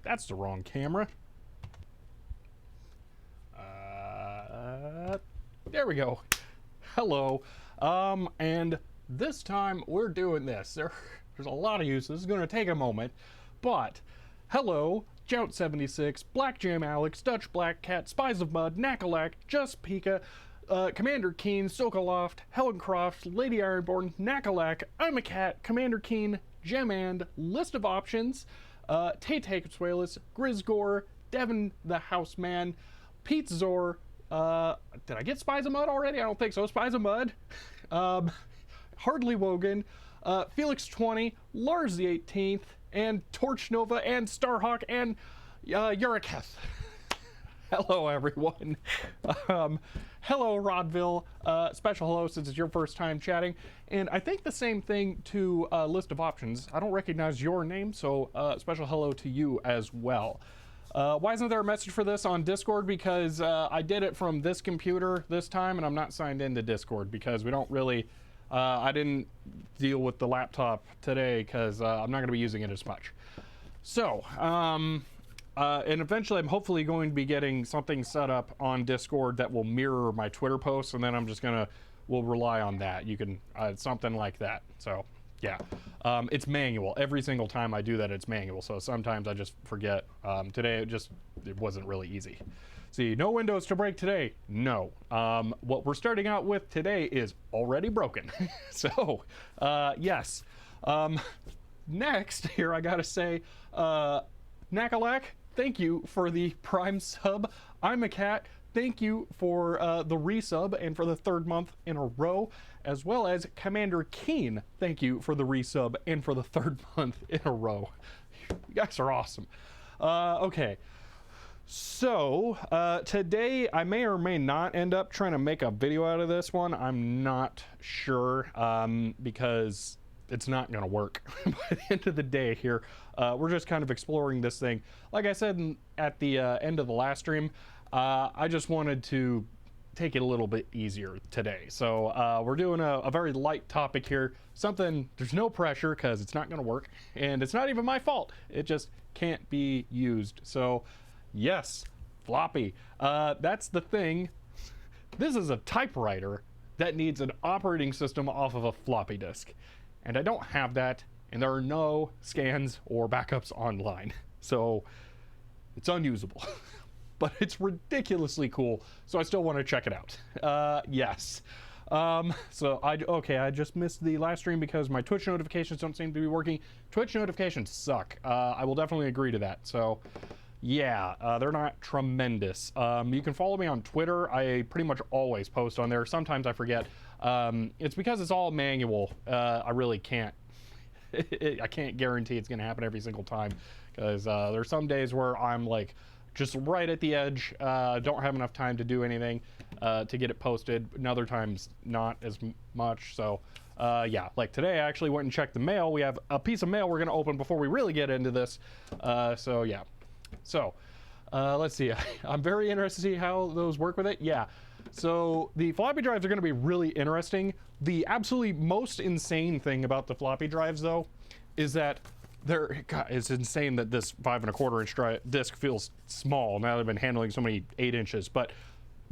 That's the wrong camera. There we go. Hello. And this time we're doing this. There's a lot of use. This is going to take a moment, but hello, Jout76, Black Jam Alex, Dutch Black Cat, Spies of Mud, Nakalak, Just Pika, Commander Keen, Sokoloft, Helen Croft, Lady Ironborn, Nakalak, I'm a Cat, Commander Keen, Gemand, List of Options, Tay-Tay Consuelos, Grisgore, Devin the Houseman, Pete Zor, did I get Spies of Mud already? I don't think so. Spies of Mud, Hardly Wogan, Felix 20, Lars the 18th, and Torch Nova, and Starhawk, and Uriketh. Hello, everyone. Hello, Rodville. Special hello since it's your first time chatting. And I think the same thing to List of Options. I don't recognize your name, so special hello to you as well. Why isn't there a message for this on Discord? Because I did it from this computer this time, and I'm not signed into Discord because we don't really... I didn't deal with the laptop today because I'm not going to be using it as much. So, and eventually I'm hopefully going to be getting something set up on Discord that will mirror my Twitter posts, and then I'm just gonna, we'll rely on that. You can, something like that. So, yeah. It's manual. Every single time I do that, it's manual. So sometimes I just forget. Today it wasn't really easy. See, no Windows to break today. No. What we're starting out with today is already broken. So, yes. Next here, I gotta say, Nakalak, thank you for the Prime sub. I'm a Cat. Thank you for the resub and for the 3rd month in a row, as well as Commander Keen. Thank you for the resub and for the 3rd month in a row. You guys are awesome. Okay. So, today I may or may not end up trying to make a video out of this one. I'm not sure, because it's not going to work by the end of the day here. We're just kind of exploring this thing. Like I said at the end of the last stream, I just wanted to take it a little bit easier today. So we're doing a very light topic here. Something, there's no pressure because it's not going to work. And it's not even my fault. It just can't be used. So yes, floppy. That's the thing. This is a typewriter that needs an operating system off of a floppy disk. And I don't have that, and there are no scans or backups online. So it's unusable. But it's ridiculously cool, so I still want to check it out. Yes. So I just missed the live stream because my Twitch notifications don't seem to be working. Twitch notifications suck. I will definitely agree to that. So yeah, they're not tremendous. You can follow me on Twitter. I pretty much always post on there. Sometimes I forget. It's because it's all manual. I really can't. I can't guarantee it's going to happen every single time, because there's some days where I'm like just right at the edge, don't have enough time to do anything to get it posted, and other times not as much. So yeah, like today I actually went and checked the mail. We have a piece of mail we're going to open before we really get into this. So yeah. So let's see. I'm very interested to see how those work with it. Yeah. So the floppy drives are going to be really interesting. The absolutely most insane thing about the floppy drives, though, is that it's insane that this 5 1/4 inch disc feels small now that I've been handling so many 8 inches, but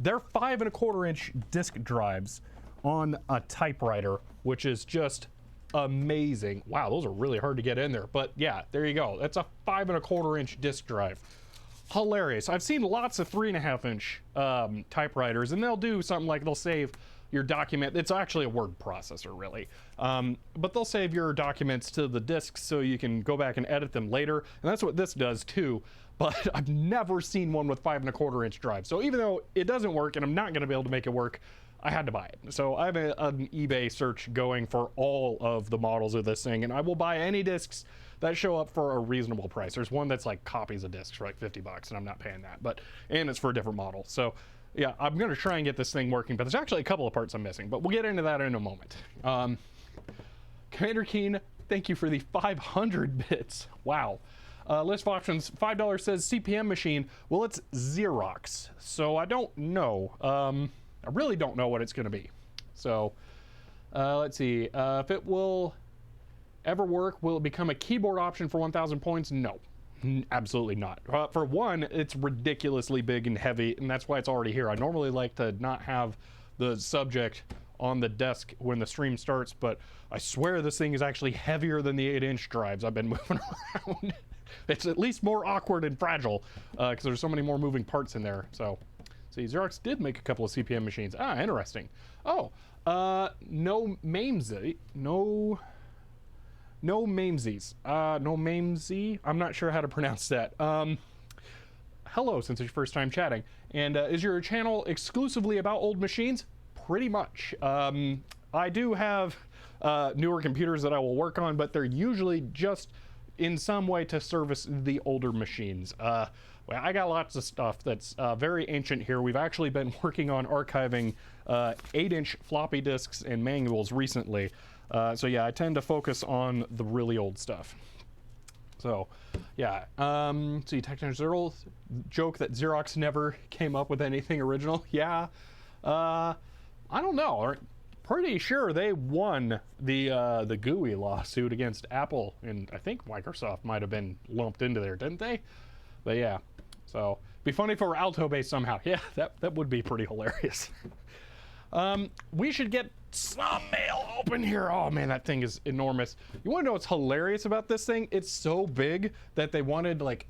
they're 5 1/4 inch disc drives on a typewriter, which is just amazing. Wow, those are really hard to get in there, but yeah, there you go. That's a 5 1/4 inch disc drive. Hilarious. I've seen lots of 3.5 inch typewriters, and they'll do something like they'll save your document. It's actually a word processor, really, but they'll save your documents to the disks so you can go back and edit them later, and that's what this does too. But I've never seen one with 5 1/4 inch drive, so even though it doesn't work and I'm not going to be able to make it work, I had to buy it. So I have an eBay search going for all of the models of this thing, and I will buy any discs that show up for a reasonable price. There's one that's like copies of discs for like $50, and I'm not paying that, and it's for a different model. So yeah, I'm gonna try and get this thing working, but there's actually a couple of parts I'm missing, but we'll get into that in a moment. Commander Keen, thank you for the 500 bits. Wow. List of options, $5 says CPM machine. Well, it's Xerox, so I don't know. I really don't know what it's gonna be. So let's see, if it will ever work. Will it become a keyboard option for 1,000 points? No, absolutely not. For one, it's ridiculously big and heavy, and that's why it's already here. I normally like to not have the subject on the desk when the stream starts, but I swear this thing is actually heavier than the 8 inch drives I've been moving around. It's at least more awkward and fragile because there's so many more moving parts in there. So see, Xerox did make a couple of CPM machines. Ah, interesting. Oh, no Mamesy. No Mamesy. I'm not sure how to pronounce that. Hello, since it's your first time chatting. And is your channel exclusively about old machines? Pretty much. I do have newer computers that I will work on, but they're usually just in some way to service the older machines. Well, I got lots of stuff that's very ancient here. We've actually been working on archiving 8 inch floppy disks and manuals recently. So yeah, I tend to focus on the really old stuff. So yeah, see, technical joke that Xerox never came up with anything original. Yeah, I don't know. Pretty sure they won the GUI lawsuit against Apple, and I think Microsoft might have been lumped into there, didn't they? But yeah, so be funny if it were Alto based somehow. Yeah, that would be pretty hilarious. We should get some mail open here. Oh man, that thing is enormous. You want to know what's hilarious about this thing? It's so big that they wanted like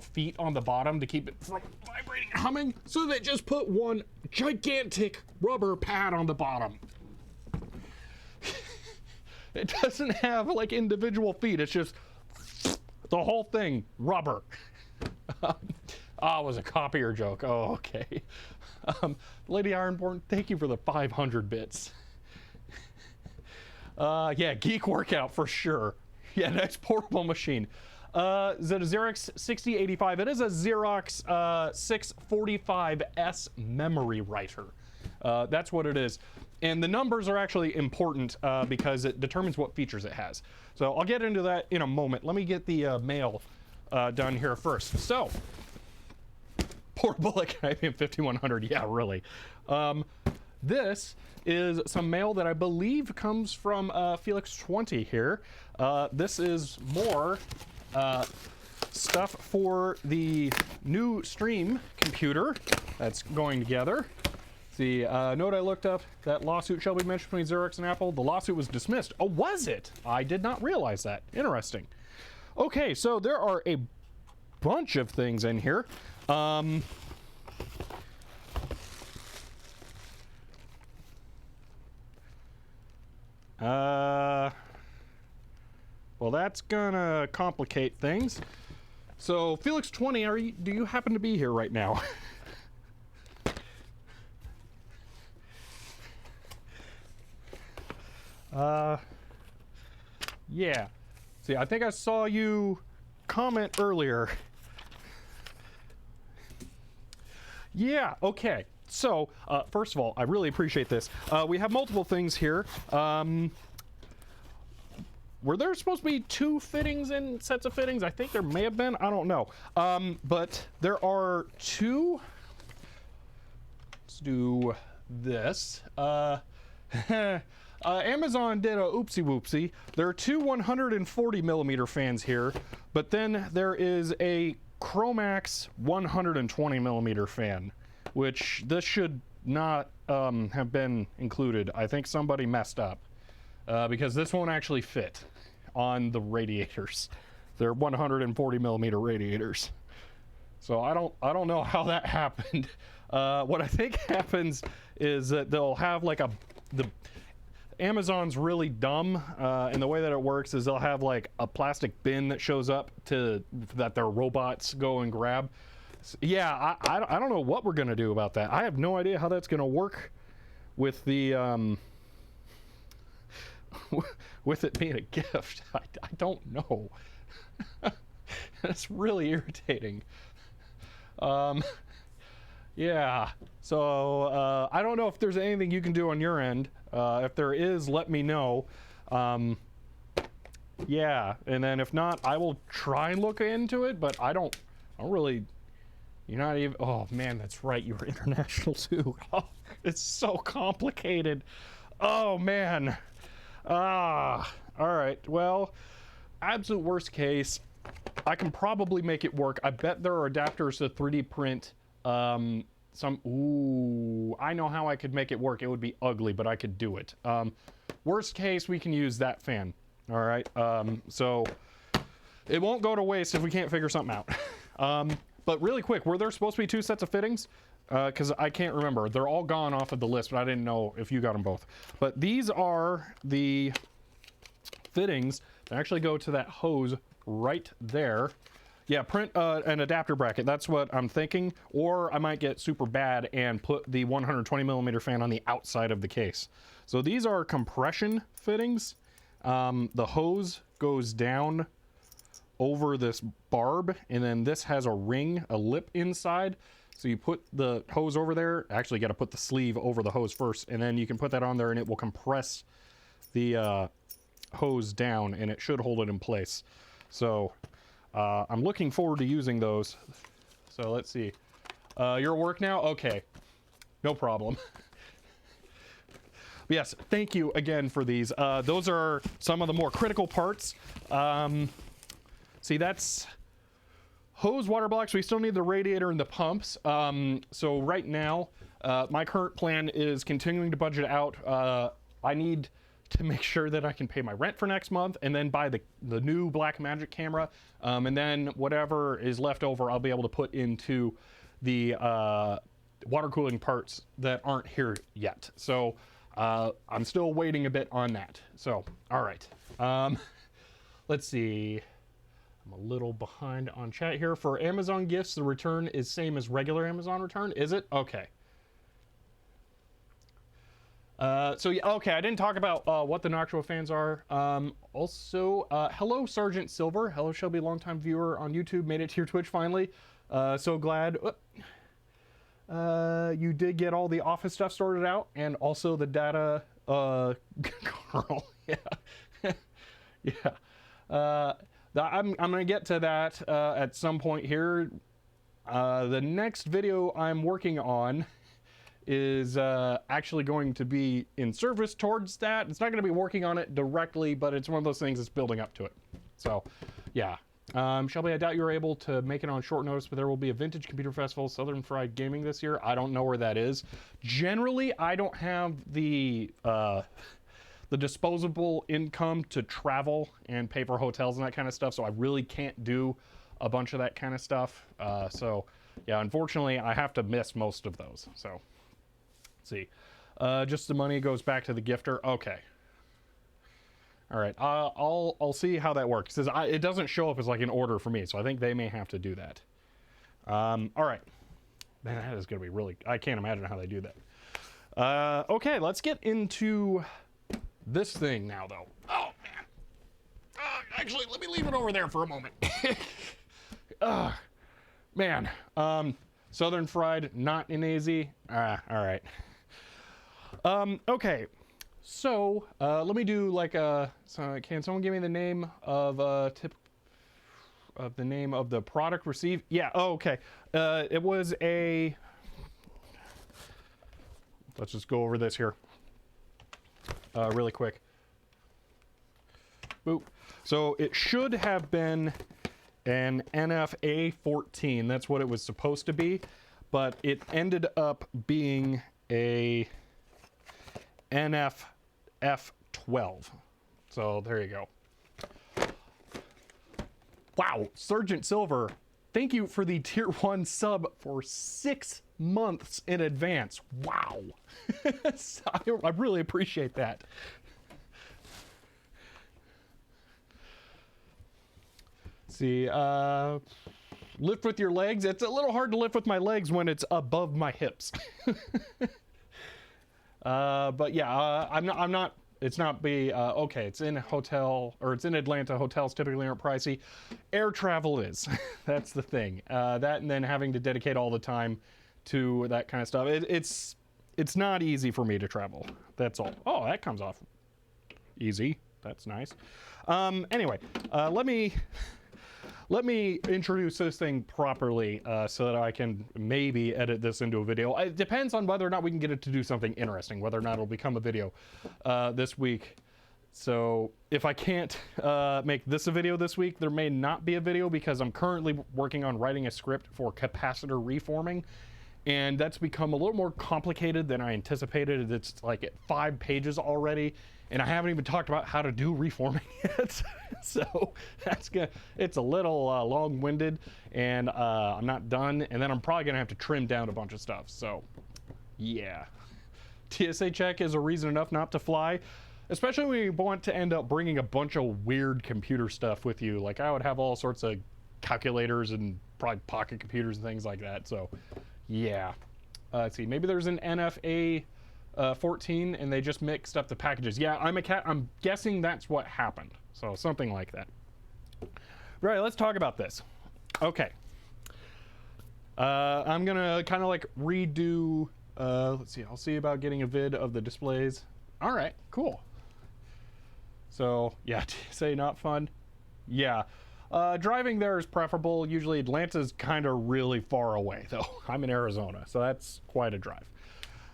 feet on the bottom to keep it from vibrating, humming, so they just put one gigantic rubber pad on the bottom. It doesn't have like individual feet. It's just the whole thing rubber. It was a copier joke. Oh, okay. Lady Ironborn, thank you for the 500 bits. Yeah, geek workout for sure. Yeah, next portable machine. Is it a Xerox 6085? It is a Xerox 645S MemoryWriter. That's what it is. And the numbers are actually important because it determines what features it has. So I'll get into that in a moment. Let me get the mail done here first. So, portable IBM 5100, yeah, really. This is some mail that I believe comes from Felix20 here. This is more stuff for the new stream computer that's going together. The note I looked up, that lawsuit shall be mentioned between Xerox and Apple. The lawsuit was dismissed. Oh, was it? I did not realize that. Interesting. Okay, so there are a bunch of things in here. Well, that's gonna complicate things. So, Felix 20, do you happen to be here right now? Yeah. See, I think I saw you comment earlier. Yeah, okay. So, first of all, I really appreciate this. We have multiple things here. Were there supposed to be 2 fittings and sets of fittings? I think there may have been. I don't know. But there are 2. Let's do this. Amazon did a oopsie whoopsie. There are 2 140 millimeter fans here, but then there is a Chromax 120 millimeter fan, which this should not have been included. I think somebody messed up because this won't actually fit on the radiators. They're 140 millimeter radiators. So I don't know how that happened. What I think happens is that they'll have like Amazon's really dumb, and the way that it works is they'll have like a plastic bin that shows up that their robots go and grab. So, yeah, I don't know what we're gonna do about that. I have no idea how that's gonna work with the with it being a gift. I don't know. That's really irritating. Yeah, so I don't know if there's anything you can do on your end. If there is, let me know. Yeah, and then if not, I will try and look into it, but I don't really, you're not even, oh man, that's right, you were international too. Oh, it's so complicated. Oh man. All right, well, absolute worst case, I can probably make it work. I bet there are adapters to 3D print ooh, I know how I could make it work. It would be ugly, but I could do it. Worst case, we can use that fan. All right, so it won't go to waste if we can't figure something out. But really quick, were there supposed to be 2 sets of fittings? Because I can't remember. They're all gone off of the list, but I didn't know if you got them both. But these are the fittings that actually go to that hose right there. Yeah, print an adapter bracket. That's what I'm thinking. Or I might get super bad and put the 120 millimeter fan on the outside of the case. So these are compression fittings. The hose goes down over this barb, and then this has a ring, a lip inside. So you put the hose over there. Actually, you got to put the sleeve over the hose first, and then you can put that on there, and it will compress the hose down, and it should hold it in place. So I'm looking forward to using those. So let's see. You're at work now? Okay. No problem. Yes, thank you again for these. Those are some of the more critical parts. See, that's hose, water blocks. We still need the radiator and the pumps. So right now, my current plan is continuing to budget out. I need to make sure that I can pay my rent for next month and then buy the new Blackmagic camera. And then whatever is left over, I'll be able to put into the water cooling parts that aren't here yet. So I'm still waiting a bit on that. So, all right. Let's see. I'm a little behind on chat here. For Amazon gifts, the return is same as regular Amazon return. Is it? Okay. So yeah, okay, I didn't talk about what the Noctua fans are. Also, hello Sergeant Silver. Hello Shelby, longtime viewer on YouTube. Made it to your Twitch finally. So glad you did get all the office stuff sorted out, and also the data. Carl, yeah, yeah. I'm gonna get to that at some point here. The next video I'm working on is actually going to be in service towards that. It's not going to be working on it directly, but it's one of those things that's building up to it. So, yeah. Shelby, I doubt you were able to make it on short notice, but there will be a Vintage Computer Festival, Southern Fried Gaming this year. I don't know where that is. Generally, I don't have the disposable income to travel and pay for hotels and that kind of stuff, so I really can't do a bunch of that kind of stuff. So, yeah, unfortunately, I have to miss most of those. So, let's see. Just the money goes back to the gifter. Okay. All right, I'll see how that works. It doesn't show up as like an order for me, so I think they may have to do that. All right, man, that is gonna be really. I can't imagine how they do that. Okay, let's get into this thing now, though. Oh man, actually, let me leave it over there for a moment. Man, Southern Fried, not in AZ. All right. Okay. So, let me do like can someone give me the name of the name of the product received? Yeah, oh, okay. It was a, let's just go over this here really quick. Boop. So it should have been an NFA14. That's what it was supposed to be, but it ended up being a NFF12. So there you go. Wow, Sergeant Silver, thank you for the tier 1 sub for 6 months in advance. Wow. I really appreciate that. See, lift with your legs. It's a little hard to lift with my legs when it's above my hips. But yeah, I'm not, it's not okay, it's in a hotel, or it's in Atlanta. Hotels typically aren't pricey. Air travel is. That's the thing. That and then having to dedicate all the time to that kind of stuff. It's not easy for me to travel. That's all. Oh, that comes off easy. That's nice. Anyway, let me introduce this thing properly so that I can maybe edit this into a video. It depends on whether or not we can get it to do something interesting, whether or not it'll become a video this week. So if I can't make this a video this week, there may not be a video because I'm currently working on writing a script for capacitor reforming. And that's become a little more complicated than I anticipated. It's like at 5 pages already. And I haven't even talked about how to do reforming yet. So it's a little long-winded, and I'm not done. And then I'm probably gonna have to trim down a bunch of stuff. So yeah, TSA check is a reason enough not to fly, especially when you want to end up bringing a bunch of weird computer stuff with you. Like I would have all sorts of calculators and probably pocket computers and things like that. So yeah, let's see, maybe there's an NFA 14 and they just mixed up the packages. Yeah, I'm guessing that's what happened. So something like that. Right, let's talk about this. Okay. I'm gonna kind of like redo, let's see, I'll see about getting a vid of the displays. All right, cool. So yeah, TSA not fun. Yeah, driving there is preferable. Usually Atlanta's kind of really far away though. I'm in Arizona, so that's quite a drive.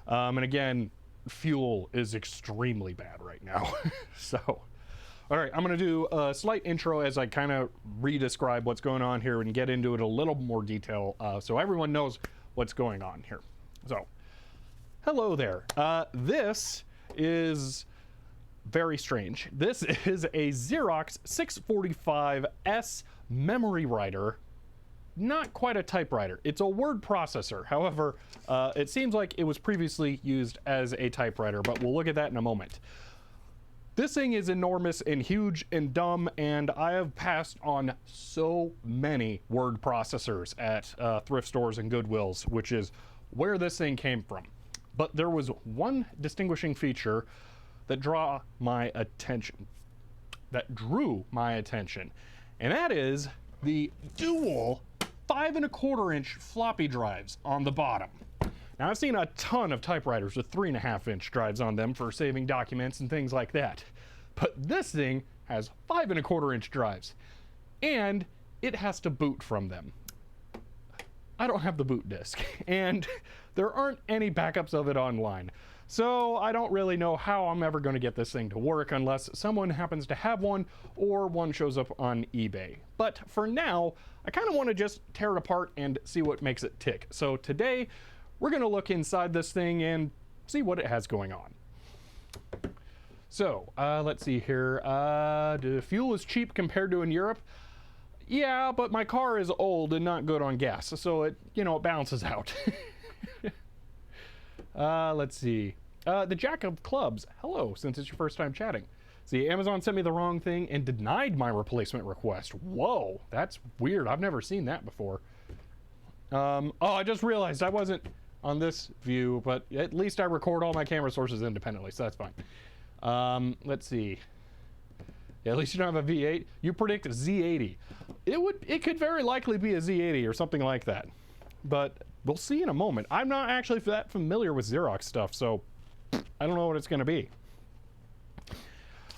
And again, fuel is extremely bad right now. So, all right, I'm gonna do a slight intro as I kind of re-describe what's going on here and get into it a little more detail so everyone knows what's going on here. So, hello there. This is very strange. This is a Xerox 645S MemoryWriter. Not quite a typewriter. It's a word processor. However, it seems like it was previously used as a typewriter, but we'll look at that in a moment. This thing is enormous and huge and dumb, and I have passed on so many word processors at thrift stores and Goodwills, which is where this thing came from. But there was one distinguishing feature that drew my attention, and that is the dual 5 1/4 inch floppy drives on the bottom. Now I've seen a ton of typewriters with 3 1/2 inch drives on them for saving documents and things like that. But this thing has 5 1/4 inch drives, and it has to boot from them. I don't have the boot disk, and there aren't any backups of it online. So I don't really know how I'm ever going to get this thing to work unless someone happens to have one or one shows up on eBay. But for now, I kind of want to just tear it apart and see what makes it tick. So today, we're going to look inside this thing and see what it has going on. So let's see here. The fuel is cheap compared to in Europe. Yeah, but my car is old and not good on gas, so it, you know, it balances out. Let's see. The Jack of Clubs. Hello, since it's your first time chatting. See, Amazon sent me the wrong thing and denied my replacement request. Whoa, that's weird. I've never seen that before. Oh, I just realized I wasn't on this view, but at least I record all my camera sources independently, so that's fine. Let's see. Yeah, at least you don't have a V8. You predict a Z80. It could very likely be a Z80 or something like that. But we'll see in a moment. I'm not actually that familiar with Xerox stuff, so I don't know what it's going to be.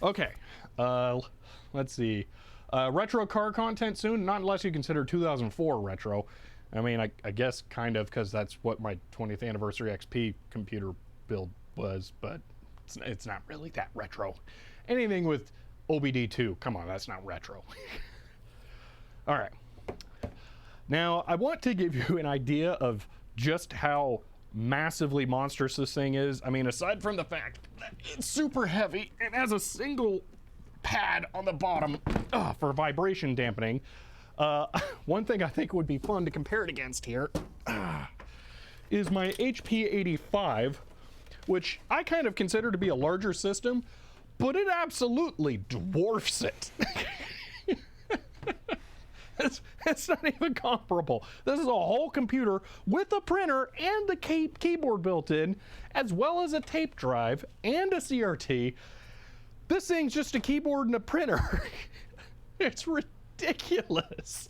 Okay, let's see. Retro car content soon, not unless you consider 2004 retro. I mean, I guess kind of, because that's what my 20th anniversary XP computer build was, but it's not really that retro. Anything with OBD2, come on, that's not retro. All right. Now, I want to give you an idea of just how massively monstrous this thing is. I mean, aside from the fact that it's super heavy and has a single pad on the bottom for vibration dampening, one thing I think would be fun to compare it against here is my HP 85, which I kind of consider to be a larger system, but it absolutely dwarfs it. It's not even comparable. This is a whole computer with a printer and the keyboard built in, as well as a tape drive and a CRT. This thing's just a keyboard and a printer. It's ridiculous.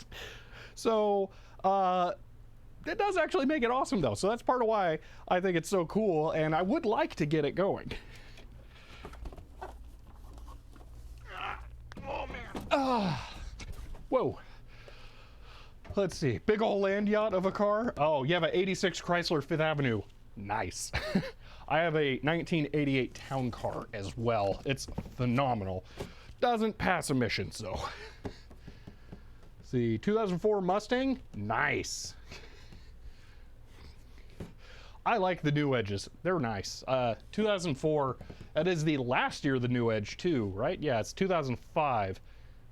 So, it does actually make it awesome though. So that's part of why I think it's so cool, and I would like to get it going. Oh man. Whoa. Let's see. Big old land yacht of a car. Oh, you have an 86 Chrysler 5th Avenue. Nice. I have a 1988 town car as well. It's phenomenal. Doesn't pass emissions though. See, 2004 Mustang. Nice. I like the new edges. They're nice. 2004, that is the last year of the new edge too, right? Yeah, it's 2005,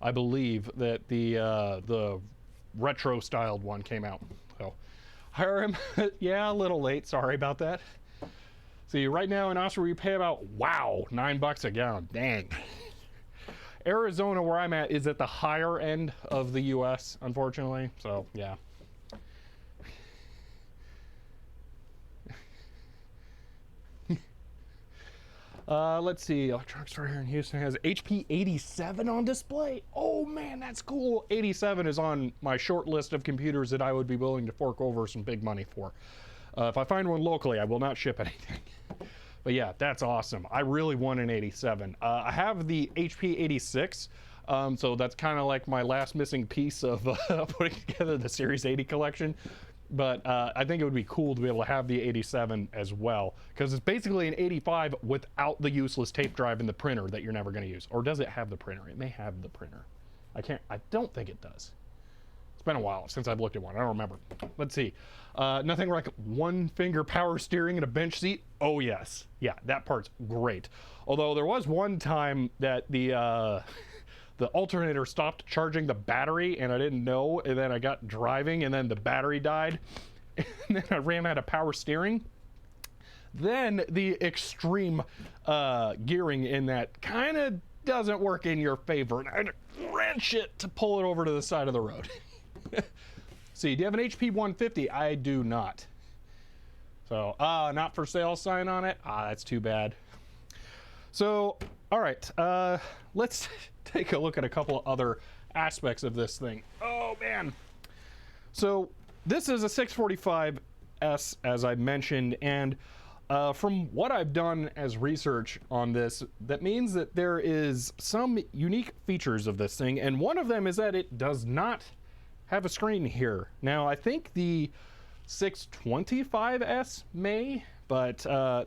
I believe, that the retro styled one came out. So Hiram, yeah, a little late, sorry about that. See, right now in Austria we pay about, wow, $9 a gallon. Dang. Arizona, where I'm at, is at the higher end of the US, unfortunately. So yeah. Let's see, electronics store here in Houston has HP 87 on display. Oh man, that's cool. 87 is on my short list of computers that I would be willing to fork over some big money for. If I find one locally, I will not ship anything. But yeah, that's awesome. I really want an 87. I have the HP 86, so that's kind of like my last missing piece of putting together the Series 80 collection. But I think it would be cool to be able to have the 87 as well, because it's basically an 85 without the useless tape drive and the printer that you're never going to use. Or does it have the printer? It may have the printer. I don't think it does. It's been a while since I've looked at one. I don't remember. Let's see. Nothing like one finger power steering and a bench seat. Oh yes. Yeah, that part's great. Although there was one time that the alternator stopped charging the battery and I didn't know, and then I got driving and then the battery died and then I ran out of power steering. Then the extreme gearing in that kind of doesn't work in your favor, and I had to wrench it to pull it over to the side of the road. See, do you have an HP 150? I do not. So, not for sale sign on it? That's too bad. So, all right, let's take a look at a couple of other aspects of this thing. Oh man. So this is a 645S, as I mentioned, and from what I've done as research on this, that means that there is some unique features of this thing, and one of them is that it does not have a screen here. Now, I think the 625S may, but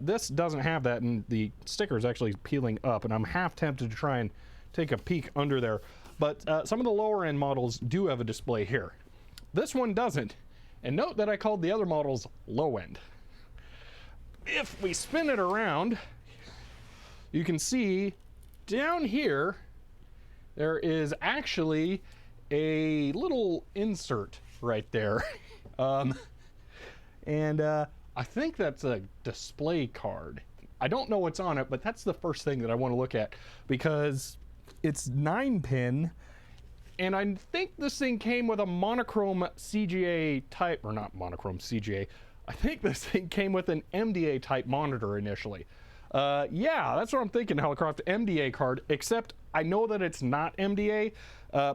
this doesn't have that, and the sticker is actually peeling up, and I'm half tempted to try and take a peek under there. But some of the lower end models do have a display here. This one doesn't, and note that I called the other models low end. If we spin it around, you can see down here there is actually a little insert right there. I think that's a display card. I don't know what's on it, but that's the first thing that I want to look at, because it's 9-pin, and I think this thing came with a monochrome CGA type, or not monochrome CGA. I think this thing came with an MDA type monitor initially. Yeah, that's what I'm thinking, Helicroft, MDA card, except I know that it's not MDA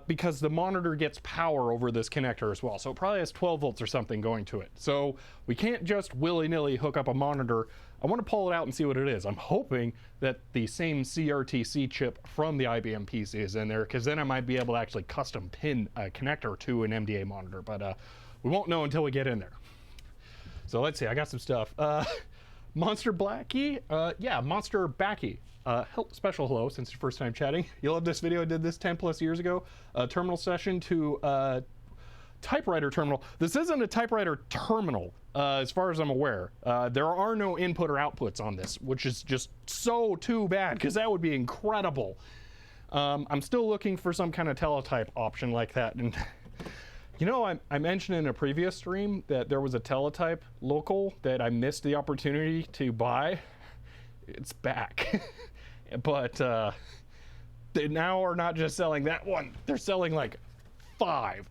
because the monitor gets power over this connector as well. So it probably has 12 volts or something going to it. So we can't just willy-nilly hook up a monitor. I want to pull it out and see what it is. I'm hoping that the same CRTC chip from the IBM PC is in there, because then I might be able to actually custom pin a connector to an MDA monitor, but we won't know until we get in there. So let's see, I got some stuff. Monster Blackie, yeah, Monster Backy. Special hello, since your first time chatting. You love this video, I did this 10 plus years ago. Terminal session to typewriter terminal. This isn't a typewriter terminal, as far as I'm aware. There are no input or outputs on this, which is just so too bad, because that would be incredible. I'm still looking for some kind of teletype option like that. And you know, I mentioned in a previous stream that there was a teletype local that I missed the opportunity to buy. It's back. But they now are not just selling that one, they're selling like 5.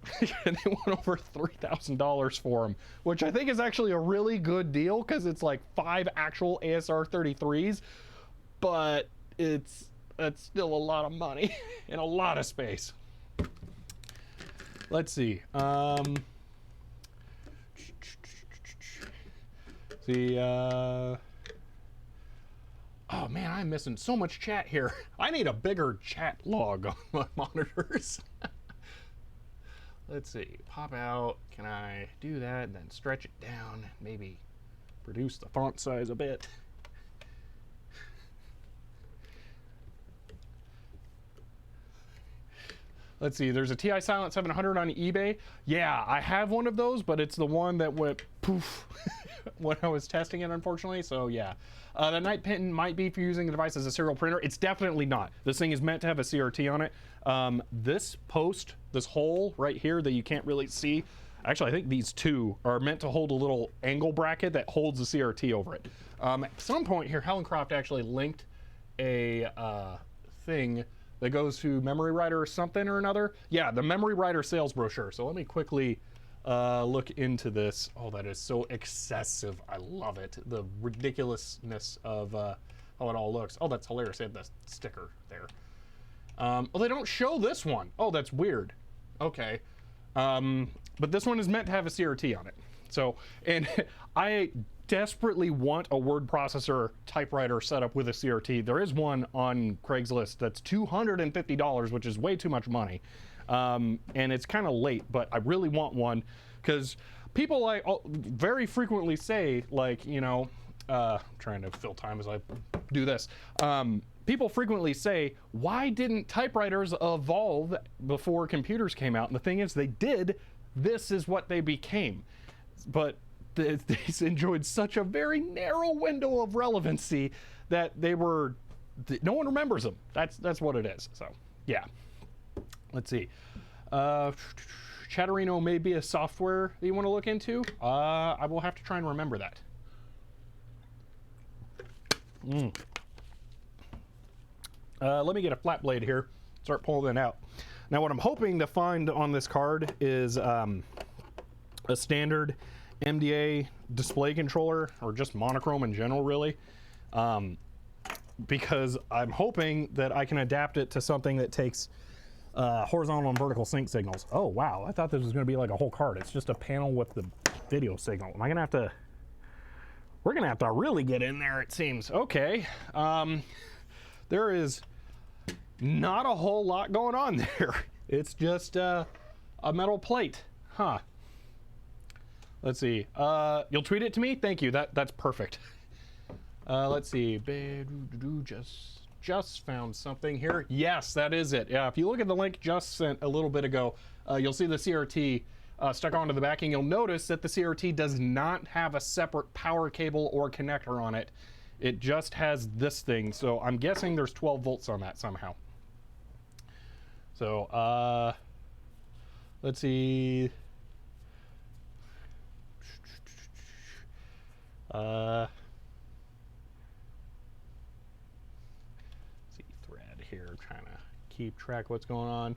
And they want over $3,000 for them, which I think is actually a really good deal, because it's like 5 actual ASR 33s, but it's still a lot of money and a lot of space. Let's see. Oh man, I'm missing so much chat here. I need a bigger chat log on my monitors. Let's see. Pop out. Can I do that and then stretch it down? Maybe reduce the font size a bit. Let's see, there's a TI Silent 700 on eBay. Yeah, I have one of those, but it's the one that went poof when I was testing it, unfortunately. So yeah, the night pin might be for using the device as a serial printer. It's definitely not. This thing is meant to have a CRT on it. This post, this hole right here that you can't really see, actually I think these two are meant to hold a little angle bracket that holds the CRT over it. At some point here, Helencroft actually linked a thing that goes to MemoryWriter or something or another. Yeah, the MemoryWriter sales brochure. So let me quickly look into this. Oh, that is so excessive. I love it. The ridiculousness of how it all looks. Oh, that's hilarious. They have the sticker there. Oh, they don't show this one. Oh, that's weird. Okay. But this one is meant to have a CRT on it. So, and I desperately want a word processor typewriter set up with a CRT. There is one on Craigslist that's $250, which is way too much money. And it's kind of late, but I really want one, because people like very frequently say, like, you know, trying to fill time as I do this. People frequently say, why didn't typewriters evolve before computers came out? And the thing is, they did. This is what they became. But they enjoyed such a very narrow window of relevancy that they were, no one remembers them. That's what it is. So yeah, let's see. Chatterino may be a software that you want to look into. I will have to try and remember that. Let me get a flat blade here, start pulling it out. Now what I'm hoping to find on this card is a standard MDA display controller, or just monochrome in general, really, because I'm hoping that I can adapt it to something that takes horizontal and vertical sync signals. Oh wow, I thought this was going to be like a whole card. It's just a panel with the video signal. Am I gonna have to, we're gonna have to really get in there, it seems. Okay, there is not a whole lot going on there. It's just a metal plate, huh? Let's see. You'll tweet it to me? Thank you. That's perfect. Let's see. Just found something here. Yes, that is it. Yeah, if you look at the link just sent a little bit ago, you'll see the CRT stuck onto the backing. You'll notice that the CRT does not have a separate power cable or connector on it. It just has this thing. So I'm guessing there's 12 volts on that somehow. So let's see. Thread here, trying to keep track of what's going on.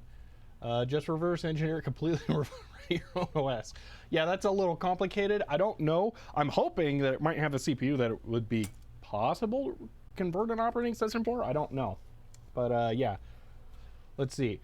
Just reverse engineer completely and your own OS. Yeah, that's a little complicated. I don't know. I'm hoping that it might have a CPU that it would be possible to convert an operating system for. I don't know. But yeah, let's see.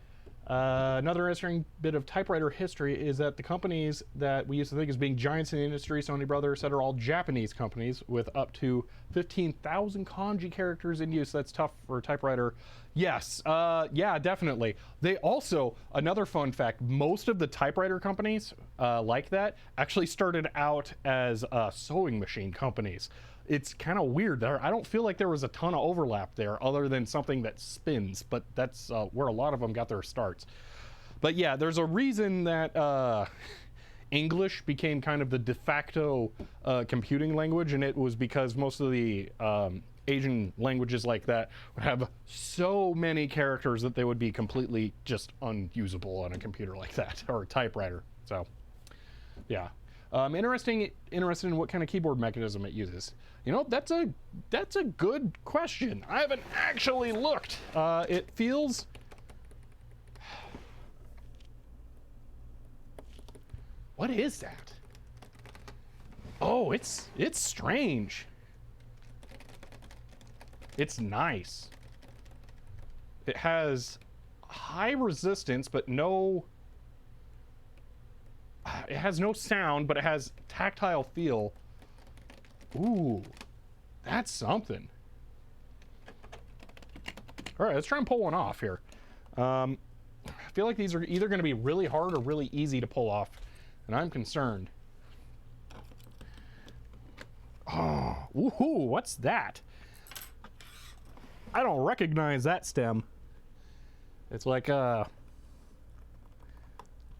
Another interesting bit of typewriter history is that the companies that we used to think as being giants in the industry, Sony Brothers, etc., are all Japanese companies with up to 15,000 kanji characters in use. That's tough for a typewriter. Yes, yeah, definitely. They also, another fun fact, most of the typewriter companies like that actually started out as sewing machine companies. It's kind of weird there. I don't feel like there was a ton of overlap there other than something that spins, but that's where a lot of them got their starts. But yeah, there's a reason that English became kind of the de facto computing language, and it was because most of the Asian languages like that would have so many characters that they would be completely just unusable on a computer like that, or a typewriter. So yeah. Interested in what kind of keyboard mechanism it uses. You know, that's a good question. I haven't actually looked. It feels... What is that? Oh, it's strange. It's nice. It has high resistance, but no... It has no sound, but it has tactile feel. Ooh, that's something. All right, let's try and pull one off here. I feel like these are either going to be really hard or really easy to pull off, and I'm concerned. Oh, ooh, what's that? I don't recognize that stem. It's like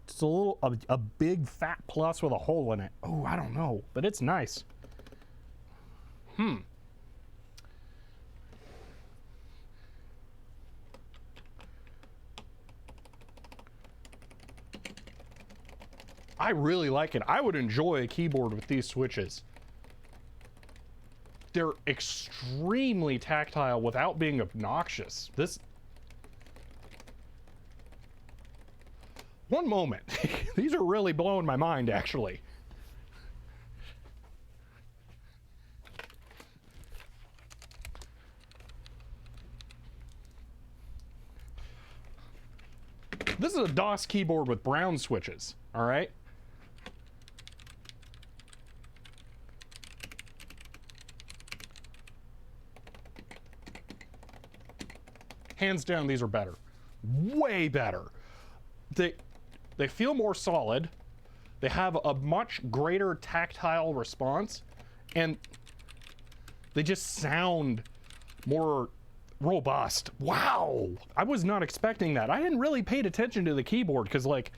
it's a little, a big fat plus with a hole in it. Oh, I don't know, but it's nice. I really like it. I would enjoy a keyboard with these switches. They're extremely tactile without being obnoxious. One moment. These are really blowing my mind, actually. This is a DOS keyboard with brown switches, all right? Hands down, these are better. Way better. They feel more solid. They have a much greater tactile response, and they just sound more robust. Wow, I was not expecting that. I hadn't really paid attention to the keyboard because, like,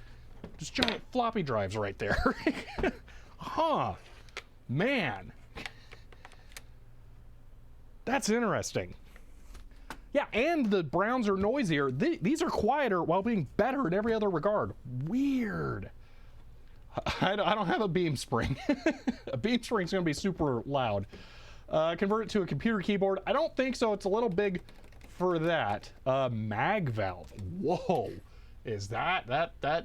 there's giant floppy drives right there. Huh, man, that's interesting. Yeah, and the browns are noisier. These are quieter while being better in every other regard. Weird. I don't have a beam spring. A beam spring's gonna be super loud. Convert it to a computer keyboard. I don't think so. It's a little big for that. Mag valve. Whoa. Is that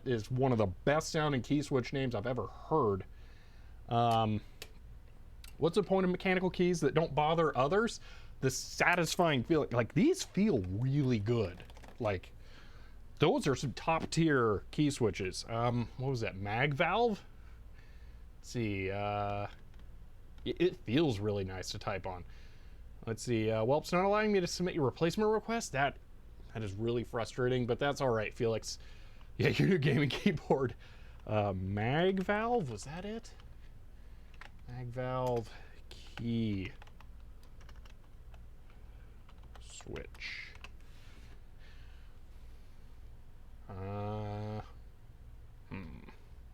is one of the best sounding key switch names I've ever heard. What's the point of mechanical keys that don't bother others? The satisfying feeling. Like, these feel really good. Like, those are some top tier key switches. What was that? Mag valve? Let's see. It feels really nice to type on. Let's see. Well, it's not allowing me to submit your replacement request. That is really frustrating, but that's all right, Felix. Yeah, your new gaming keyboard. Mag valve, was that it? Mag valve key. switch.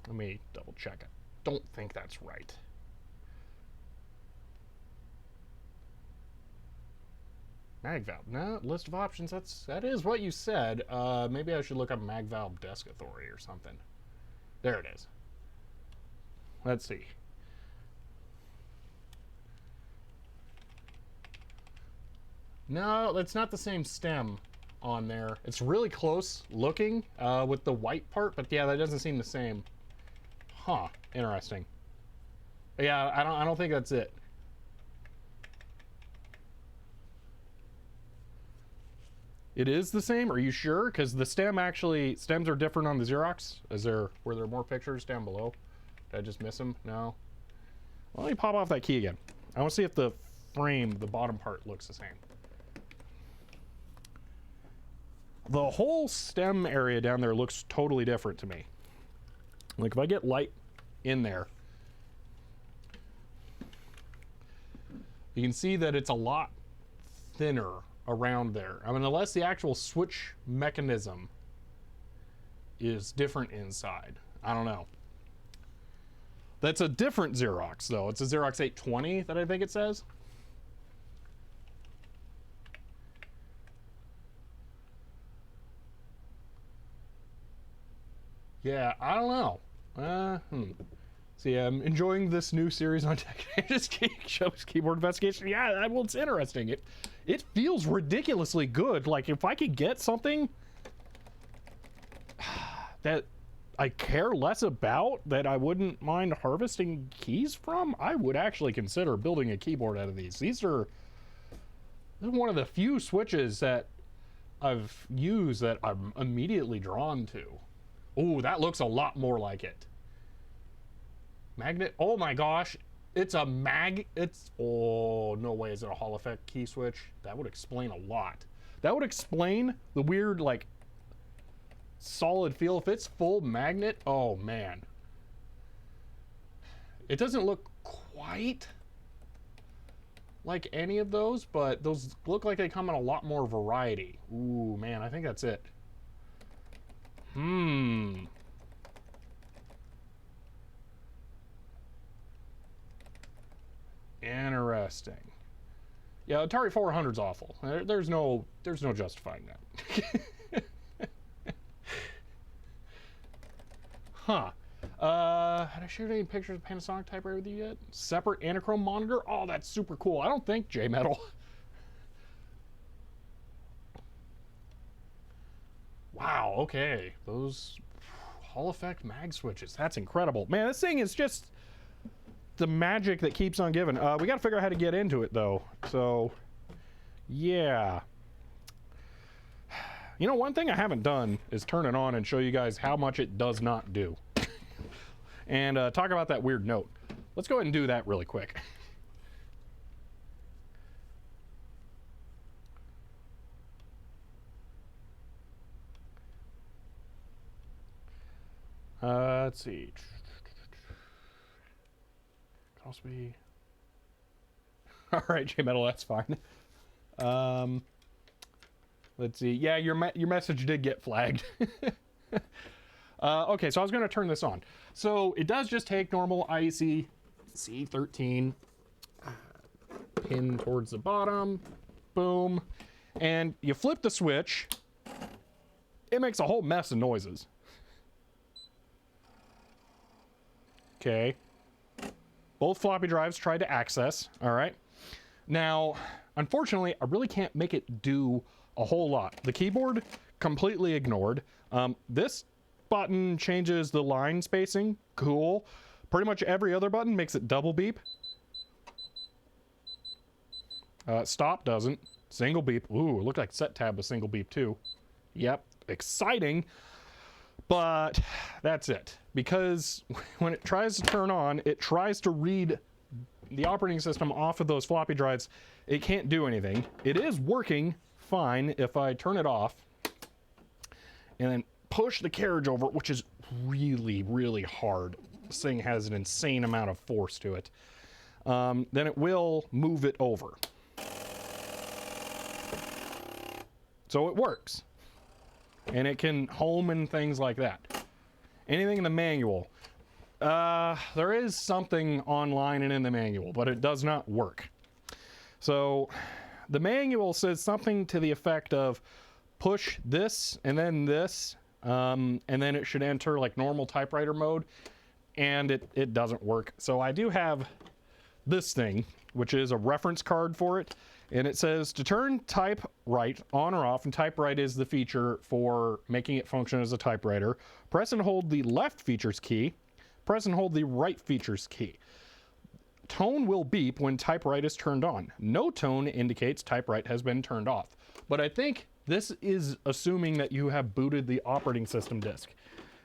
Let me double check it. Don't think that's right. Mag valve. No, list of options. That is what you said. Maybe I should look up mag valve desk authority or something. There it is. Let's see. No, that's not the same stem on there. It's really close looking with the white part, but yeah, that doesn't seem the same. Huh, interesting. Yeah, I don't think that's it. It is the same? Are you sure? Because the stems are different on the Xerox. Were there more pictures down below? Did I just miss them? No. Well, let me pop off that key again. I want to see if the frame, the bottom part, looks the same. The whole stem area down there looks totally different to me. Like if I get light in there, you can see that it's a lot thinner around there. I mean, unless the actual switch mechanism is different inside. I don't know. That's a different Xerox though. It's a Xerox 820 that I think it says. Yeah, I don't know. See, I'm enjoying this new series on tech. Just shows keyboard investigation. Yeah, well, it's interesting. It feels ridiculously good. Like if I could get something that I care less about, that I wouldn't mind harvesting keys from, I would actually consider building a keyboard out of these. This is one of the few switches that I've used that I'm immediately drawn to. Oh, that looks a lot more like it. Magnet. Oh my gosh. It's a oh, no way is it a Hall effect key switch. That would explain a lot. That would explain the weird, like, solid feel. If it's full magnet, oh man. It doesn't look quite like any of those, but those look like they come in a lot more variety. Ooh, man, I think that's it. Interesting. Yeah, Atari 400's awful. There's no justifying that. Huh. Had I shared any pictures of Panasonic typewriter with you yet? Separate anachrome monitor? Oh, that's super cool. I don't think J-Metal. Wow, okay. Those Hall effect mag switches. That's incredible. Man, this thing is just the magic that keeps on giving. We got to figure out how to get into it, though. So, yeah. You know, one thing I haven't done is turn it on and show you guys how much it does not do. And talk about that weird note. Let's go ahead and do that really quick. Let's see. Cost me. All right, J-Metal, that's fine. Let's see. Yeah, your message did get flagged. Okay, so I was going to turn this on. So it does just take normal IEC C13, pin towards the bottom, boom, and you flip the switch. It makes a whole mess of noises. Okay. Both floppy drives tried to access. All right. Now, unfortunately, I really can't make it do a whole lot. The keyboard completely ignored. This button changes the line spacing. Cool. Pretty much every other button makes it double beep. Stop doesn't. Single beep. Ooh, it looked like set tab was single beep too. Yep. Exciting. But that's it. Because when it tries to turn on, it tries to read the operating system off of those floppy drives. It can't do anything. It is working fine if I turn it off and then push the carriage over, which is really, really hard. This thing has an insane amount of force to it. Then it will move it over. So it works. And it can home and things like that. Anything in the manual. There is something online and in the manual, but it does not work. So the manual says something to the effect of push this and then this, and then it should enter like normal typewriter mode, and it doesn't work. So I do have this thing, which is a reference card for it, and it says to turn typewrite on or off, and typewrite is the feature for making it function as a typewriter. Press and hold the left features key. Press and hold the right features key. Tone will beep when typewrite is turned on. No tone indicates typewrite has been turned off. But I think this is assuming that you have booted the operating system disk.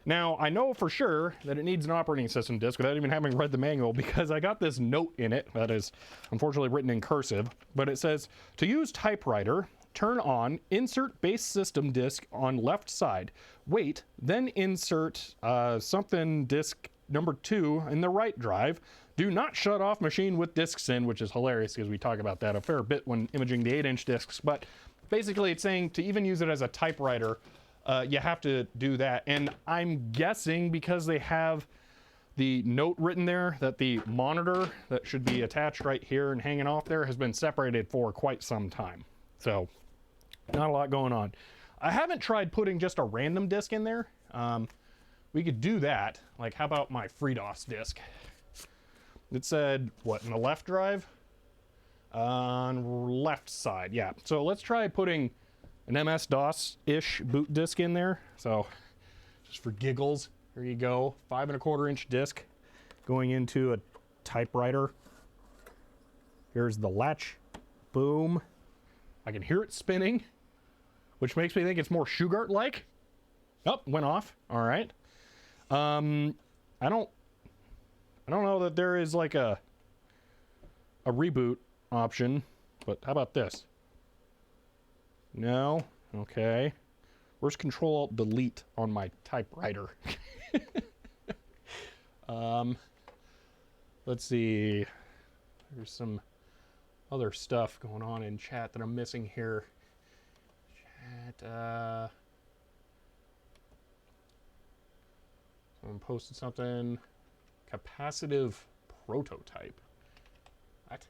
Now, I know for sure that it needs an operating system disk without even having read the manual, because I got this note in it that is unfortunately written in cursive, but it says, to use typewriter, turn on, insert base system disk on left side, wait, then insert something disk number 2 in the right drive. Do not shut off machine with disks in, which is hilarious because we talk about that a fair bit when imaging the 8-inch disks. But basically it's saying to even use it as a typewriter, you have to do that. And I'm guessing because they have the note written there that the monitor that should be attached right here and hanging off there has been separated for quite some time. So not a lot going on. I haven't tried putting just a random disk in there. We could do that. Like, how about my FreeDOS disk? It said, what, in the left drive? On left side, yeah. So let's try putting an MS-DOS-ish boot disk in there. So, just for giggles, here you go. 5 1/4 inch disk going into a typewriter. Here's the latch. Boom. I can hear it spinning, which makes me think it's more Shugart-like. Oh, went off. All right. I don't know that there is like a reboot option, but how about this? No? Okay. Where's Control-Alt-Delete on my typewriter? Let's see. There's some other stuff going on in chat that I'm missing here. Chat, someone posted something. Capacitive prototype. What?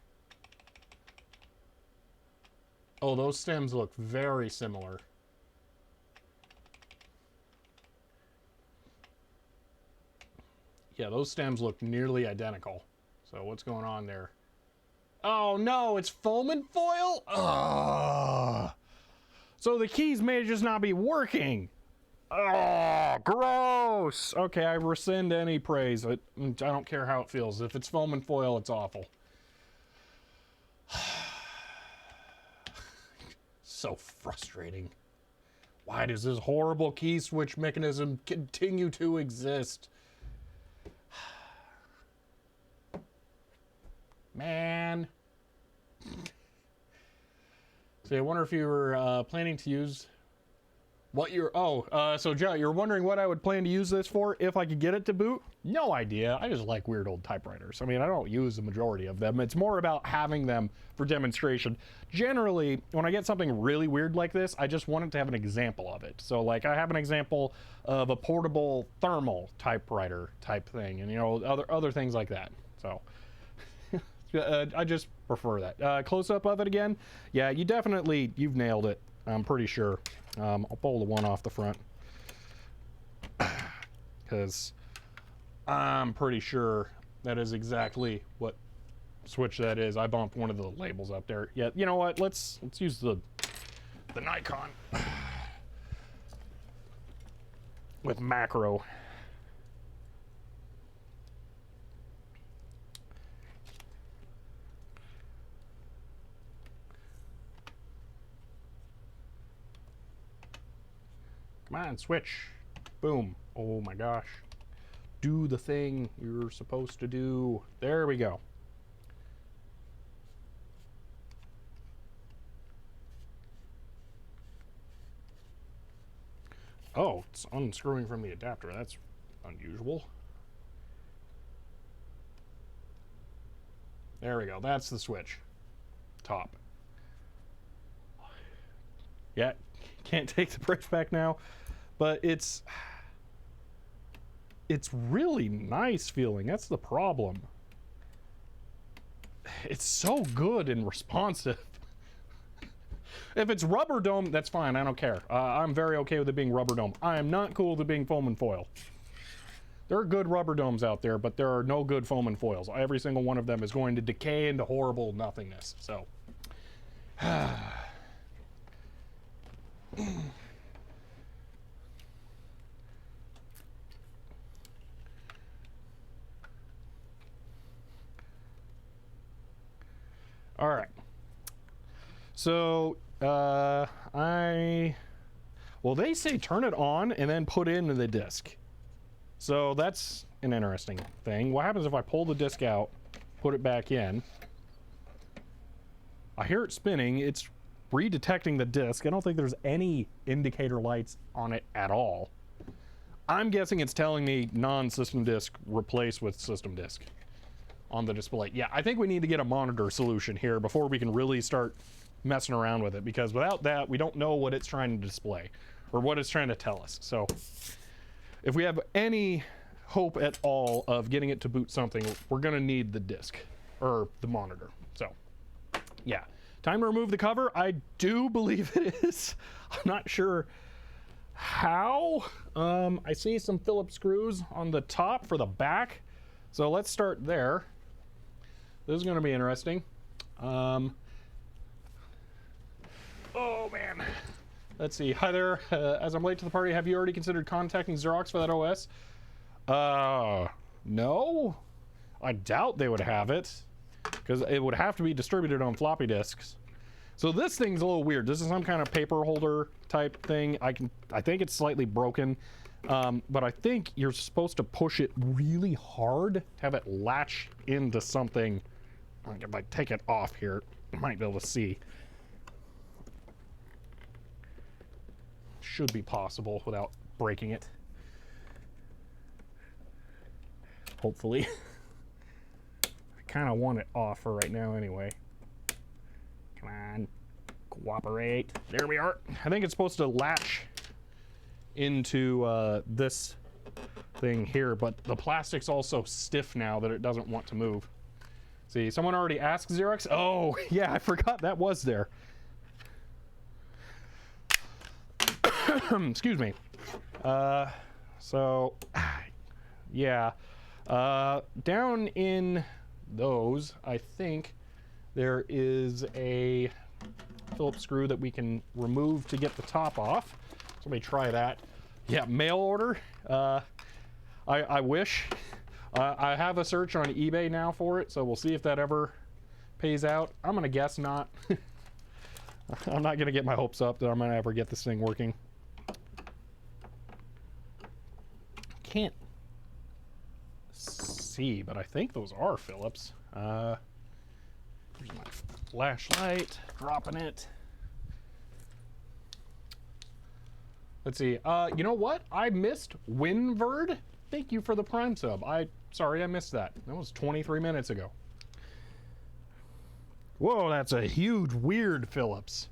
Oh, those stems look very similar. Yeah, those stems look nearly identical. So what's going on there? Oh no, it's foam and foil? Ugh. So the keys may just not be working. Oh, gross. Okay, I rescind any praise. I don't care how it feels. If it's foam and foil, it's awful. So frustrating. Why does this horrible key switch mechanism continue to exist? Man. So I wonder if you were planning to use what you're... Oh, so Joe, you're wondering what I would plan to use this for if I could get it to boot? No idea. I just like weird old typewriters. I mean, I don't use the majority of them. It's more about having them for demonstration. Generally, when I get something really weird like this, I just want it to have an example of it. So, like, I have an example of a portable thermal typewriter type thing, and, you know, other things like that. So... I just prefer that. Close-up of it again? Yeah, you've nailed it. I'm pretty sure. I'll pull the one off the front. Because I'm pretty sure that is exactly what switch that is. I bumped one of the labels up there. Yeah, you know what? Let's use the Nikon with macro. Come on, switch. Boom. Oh my gosh. Do the thing you're supposed to do. There we go. Oh, it's unscrewing from the adapter. That's unusual. There we go. That's the switch. Top. Yeah. can't take the brakes back now, but it's really nice feeling. That's the problem. It's so good and responsive. If it's rubber dome, that's fine. I don't care. I'm very okay with it being rubber dome. I am not cool with it being foam and foil. There are good rubber domes out there, but there are no good foam and foils. Every single one of them is going to decay into horrible nothingness. So, all right. So, well, they say turn it on and then put in the disc. So that's an interesting thing. What happens if I pull the disc out, put it back in? I hear it spinning. It's redetecting the disc. I don't think there's any indicator lights on it at all. I'm guessing it's telling me non-system disk replace with system disk on the display. Yeah, I think we need to get a monitor solution here before we can really start messing around with it, because without that, we don't know what it's trying to display or what it's trying to tell us. So if we have any hope at all of getting it to boot something, we're gonna need the disc or the monitor. So yeah, time to remove the cover. I do believe it is. I'm not sure how. I see some Phillips screws on the top for the back, so let's start there. This is gonna be interesting. Oh man. Let's see. Hi there. As I'm late to the party, have you already considered contacting Xerox for that OS? No. I doubt they would have it, because it would have to be distributed on floppy disks. So this thing's a little weird. This is some kind of paper holder type thing. I think it's slightly broken, but I think you're supposed to push it really hard to have it latch into something. If I take it off here, you might be able to see. Should be possible without breaking it. Hopefully. I kind of want it off for right now anyway. Come on. Cooperate. There we are. I think it's supposed to latch into this thing here, but the plastic's also stiff now that it doesn't want to move. See, someone already asked Xerox. Oh, yeah, I forgot that was there. Excuse me. So, yeah. Down in those, I think there is a Phillips screw that we can remove to get the top off. So let me try that. Yeah, mail order. I wish. I have a search on eBay now for it, so we'll see if that ever pays out. I'm gonna guess not. I'm not gonna get my hopes up that I'm gonna ever get this thing working. Can't see, but I think those are Phillips. Here's my flashlight, dropping it. Let's see. You know what? I missed Winverd. Thank you for the Prime sub. Sorry I missed that. That was 23 minutes ago. Whoa, that's a huge, weird Phillips.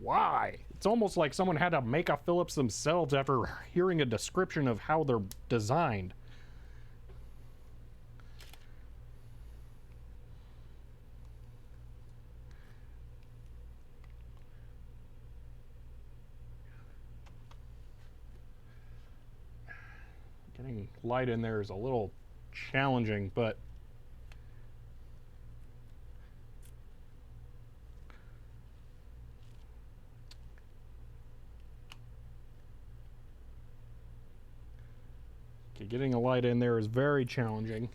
Why? It's almost like someone had to make a Phillips themselves after hearing a description of how they're designed. Getting light in there is a little challenging, but getting a light in there is very challenging.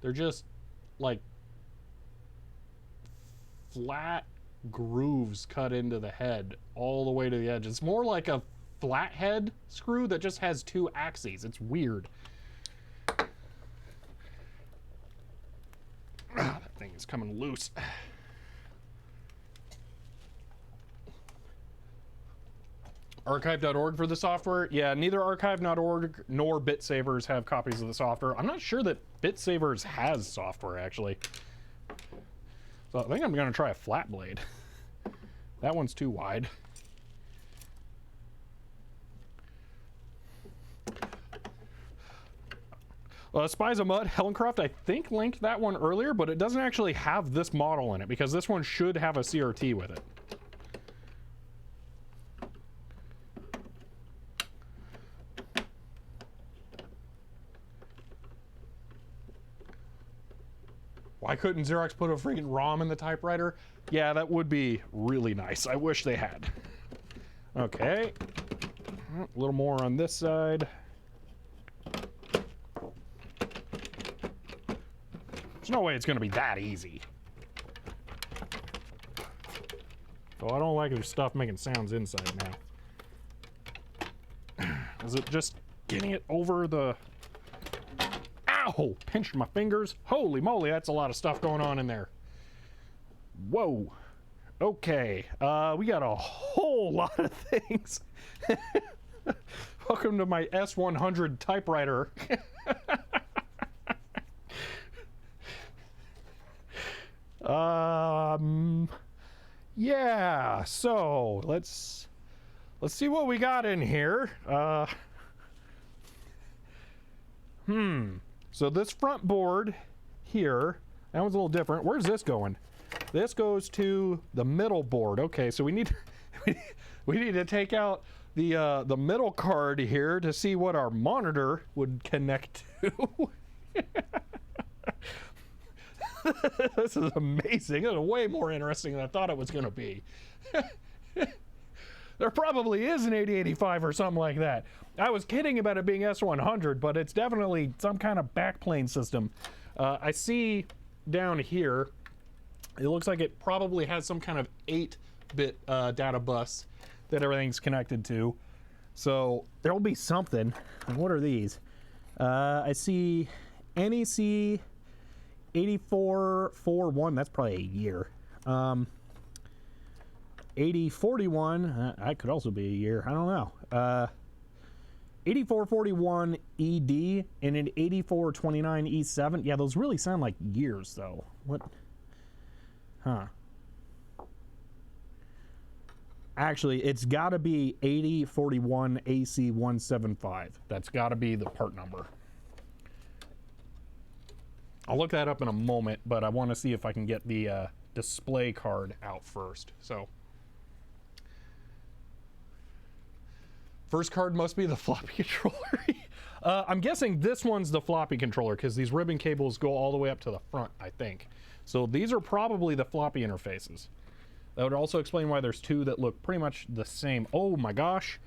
They're just like flat grooves cut into the head all the way to the edge. It's more like a flathead screw that just has two axes. It's weird. That thing is coming loose. Archive.org for the software? Yeah, neither archive.org nor BitSavers have copies of the software. I'm not sure that BitSavers has software, actually. So I think I'm going to try a flat blade. That one's too wide. Spies of Mud, Hellencroft, I think linked that one earlier, but it doesn't actually have this model in it because this one should have a CRT with it. Why couldn't Xerox put a freaking ROM in the typewriter? Yeah, that would be really nice. I wish they had. Okay. A little more on this side. There's no way it's going to be that easy. Oh, I don't like their stuff making sounds inside now. Is it just getting it over the... Ow! Pinched my fingers. Holy moly, that's a lot of stuff going on in there. Whoa. Okay. We got a whole lot of things. Welcome to my S100 typewriter. Yeah, so let's see what we got in here. So this front board here, that one's a little different. Where's this going? This goes to the middle board. Okay, so we need to take out the middle card here to see what our monitor would connect to. This is amazing. This is way more interesting than I thought it was going to be. There probably is an 8085 or something like that. I was kidding about it being S100, but it's definitely some kind of backplane system. I see down here, it looks like it probably has some kind of 8-bit data bus that everything's connected to. So there'll be something. And what are these? I see NEC 8441, that's probably a year. 8041, that could also be a year, I don't know. 8441 ED and an 8429 E7. Yeah, those really sound like years though. What? Huh. Actually, it's got to be 8041 AC175. That's got to be the part number. I'll look that up in a moment, but I want to see if I can get the display card out first. So, first card must be the floppy controller. I'm guessing this one's the floppy controller because these ribbon cables go all the way up to the front, I think. So these are probably the floppy interfaces. That would also explain why there's two that look pretty much the same. Oh my gosh.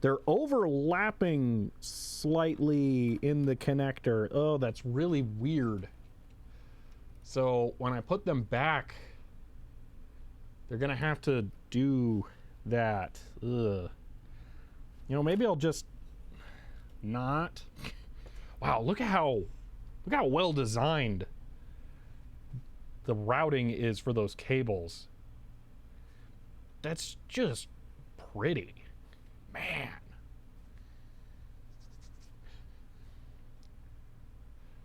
They're overlapping slightly in the connector. Oh, that's really weird. So when I put them back, they're gonna have to do that. Ugh. You know, maybe I'll just not. Wow, look how well designed the routing is for those cables. That's just pretty. Man.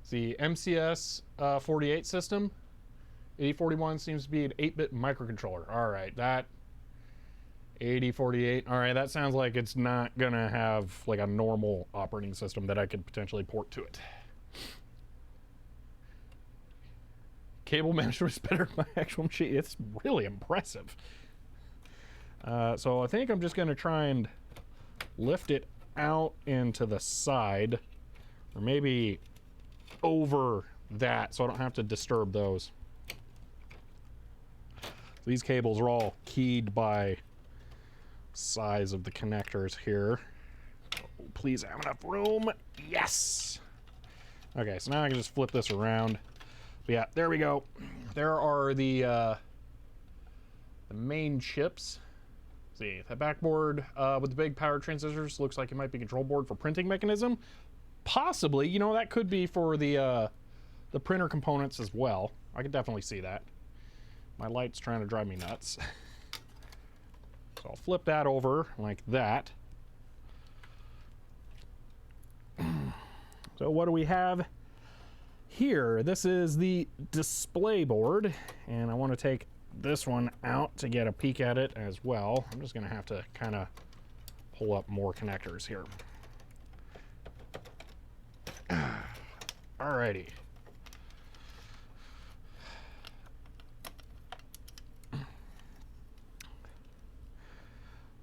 See, MCS 48 system. 8041 seems to be an 8-bit microcontroller. All right, that 8048. All right, that sounds like it's not gonna have like a normal operating system that I could potentially port to it. Cable management is better than my actual machine. It's really impressive. So I think I'm just gonna try and lift it out into the side, or maybe over that so I don't have to disturb those. These cables are all keyed by size of the connectors here. Oh, please have enough room. Yes! Okay, so now I can just flip this around. But yeah, there we go. There are the main chips. See, that backboard with the big power transistors looks like it might be control board for printing mechanism. Possibly, you know, that could be for the printer components as well. I could definitely see that. My light's trying to drive me nuts. So I'll flip that over like that. So what do we have here, this is the display board, and I want to take this one out to get a peek at it as well. I'm just going to have to kind of pull up more connectors here. Alrighty.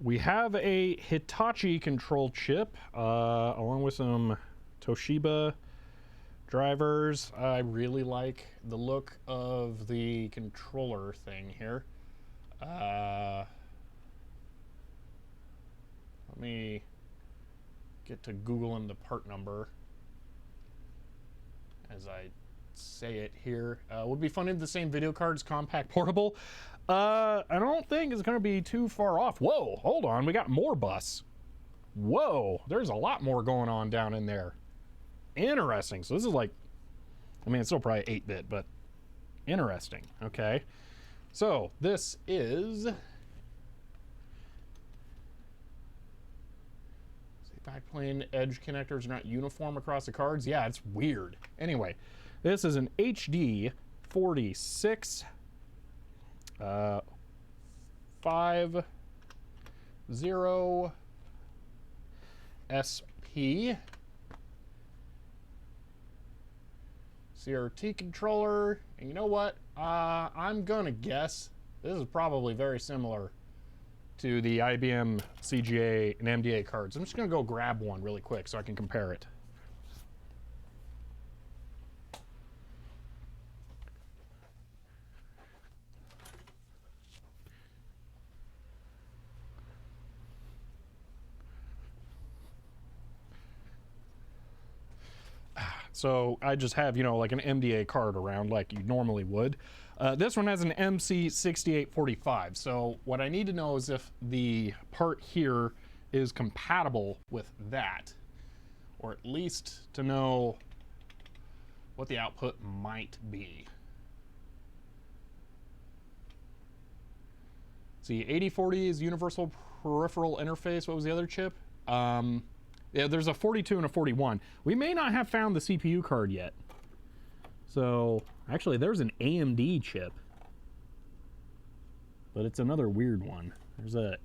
We have a Hitachi control chip, along with some Toshiba drivers. I really like the look of the controller thing here. Let me get to Googling the part number as I say it here. Would be fun if the same video cards, compact, portable. I don't think it's going to be too far off. Whoa, hold on, we got more bus. Whoa, there's a lot more going on down in there. Interesting. So this is like, I mean, it's still probably 8-bit, but interesting. Okay. So this is, backplane edge connectors are not uniform across the cards. Yeah, it's weird. Anyway, this is an HD 46 50 SP CRT controller, and you know what? I'm gonna guess this is probably very similar to the IBM CGA and MDA cards. I'm just gonna go grab one really quick so I can compare it. So I just have, you know, like an MDA card around like you normally would. This one has an MC6845. So what I need to know is if the part here is compatible with that, or at least to know what the output might be. See, 8040 is universal peripheral interface. What was the other chip? Yeah, there's a 42 and a 41. We may not have found the CPU card yet. So, actually, there's an AMD chip. But it's another weird one. There's a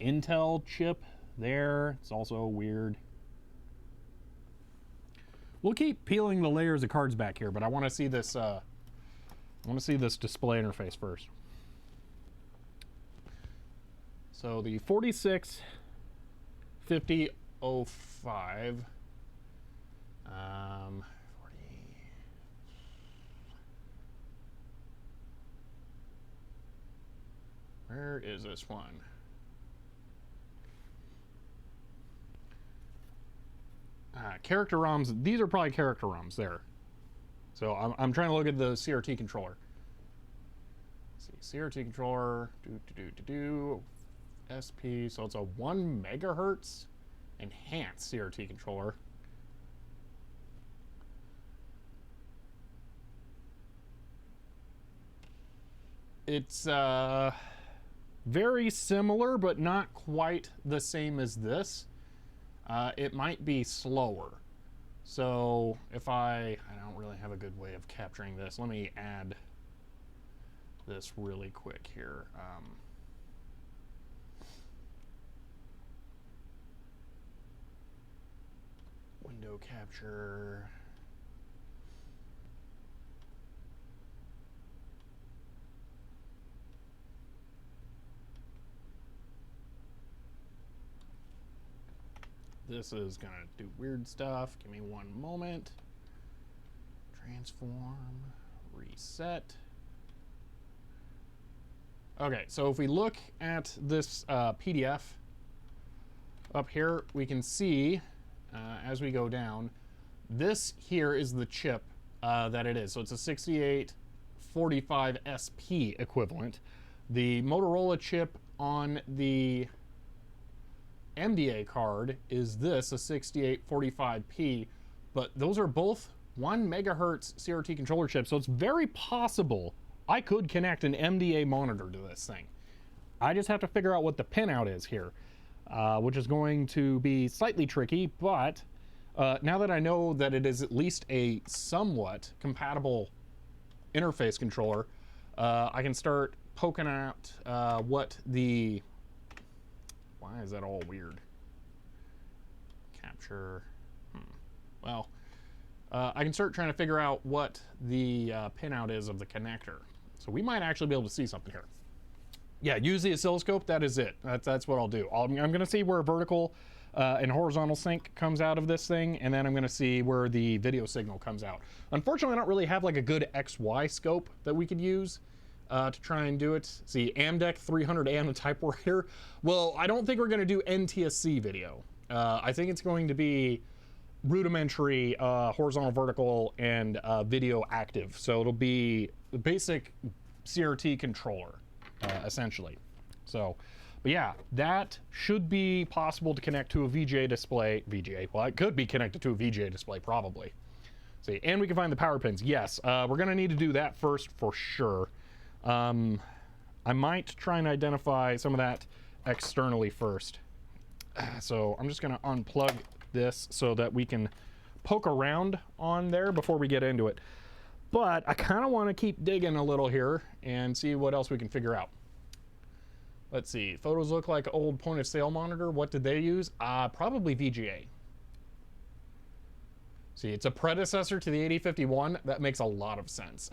Intel chip there. It's also weird. We'll keep peeling the layers of cards back here, but I want to see this. I want to see this display interface first. So the 465005. 40. Where is this one? Character ROMs. These are probably character ROMs there. So I'm trying to look at the CRT controller. Let's see, CRT controller. SP. So it's a 1 megahertz enhanced CRT controller. It's very similar, but not quite the same as this. It might be slower. So if I don't really have a good way of capturing this. Let me add this really quick here. Window capture. This is gonna do weird stuff. Give me one moment. Transform, reset. Okay, so if we look at this PDF up here, we can see as we go down, this here is the chip that it is. So it's a 6845 SP equivalent. The Motorola chip on the MDA card is this, a 6845P, but those are both 1 megahertz CRT controller chips, so it's very possible I could connect an MDA monitor to this thing. I just have to figure out what the pinout is here, which is going to be slightly tricky, but Now that I know that it is at least a somewhat compatible interface controller, I can start poking out what the... Why is that all weird? Capture... Well, I can start trying to figure out what the pinout is of the connector. So we might actually be able to see something here. Yeah, use the oscilloscope. That is it. That's what I'll do. I'm going to see where vertical and horizontal sync comes out of this thing, and then I'm going to see where the video signal comes out. Unfortunately, I don't really have like a good XY scope that we could use to try and do it. See, AMDEC 300 and a typewriter. Well, I don't think we're going to do NTSC video. I think it's going to be rudimentary horizontal, vertical, and video active. So it'll be the basic CRT controller, essentially. So, but yeah, that should be possible to connect to a VGA display. VGA, well, it could be connected to a VGA display, probably. See, and we can find the power pins. Yes, we're gonna need to do that first for sure. I might try and identify some of that externally first. So I'm just gonna unplug this so that we can poke around on there before we get into it. But I kind of want to keep digging a little here and see what else we can figure out. Let's see. Photos look like old point of sale monitor. What did they use? Probably VGA. See, it's a predecessor to the 8051. That makes a lot of sense.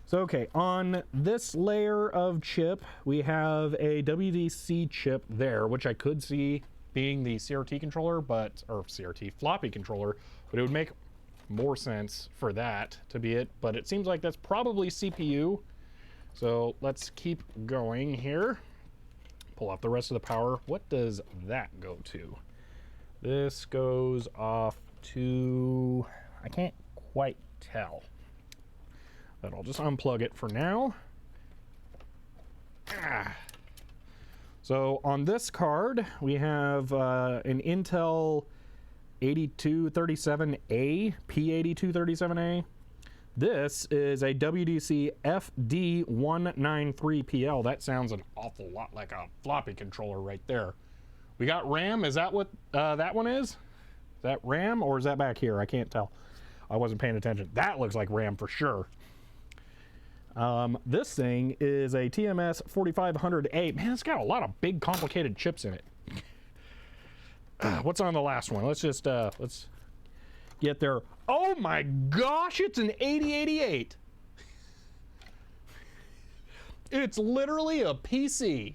So, okay, on this layer of chip, we have a WDC chip there, which I could see being the CRT controller, but, or CRT floppy controller, but it would make more sense for that to be it, but it seems like that's probably CPU. So let's keep going here. Pull off the rest of the power. What does that go to? This goes off to, I can't quite tell, but I'll just unplug it for now. So on this card, we have an Intel 8237A, P8237A. This is a WDC FD193PL. That sounds an awful lot like a floppy controller right there. We got RAM. Is that what that one is? Is that RAM or is that back here? I can't tell. I wasn't paying attention. That looks like RAM for sure. This thing is a TMS 4500A. Man, it's got a lot of big complicated chips in it. What's on the last one? Let's just let's get there. Oh my gosh, it's an 8088. It's literally a PC.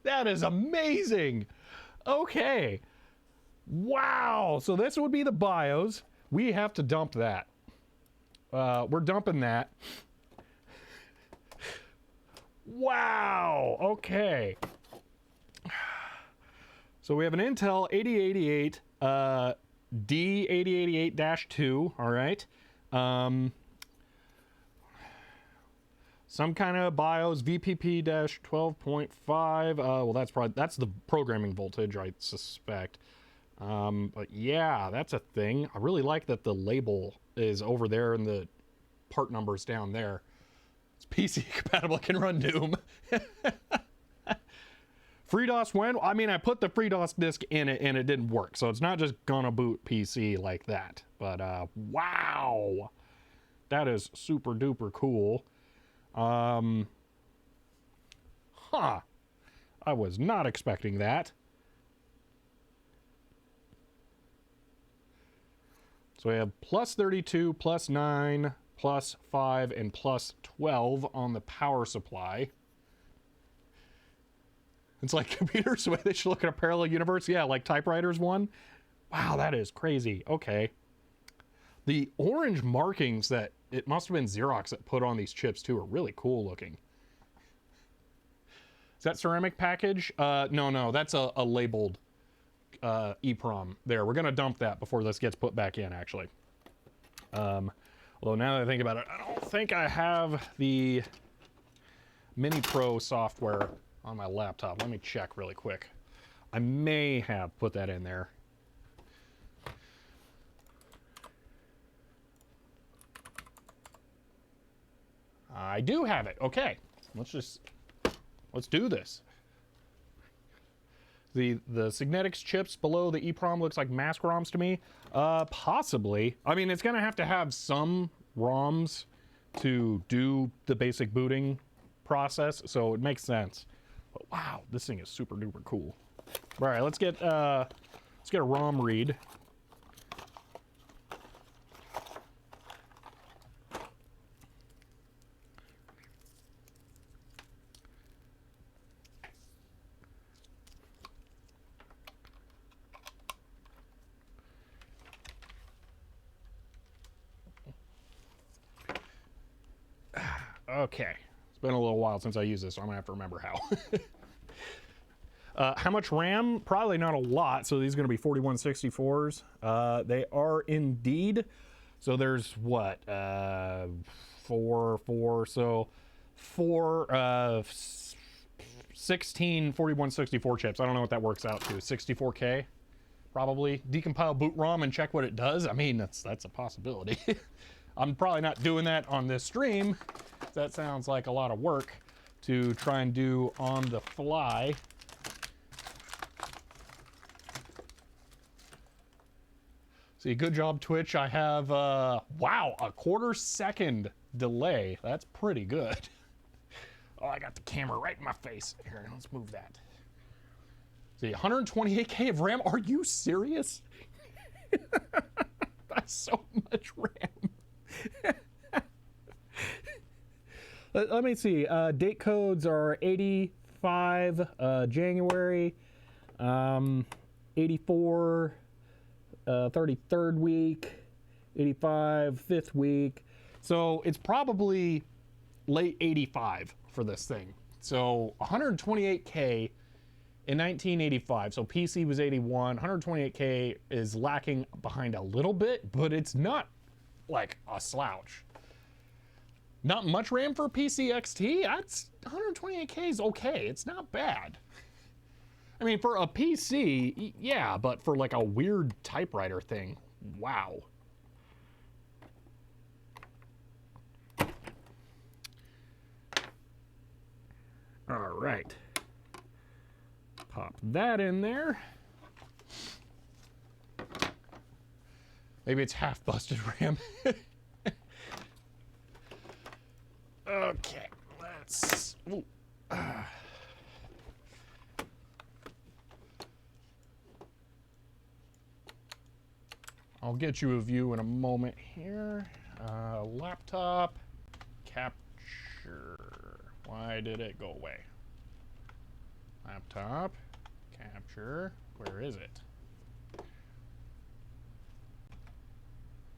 That is amazing. Okay. Wow. So this would be the BIOS. We have to dump that. We're dumping that. Wow. Okay. So we have an Intel 8088 D8088-2. All right. Some kind of BIOS VPP-12.5. Well, that's the programming voltage, I suspect. But yeah, that's a thing. I really like that the label is over there and the part number's down there. It's PC compatible, can run Doom. FreeDOS when? I mean, I put the FreeDOS disk in it and it didn't work, so it's not just gonna boot PC like that. But wow, that is super duper cool. I was not expecting that. So we have plus 32, plus 9, plus 5, and plus 12 on the power supply. It's like computers, the way they should look at a parallel universe. Yeah, like typewriters one. Wow, that is crazy. Okay. The orange markings that it must have been Xerox that put on these chips too are really cool looking. Is that ceramic package? No, that's a labeled EEPROM there. We're gonna dump that before this gets put back in, actually. Although now that I think about it, I don't think I have the Mini Pro software on my laptop. Let me check really quick. I may have put that in there. I do have it. Okay, let's do this. The Signetics chips below the EEPROM looks like mask ROMs to me. Possibly. I mean, it's gonna have to have some ROMs to do the basic booting process, so it makes sense. But wow, this thing is super duper cool. All right, let's get a ROM read. Okay, it's been a little while since I used this, so I'm gonna have to remember how. How much RAM? Probably not a lot, so these are gonna be 4164s. They are indeed. So there's what, so 16 4164 chips. I don't know what that works out to, 64K? Probably. Decompile boot ROM and check what it does. I mean, that's a possibility. I'm probably not doing that on this stream. That sounds like a lot of work to try and do on the fly. See, good job, Twitch. I have, wow, a 1/4 second delay. That's pretty good. Oh, I got the camera right in my face. Here, let's move that. See, 128K of RAM? Are you serious? That's so much RAM. Let me see. Date codes are 85 January, 84 33rd week, 85 5th week. So it's probably late 85 for this thing. So 128K in 1985. So PC was 81. 128K is lacking behind a little bit, but it's not like a slouch. Not much RAM for PC XT. That's 128K is okay. It's not bad. I mean, for a PC, yeah, but for like a weird typewriter thing, wow. All right. Pop that in there. Maybe it's half busted RAM. Okay, let's... I'll get you a view in a moment here. Laptop capture. Why did it go away? Laptop capture. Where is it?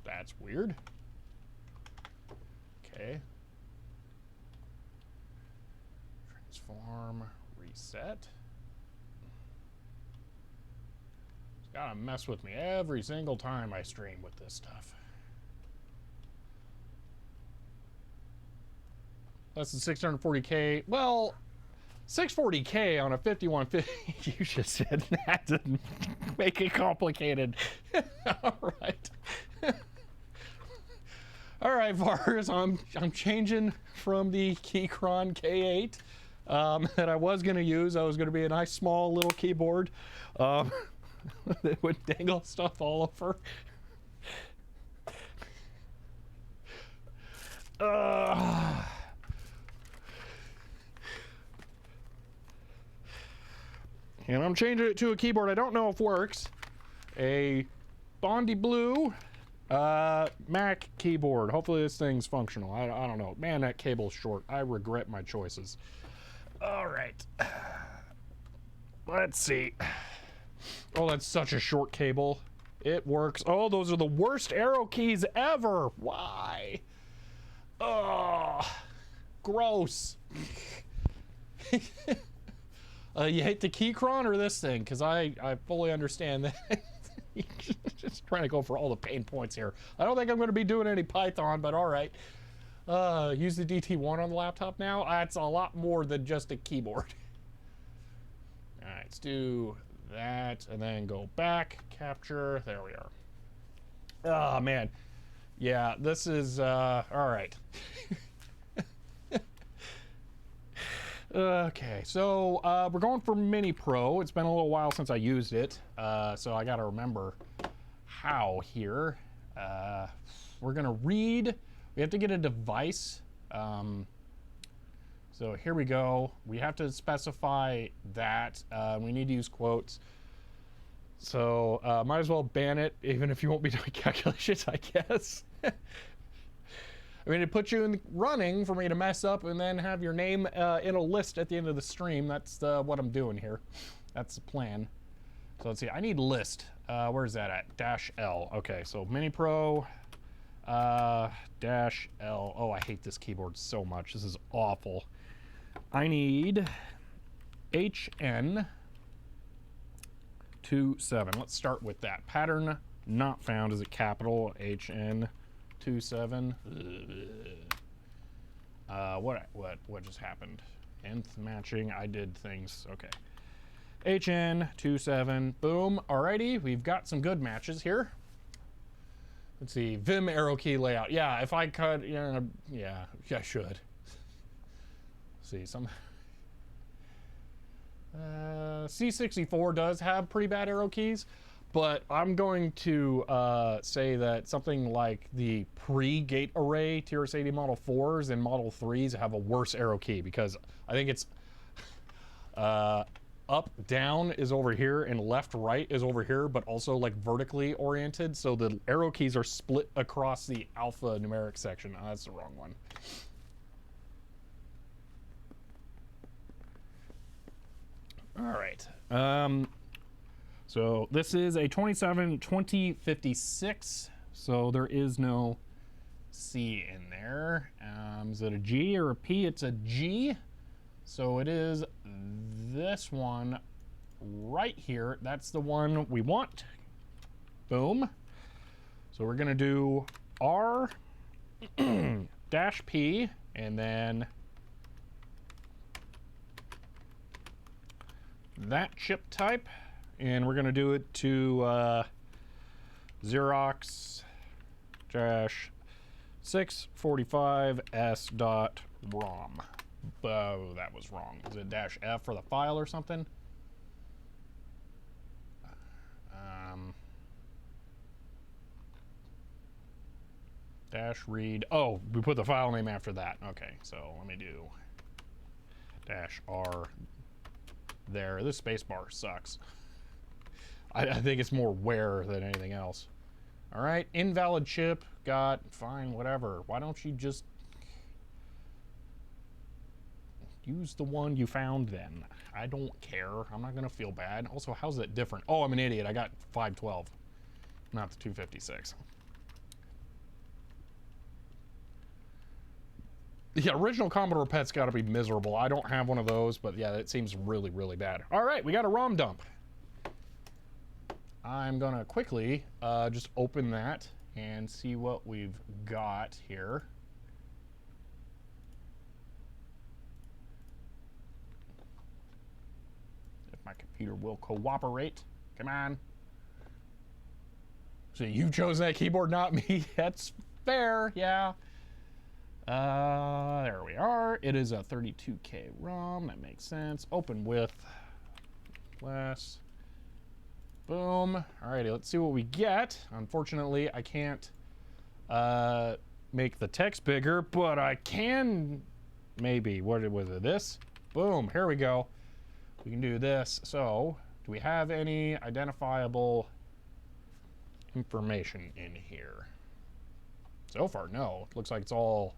That's weird. Okay. Transform, reset. It's gotta mess with me every single time I stream with this stuff. Less than 640K. Well, 640K on a 5150. You just said that didn't make it complicated. All right. All right, Vars, I'm changing from the Keychron K8 that I was going to use. I was going to be a nice small little keyboard that would dangle stuff all over. And I'm changing it to a keyboard I don't know if works. A Bondi Blue Mac keyboard. Hopefully this thing's functional. I don't know. Man, that cable's short. I regret my choices. All right. Let's see. Oh, that's such a short cable. It works. Oh, those are the worst arrow keys ever. Why? Oh, gross. You hate the Keychron or this thing? Because I fully understand that. Just trying to go for all the pain points here. I don't think I'm going to be doing any Python, but all right. Use the DT1 on the laptop now. That's a lot more than just a keyboard. All right, let's do that and then go back, capture. There we are. Oh, man. Yeah, this is, all right. Okay, so we're going for Mini Pro. It's been a little while since I used it, so I got to remember how here. We're going to read. We have to get a device. So here we go. We have to specify that. We need to use quotes. So might as well ban it, even if you won't be doing calculations, I guess. I mean, it puts you in running for me to mess up and then have your name in a list at the end of the stream. That's what I'm doing here. That's the plan. So let's see. I need list. Where's that at? -L. Okay, so Mini Pro -L. Oh, I hate this keyboard so much. This is awful. I need HN 27. Let's start with that. Pattern not found. Is it capital? HN 27. What just happened? Nth matching. I did things. Okay. HN 27. Boom. Alrighty. We've got some good matches here. Let's see. Vim arrow key layout. Yeah, if I could, yeah, I should. See some. C64 does have pretty bad arrow keys, but I'm going to say that something like the pre-gate array TRS-80 Model 4s and Model 3s have a worse arrow key, because I think it's up, down is over here and left, right is over here, but also like vertically oriented. So the arrow keys are split across the alphanumeric section. Oh, that's the wrong one. All right. So this is a 272056. So there is no C in there. Is it a G or a P? It's a G. So it is this one right here. That's the one we want. Boom. So we're going to do R -P and then that chip type, and we're going to do it to Xerox -645s.rom. Oh, that was wrong. Is it -F for the file or something? -read. Oh, we put the file name after that. Okay, so let me do -R there. This spacebar sucks. I think it's more wear than anything else. All right, invalid chip. Got fine, whatever. Why don't you just use the one you found then? I don't care. I'm not gonna feel bad. Also, how's that different? Oh, I'm an idiot. I got 512, not the 256. The original Commodore PET's got to be miserable. I don't have one of those, but yeah, it seems really, really bad. All right, we got a ROM dump. I'm gonna quickly just open that and see what we've got here. If my computer will cooperate. Come on. So you chose that keyboard, not me. That's fair, yeah. There we are. It is a 32K ROM. That makes sense. Open with less. Boom. Alrighty, let's see what we get. Unfortunately, I can't make the text bigger, but I can maybe. What was it? This? Boom. Here we go. We can do this. So, do we have any identifiable information in here? So far, no. It looks like it's all...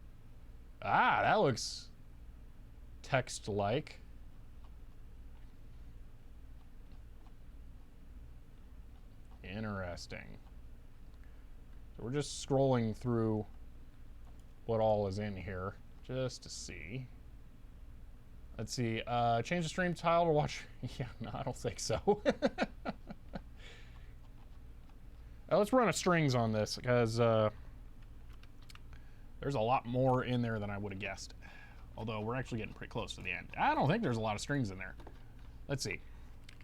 Ah, that looks text-like. Interesting. So we're just scrolling through what all is in here just to see. Let's see. Change the stream tile to watch. Yeah, no, I don't think so. Let's run a strings on this because there's a lot more in there than I would have guessed. Although we're actually getting pretty close to the end. I don't think there's a lot of strings in there. Let's see.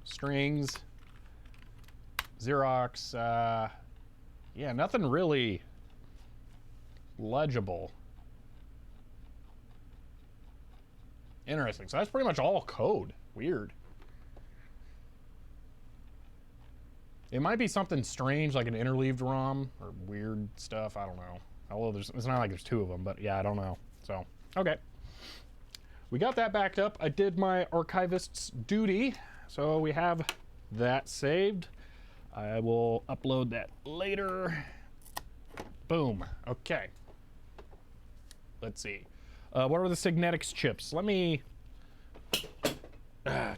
Strings. Xerox. Yeah, nothing really legible. Interesting. So that's pretty much all code. Weird. It might be something strange like an interleaved ROM or weird stuff. I don't know. Although it's not like there's two of them, but yeah, I don't know. So, okay. We got that backed up. I did my archivist's duty. So we have that saved. I will upload that later. Boom. Okay. Let's see. What are the Signetics chips? Let me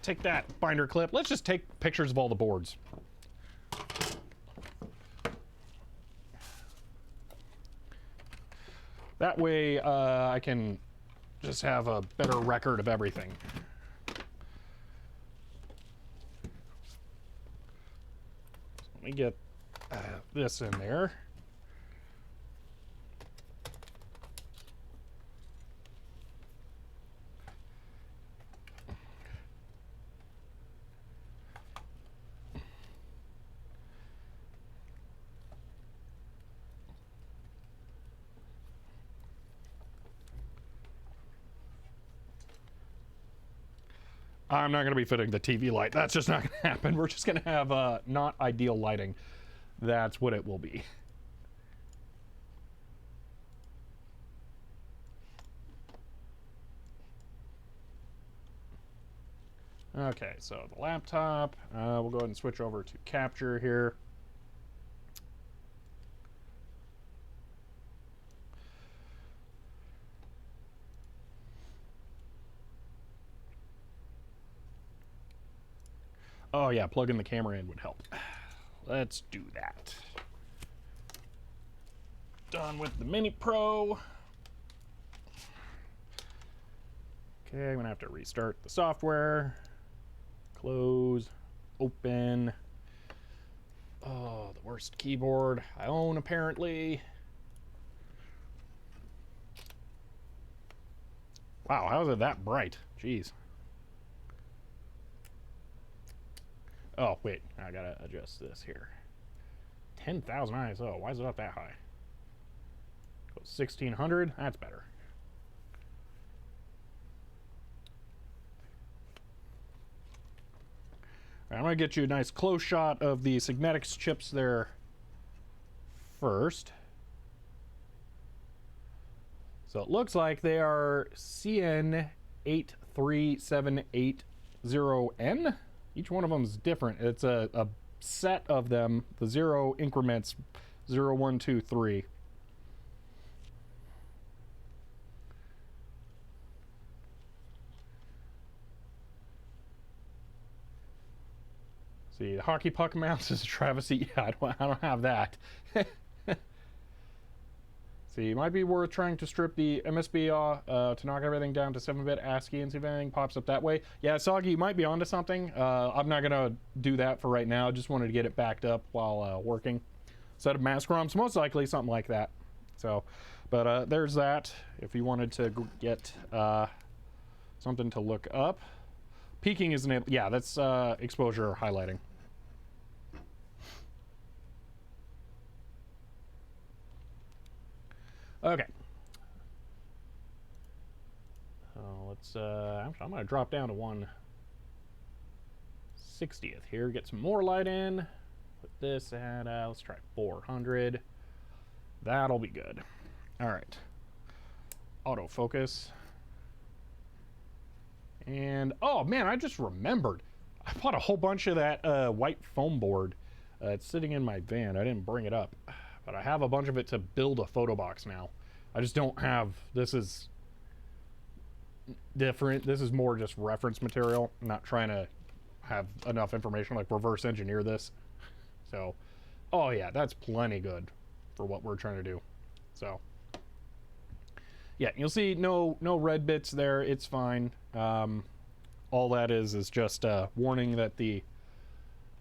take that binder clip. Let's just take pictures of all the boards. That way I can just have a better record of everything. So let me get this in there. I'm not going to be fitting the TV light. That's just not going to happen. We're just going to have not ideal lighting. That's what it will be. Okay, so the laptop. We'll go ahead and switch over to capture here. Oh yeah, plugging the camera in would help. Let's do that. Done with the Mini Pro. Okay, I'm gonna have to restart the software. Close, open. Oh, the worst keyboard I own apparently. Wow, how is it that bright? Jeez. Oh, wait, I gotta adjust this here. 10,000 ISO, why is it up that high? 1600, that's better. All right, I'm gonna get you a nice close shot of the Signetics chips there first. So it looks like they are CN83780N. Each one of them is different. It's a set of them, the 0 increments, 0, 1, 2, 3. See, the hockey puck mouse is a travesty. Yeah, I don't have that. See, it might be worth trying to strip the MSB to knock everything down to 7-bit ASCII and see if anything pops up that way. Yeah, Soggy, you might be onto something. I'm not going to do that for right now. Just wanted to get it backed up while working. Set of mask ROMs, most likely something like that. So, but there's that. If you wanted to get something to look up. Peaking is enabled. Yeah, that's exposure highlighting. Okay. So let's, actually, I'm going to drop down to 1/60th here, get some more light in. Put this at, let's try 400. That'll be good. All right. Autofocus. And, oh man, I just remembered. I bought a whole bunch of that white foam board. It's sitting in my van. I didn't bring it up. But I have a bunch of it to build a photo box now. I just don't have, this is different. This is more just reference material. I'm not trying to have enough information, like reverse engineer this. So, oh yeah, that's plenty good for what we're trying to do. So, yeah, you'll see no red bits there. It's fine. All that is just a warning that the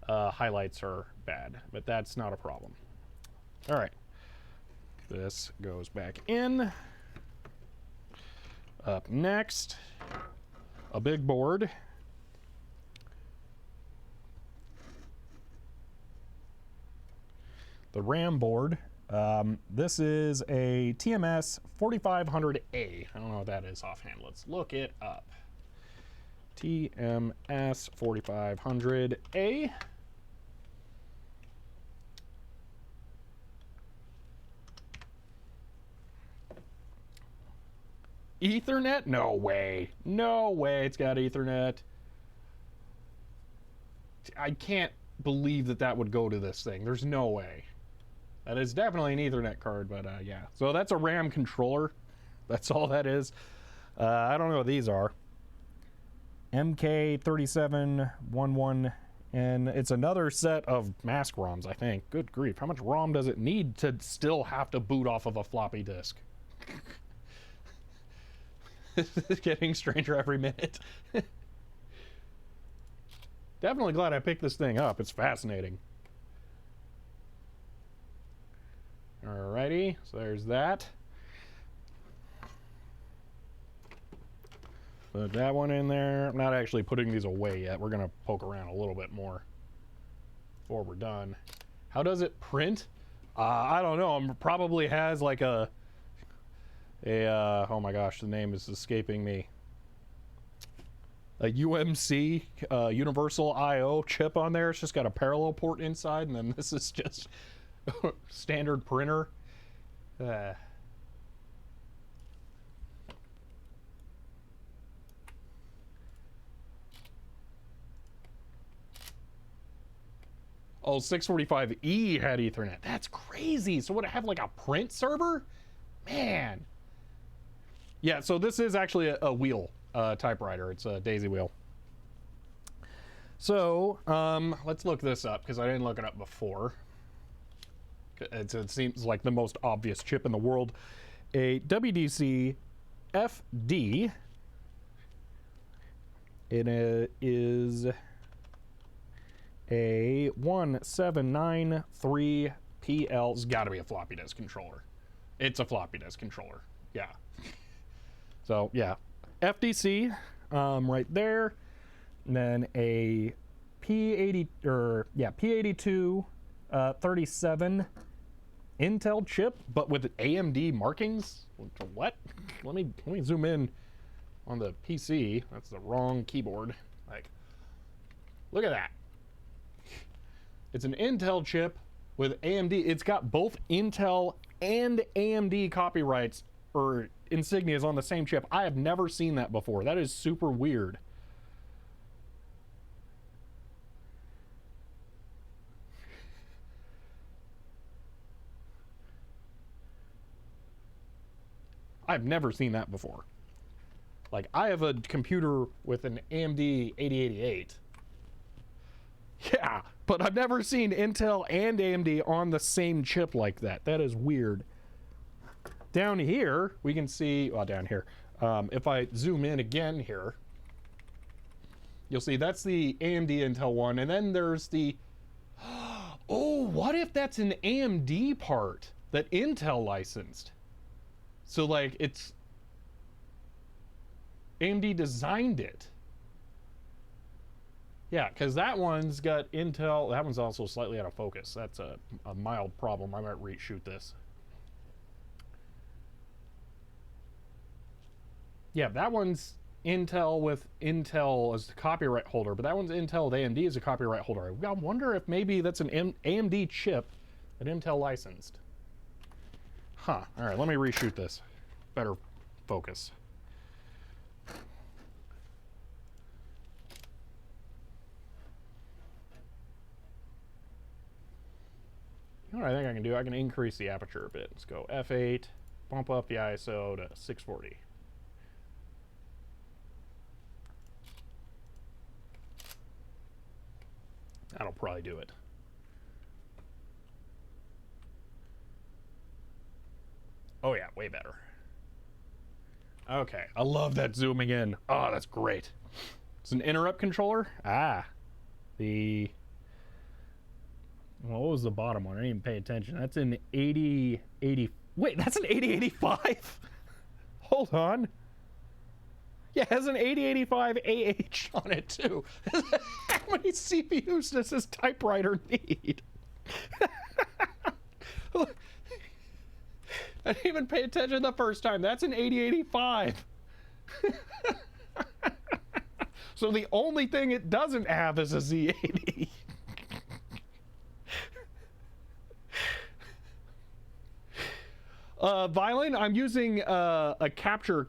highlights are bad, but that's not a problem. All right, this goes back in. Up next, a big board. The RAM board. This is a TMS 4500A. I don't know what that is offhand. Let's look it up. TMS 4500A. Ethernet? No way. No way it's got Ethernet. I can't believe that that would go to this thing. There's no way. That is definitely an Ethernet card, but yeah. So that's a RAM controller. That's all that is. I don't know what these are. MK3711, and it's another set of mask ROMs, I think. Good grief. How much ROM does it need to still have to boot off of a floppy disk? This is getting stranger every minute. Definitely glad I picked this thing up. It's fascinating. Alrighty, so there's that. Put that one in there. I'm not actually putting these away yet. We're gonna poke around a little bit more before we're done. How does it print? I don't know. It probably has like a oh my gosh, the name is escaping me. A UMC, Universal I/O chip on there. It's just got a parallel port inside, and then this is just standard printer. Oh, 645E had Ethernet. That's crazy. So would it have like a print server? Man. Yeah, so this is actually a wheel typewriter. It's a daisy wheel. So let's look this up because I didn't look it up before. It seems like the most obvious chip in the world. A WDC FD. It is a 1793PL. It's got to be a floppy disk controller. It's a floppy disk controller. Yeah. So yeah, FDC right there, and then a P82 37 Intel chip, but with AMD markings. What? Let me zoom in on the PC. That's the wrong keyboard. Like, look at that. It's an Intel chip with AMD. It's got both Intel and AMD copyrights or insignias on the same chip. I have never seen that before. That is super weird. I've never seen that before. Like, I have a computer with an AMD 8088. Yeah, but I've never seen Intel and AMD on the same chip like that. That is weird. Down here, we can see, well, down here, if I zoom in again here, you'll see that's the AMD Intel one, and then there's the, oh, what if that's an AMD part that Intel licensed? So, like, it's, AMD designed it. Yeah, because that one's got Intel. That one's also slightly out of focus. That's a mild problem. I might reshoot this. Yeah, that one's Intel with Intel as the copyright holder, but that one's Intel with AMD as a copyright holder. I wonder if maybe that's an AMD chip that Intel licensed. Huh. All right, let me reshoot this. Better focus. You know what I think I can do? I can increase the aperture a bit. Let's go F8, bump up the ISO to 640. That'll probably do it. Oh yeah, way better. Okay, I love that zooming in. Oh, that's great. It's an interrupt controller. Ah, the... Well, what was the bottom one? I didn't even pay attention. That's an 8080. Wait, that's an 8085? Hold on. Yeah, it has an 8085 AH on it too. How many CPUs does this typewriter need? I didn't even pay attention the first time. That's an 8085. So the only thing it doesn't have is a Z80. Violin, I'm using a capture,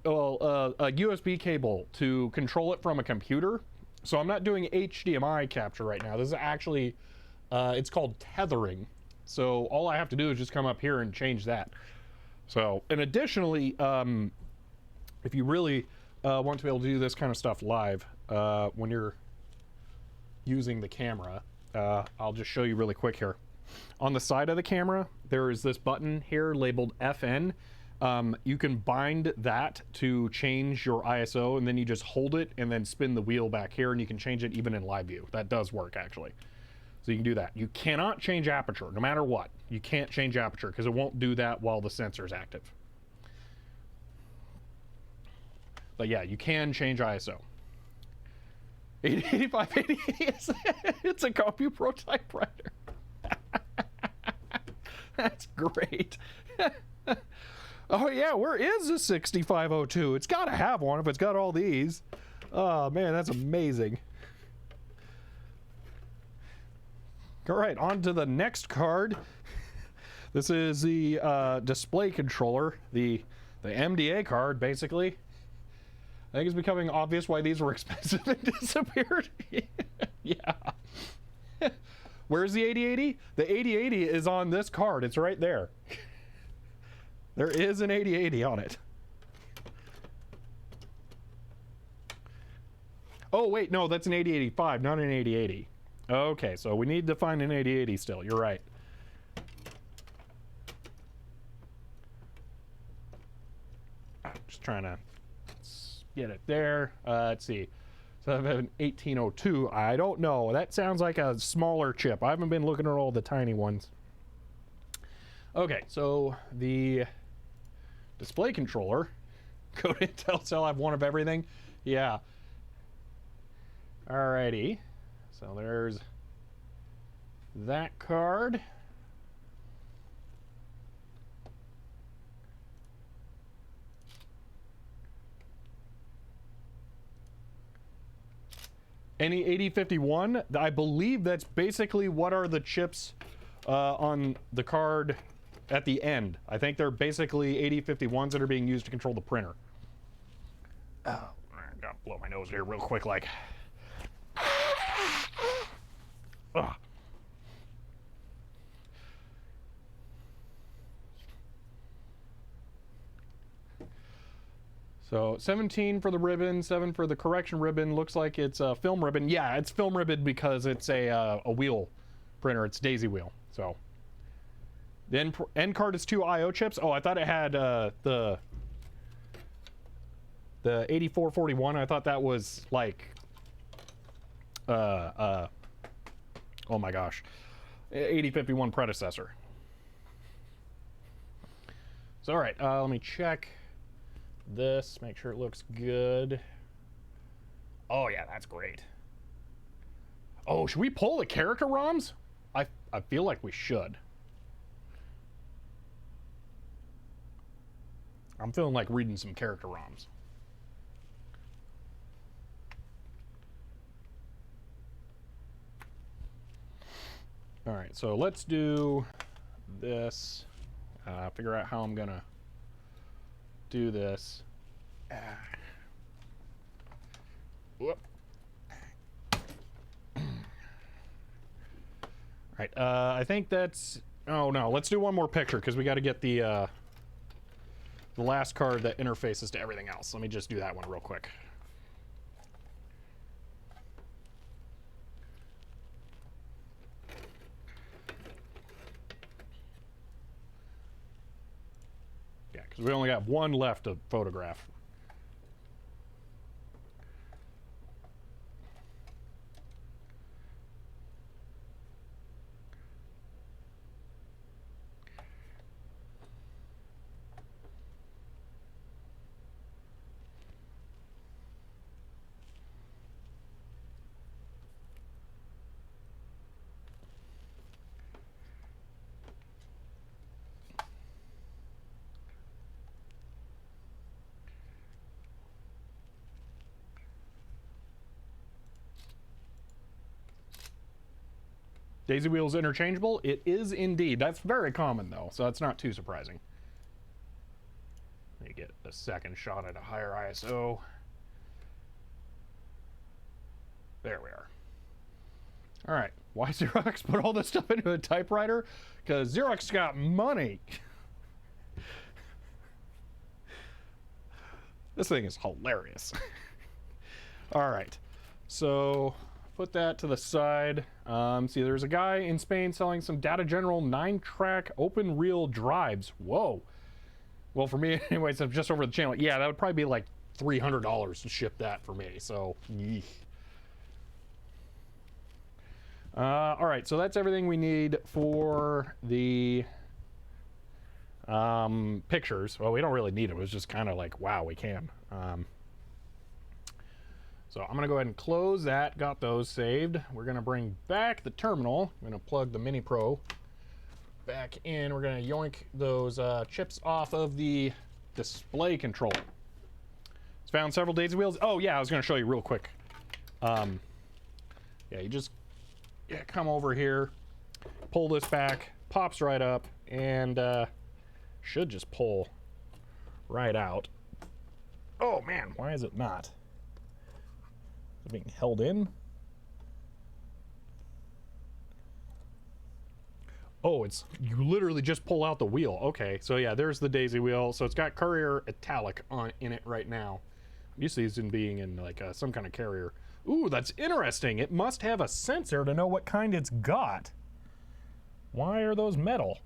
a USB cable to control it from a computer. So I'm not doing HDMI capture right now. This is actually, it's called tethering. So all I have to do is just come up here and change that. So, and additionally, if you really want to be able to do this kind of stuff live, when you're using the camera, I'll just show you really quick here. On the side of the camera, there is this button here labeled FN. You can bind that to change your ISO, and then you just hold it and then spin the wheel back here, and you can change it even in live view. That does work, actually. So you can do that. You cannot change aperture, no matter what. You can't change aperture because it won't do that while the sensor is active. But yeah, you can change ISO. 8580, it's a CompuPro typewriter. That's great. Oh yeah, where is the 6502? It's got to have one if it's got all these. Oh man, that's amazing. All right, on to the next card. This is the display controller, the MDA card, basically. I think it's becoming obvious why these were expensive and disappeared. Yeah. Where's the 8080? The 8080 is on this card. It's right there. There is an 8080 on it. Oh, wait, no, that's an 8085, not an 8080. Okay, so we need to find an 8080 still. You're right. I'm just trying to get it there. Let's see. So I have an 1802. I don't know. That sounds like a smaller chip. I haven't been looking at all the tiny ones. Okay, so the display controller. Go to Intel Cell, I have one of everything. Yeah. Alrighty. So there's that card. Any 8051, I believe that's basically what are the chips on the card at the end. I think they're basically 8051s that are being used to control the printer. Oh, I gotta blow my nose here real quick, like. Ugh. So 17 for the ribbon, 7 for the correction ribbon. Looks like it's a film ribbon. Yeah, it's film ribbon because it's a wheel printer. It's daisy wheel. So the end card is 2 I/O chips. Oh, I thought it had the 8441. I thought that was like oh my gosh, 8051 predecessor. So all right, let me check this, make sure it looks good. Oh yeah, that's great. Oh, should we pull the character ROMs? I feel like we should. I'm feeling like reading some character ROMs. All right, so let's do this. Figure out how I'm gonna do this. Whoop. Right, I think that's, oh no, let's do one more picture because we got to get the last card that interfaces to everything else. Let me just do that one real quick. Yeah, because we only got one left to photograph. Daisy wheel's interchangeable? It is indeed. That's very common though, so that's not too surprising. Let me get a second shot at a higher ISO. There we are. All right, why Xerox put all this stuff into a typewriter? Because Xerox got money. This thing is hilarious. All right, so put that to the side. See, there's a guy in Spain selling some Data General 9-track open reel drives. Whoa. Well, for me, anyways, I'm just over the channel. Yeah, that would probably be like $300 to ship that for me, so yeesh. All right, so that's everything we need for the pictures. Well, we don't really need it. It was just kind of like, wow, we can. So I'm going to go ahead and close that. Got those saved. We're going to bring back the terminal. I'm going to plug the Mini Pro back in. We're going to yoink those chips off of the display controller. It's found several daisy wheels. Oh, yeah, I was going to show you real quick. Yeah, you just come over here, pull this back, pops right up, and should just pull right out. Oh man, why is it not? Is it being held in? Oh, it's, you literally just pull out the wheel. Okay, so yeah, there's the daisy wheel. So it's got Courier Italic in it right now. I'm used to these in being in like some kind of carrier. Ooh, that's interesting. It must have a sensor to know what kind it's got. Why are those metal?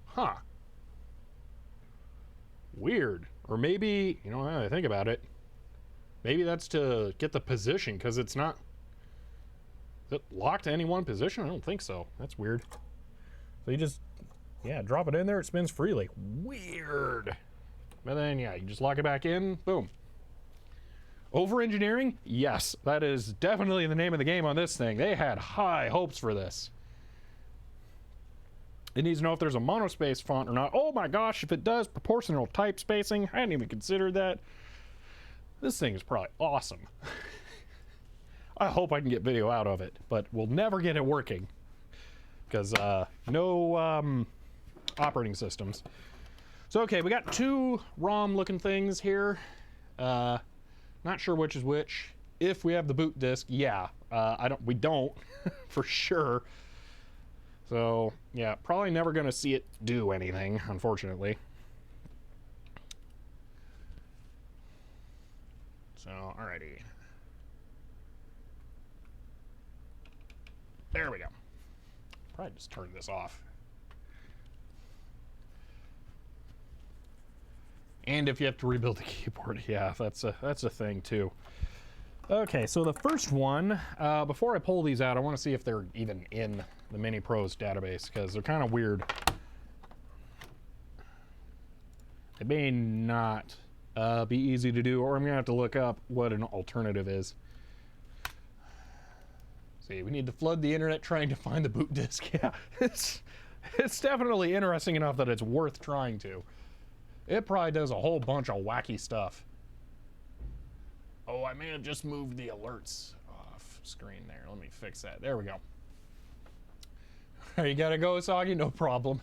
Huh. Weird. Or maybe, you know, now that I think about it, maybe that's to get the position, because it's not... Is it locked to any one position? I don't think so. That's weird. So you just, yeah, drop it in there, it spins freely. Weird. But then, yeah, you just lock it back in, boom. Over-engineering? Yes, that is definitely the name of the game on this thing. They had high hopes for this. It needs to know if there's a monospace font or not. Oh my gosh, if it does, proportional type spacing. I hadn't even considered that. This thing is probably awesome. I hope I can get video out of it, but we'll never get it working. Because no operating systems. So okay, we got two ROM-looking things here. Not sure which is which. If we have the boot disk, yeah. We don't, for sure. So, yeah, probably never gonna see it do anything, unfortunately. So, alrighty. There we go. Probably just turn this off. And if you have to rebuild the keyboard, yeah, that's a thing too. Okay, so the first one, before I pull these out, I want to see if they're even in the Mini Pro's database, because they're kind of weird. It may not be easy to do, or I'm gonna have to look up what an alternative is. See, we need to flood the internet trying to find the boot disk. Yeah, it's definitely interesting enough that it's worth trying to. It probably does a whole bunch of wacky stuff. Oh, I may have just moved the alerts off screen there. Let me fix that. There we go. You gotta go, Soggy? No problem.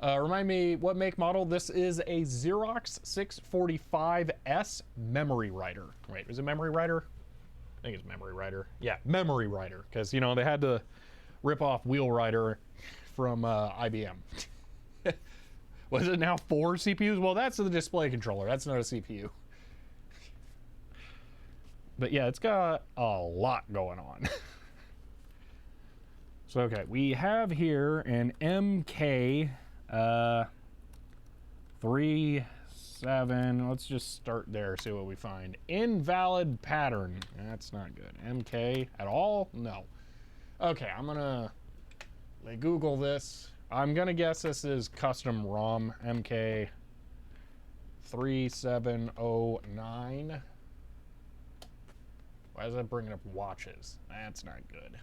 Remind me, what make model? This is a Xerox 645S MemoryWriter. Wait, is it MemoryWriter? I think it's MemoryWriter. Yeah, MemoryWriter, because, you know, they had to rip off WheelWriter from IBM. Was it now 4 CPUs? Well, that's the display controller. That's not a CPU. But yeah, it's got a lot going on. So, okay, we have here an MK 37. Let's just start there, see what we find. Invalid pattern. That's not good. MK at all? No. Okay, I'm gonna Google this. I'm gonna guess this is custom ROM MK 3709. Why is that bringing up watches? That's not good.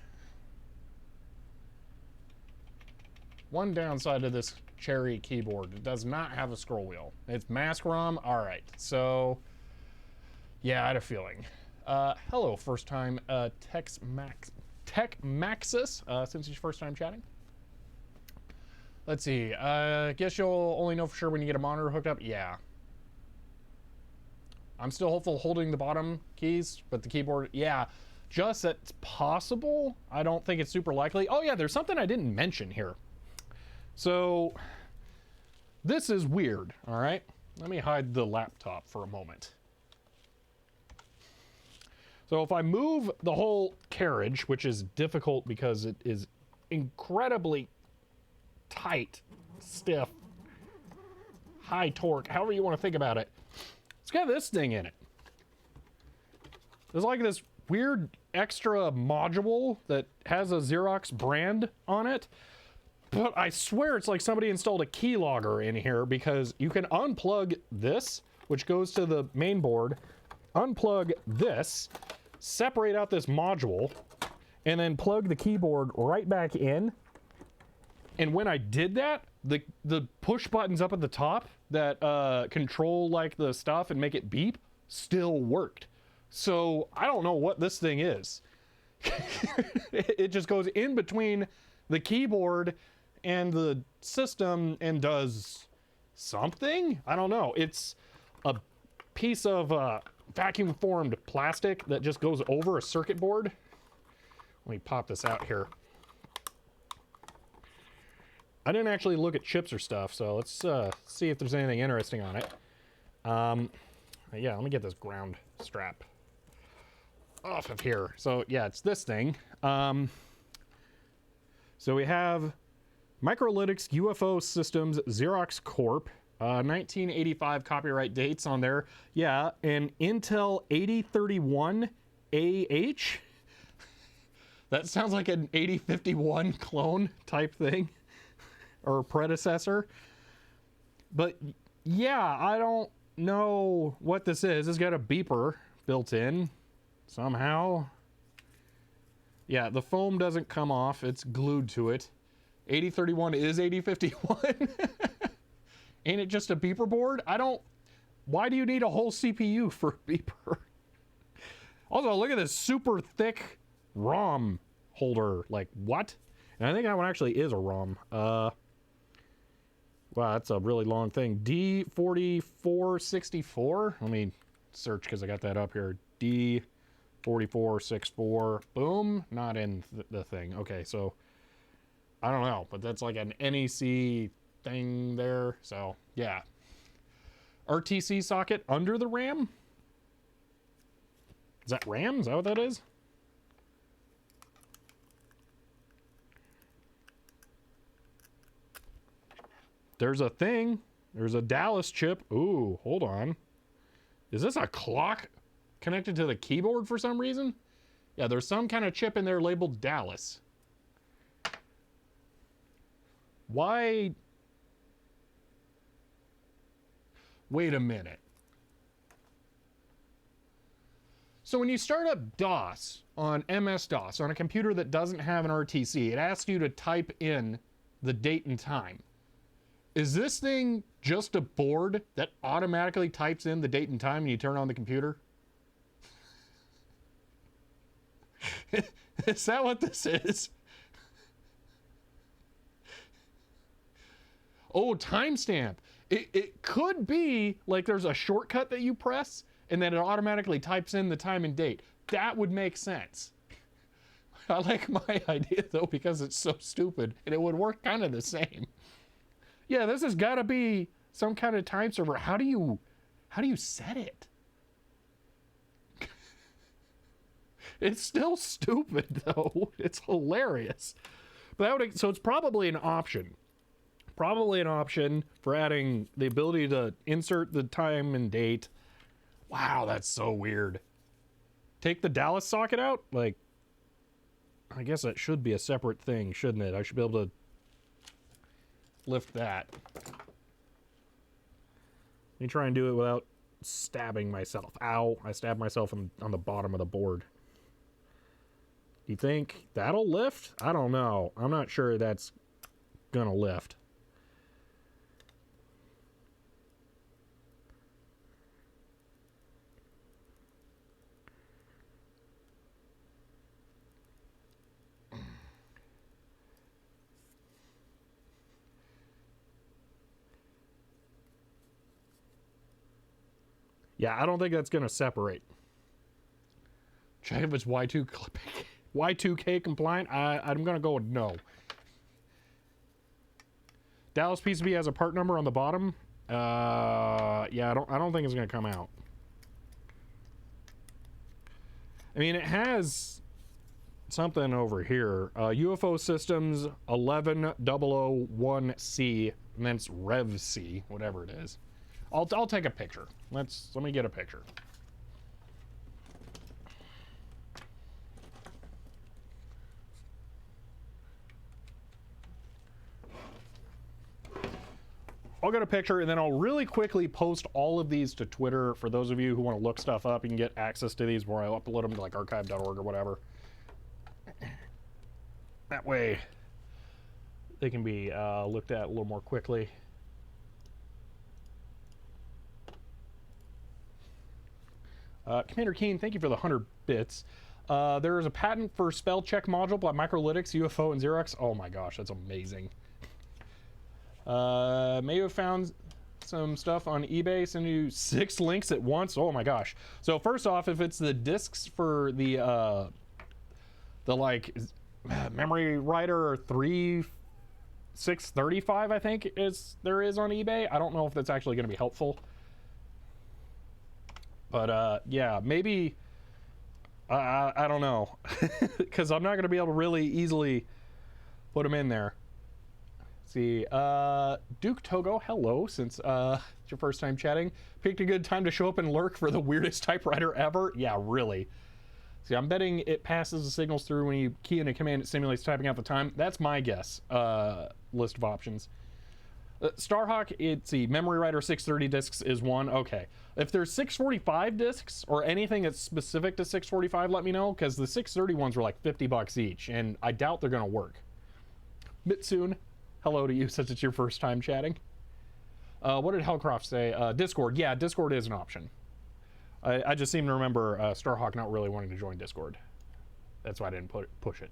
One downside to this Cherry keyboard, it does not have a scroll wheel. It's mask ROM. All right, so yeah, I had a feeling. Hello, first time Tech Maxis, since it's your first time chatting. Let's see. I guess you'll only know for sure when you get a monitor hooked up. Yeah. I'm still hopeful holding the bottom keys, but the keyboard, yeah. Just that's possible. I don't think it's super likely. Oh yeah, there's something I didn't mention here. So this is weird, all right? Let me hide the laptop for a moment. So if I move the whole carriage, which is difficult because it is incredibly tight, stiff, high torque, however you want to think about it, it's got this thing in it. There's like this weird extra module that has a Xerox brand on it. But I swear it's like somebody installed a keylogger in here, because you can unplug this, which goes to the main board, unplug this, separate out this module, and then plug the keyboard right back in. And when I did that, the push buttons up at the top that control like the stuff and make it beep still worked. So I don't know what this thing is. It just goes in between the keyboard and the system and does something? I don't know. It's a piece of vacuum formed plastic that just goes over a circuit board. Let me pop this out here. I didn't actually look at chips or stuff, so let's see if there's anything interesting on it. Yeah, let me get this ground strap off of here. So yeah, it's this thing. So we have Microlytics UFO Systems Xerox Corp. 1985 copyright dates on there. Yeah, and Intel 8031AH. That sounds like an 8051 clone type thing. Or predecessor. But yeah, I don't know what this is. It's got a beeper built in somehow. Yeah, the foam doesn't come off. It's glued to it. 8031 is 8051. Ain't it just a beeper board? Why do you need a whole CPU for a beeper? Also, look at this super thick ROM holder. Like, what? And I think that one actually is a ROM. Wow, that's a really long thing. D4464. Let me search because I got that up here. D4464. Boom. Not in the thing. Okay, so I don't know, but that's like an NEC thing there. So yeah. RTC socket under the RAM? Is that RAM? Is that what that is? There's a thing. There's a Dallas chip. Ooh, hold on. Is this a clock connected to the keyboard for some reason? Yeah, there's some kind of chip in there labeled Dallas. Why? Wait a minute. So when you start up DOS on MS-DOS on a computer that doesn't have an RTC, it asks you to type in the date and time. Is this thing just a board that automatically types in the date and time and you turn on the computer? Is that what this is? Oh, timestamp. It could be like there's a shortcut that you press and then it automatically types in the time and date. That would make sense. I like my idea though because it's so stupid and it would work kind of the same. Yeah, this has got to be some kind of time server. How do you set it? It's still stupid though. It's hilarious. But so it's probably an option. Probably an option for adding the ability to insert the time and date. Wow, that's so weird. Take the Dallas socket out? Like, I guess that should be a separate thing, shouldn't it? I should be able to lift that. Let me try and do it without stabbing myself. Ow, I stabbed myself on the bottom of the board. Do you think that'll lift? I don't know. I'm not sure that's gonna lift. Yeah, I don't think that's going to separate. Check if it's Y2K compliant. I'm going to go with no. Dallas PCB has a part number on the bottom. Yeah, I don't think it's going to come out. I mean, it has something over here. UFO Systems 11001C, and then it's Rev C, whatever it is. I'll take a picture. Let me get a picture. I'll get a picture, and then I'll really quickly post all of these to Twitter for those of you who want to look stuff up. You can get access to these where I upload them to like archive.org or whatever. That way they can be looked at a little more quickly. Commander Keen, thank you for the 100 bits. There is a patent for spell check module by Microlytics, UFO, and Xerox. Oh my gosh, that's amazing. May have found some stuff on eBay. Send you 6 links at once. Oh my gosh. So first off, if it's the discs for the like MemoryWriter 3635, I think there is on eBay. I don't know if that's actually going to be helpful. But yeah, maybe I don't know, because I'm not going to be able to really easily put them in there. See, Duke Togo, hello, since it's your first time chatting. Picked a good time to show up and lurk for the weirdest typewriter ever. Yeah, really. See, I'm betting it passes the signals through when you key in a command, it simulates typing out the time. That's my guess. List of options. Starhawk, it's the MemoryWriter 630 discs is one. Okay. If there's 645 discs or anything that's specific to 645, let me know, because the 630 ones were like 50 bucks each, and I doubt they're going to work. Bitsoon, hello to you since it's your first time chatting. What did Hellcroft say? Discord. Yeah, Discord is an option. I just seem to remember Starhawk not really wanting to join Discord. That's why I didn't push it.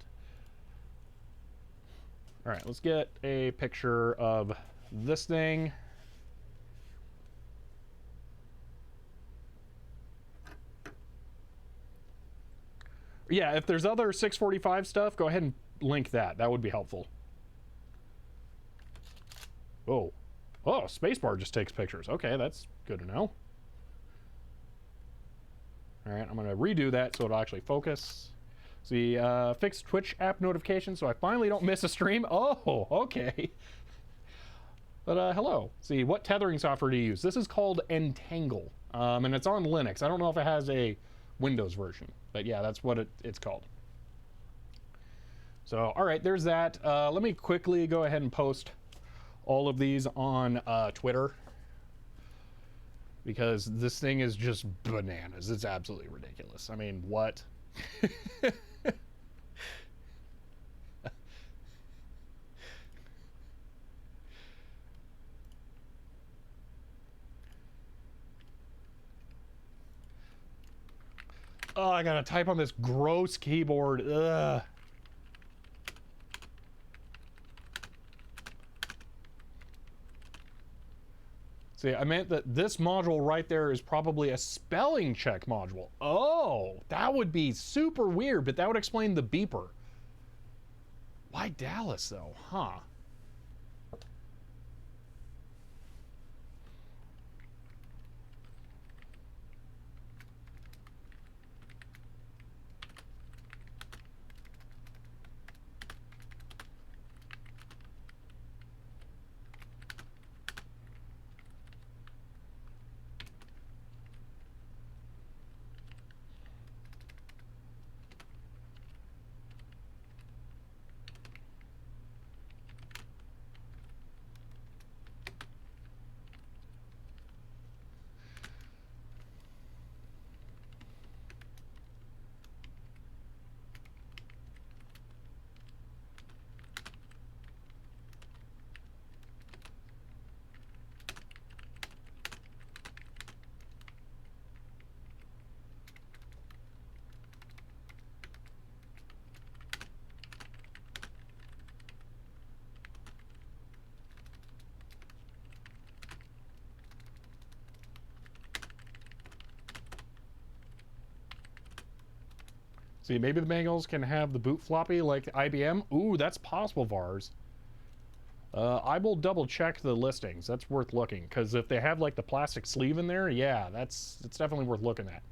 All right, let's get a picture of this thing. Yeah, if there's other 645 stuff, go ahead and link that. That would be helpful. Oh, spacebar just takes pictures. Okay, that's good to know. All right, I'm going to redo that so it'll actually focus. See, fixed Twitch app notifications so I finally don't miss a stream. Oh, okay. But hello. See, what tethering software do you use? This is called Entangle, and it's on Linux. I don't know if it has a Windows version, but yeah, that's what it's called. So, all right, there's that. Let me quickly go ahead and post all of these on Twitter, because this thing is just bananas. It's absolutely ridiculous. I mean, what? Oh, I gotta type on this gross keyboard. Ugh. See, I meant that this module right there is probably a spelling check module. Oh, that would be super weird, but that would explain the beeper. Why Dallas, though? Huh. See, maybe the manuals can have the boot floppy like IBM. Ooh, that's possible, Vars. I will double check the listings. That's worth looking, because if they have like the plastic sleeve in there, yeah, it's definitely worth looking at.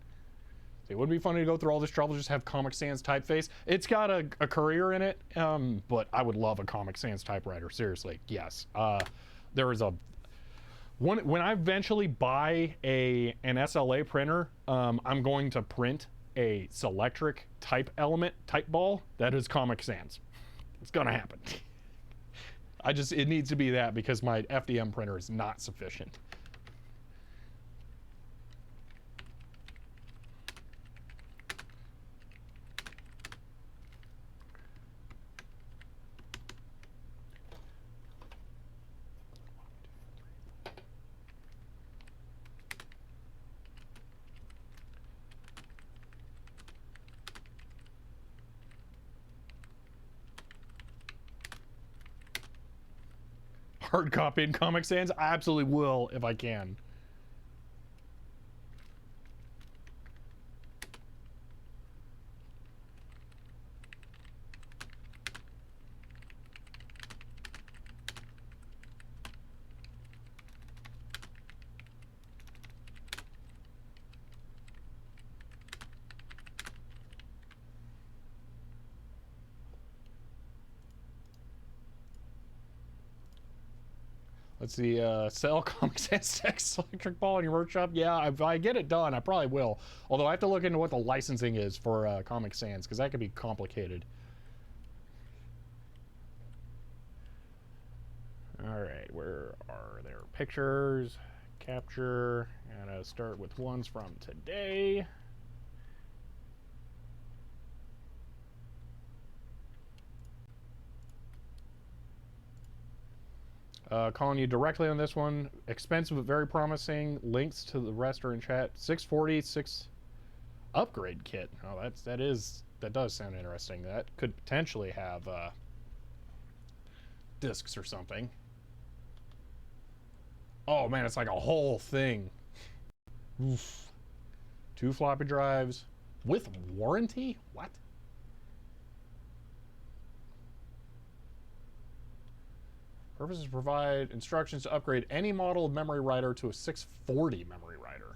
It would be funny to go through all this trouble just have Comic Sans typeface. It's got a Courier in it, but I would love a Comic Sans typewriter. Seriously, yes. There is a one when I eventually buy an SLA printer. I'm going to print a Selectric type element type ball that is Comic Sans. It's gonna happen. It needs to be that because my FDM printer is not sufficient. Hard copy in Comic Sans? I absolutely will if I can. Let's see, sell Comic Sans text electric ball in your workshop. Yeah, if I get it done, I probably will. Although I have to look into what the licensing is for Comic Sans, because that could be complicated. All right, where are there pictures? Capture. Gotta start with ones from today. Calling you directly on this one. Expensive but very promising. Links to the rest are in chat. 646 upgrade kit. Oh, that does sound interesting. That could potentially have discs or something. Oh man, it's like a whole thing. Oof. 2 floppy drives with warranty? What? Purpose is to provide instructions to upgrade any model of MemoryWriter to a 640 MemoryWriter.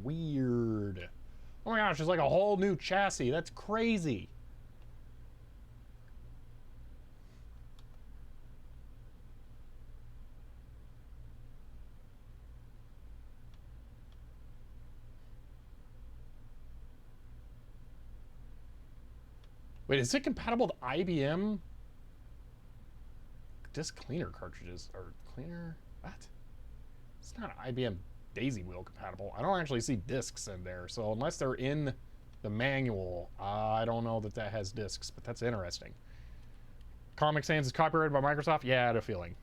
Weird. Oh my gosh, it's like a whole new chassis. That's crazy. Wait, is it compatible to IBM? Disk cleaner cartridges or cleaner? What? It's not IBM Daisy Wheel compatible. I don't actually see discs in there, so unless they're in the manual, I don't know that that has discs, but that's interesting. Comic Sans is copyrighted by Microsoft? Yeah, I had a feeling.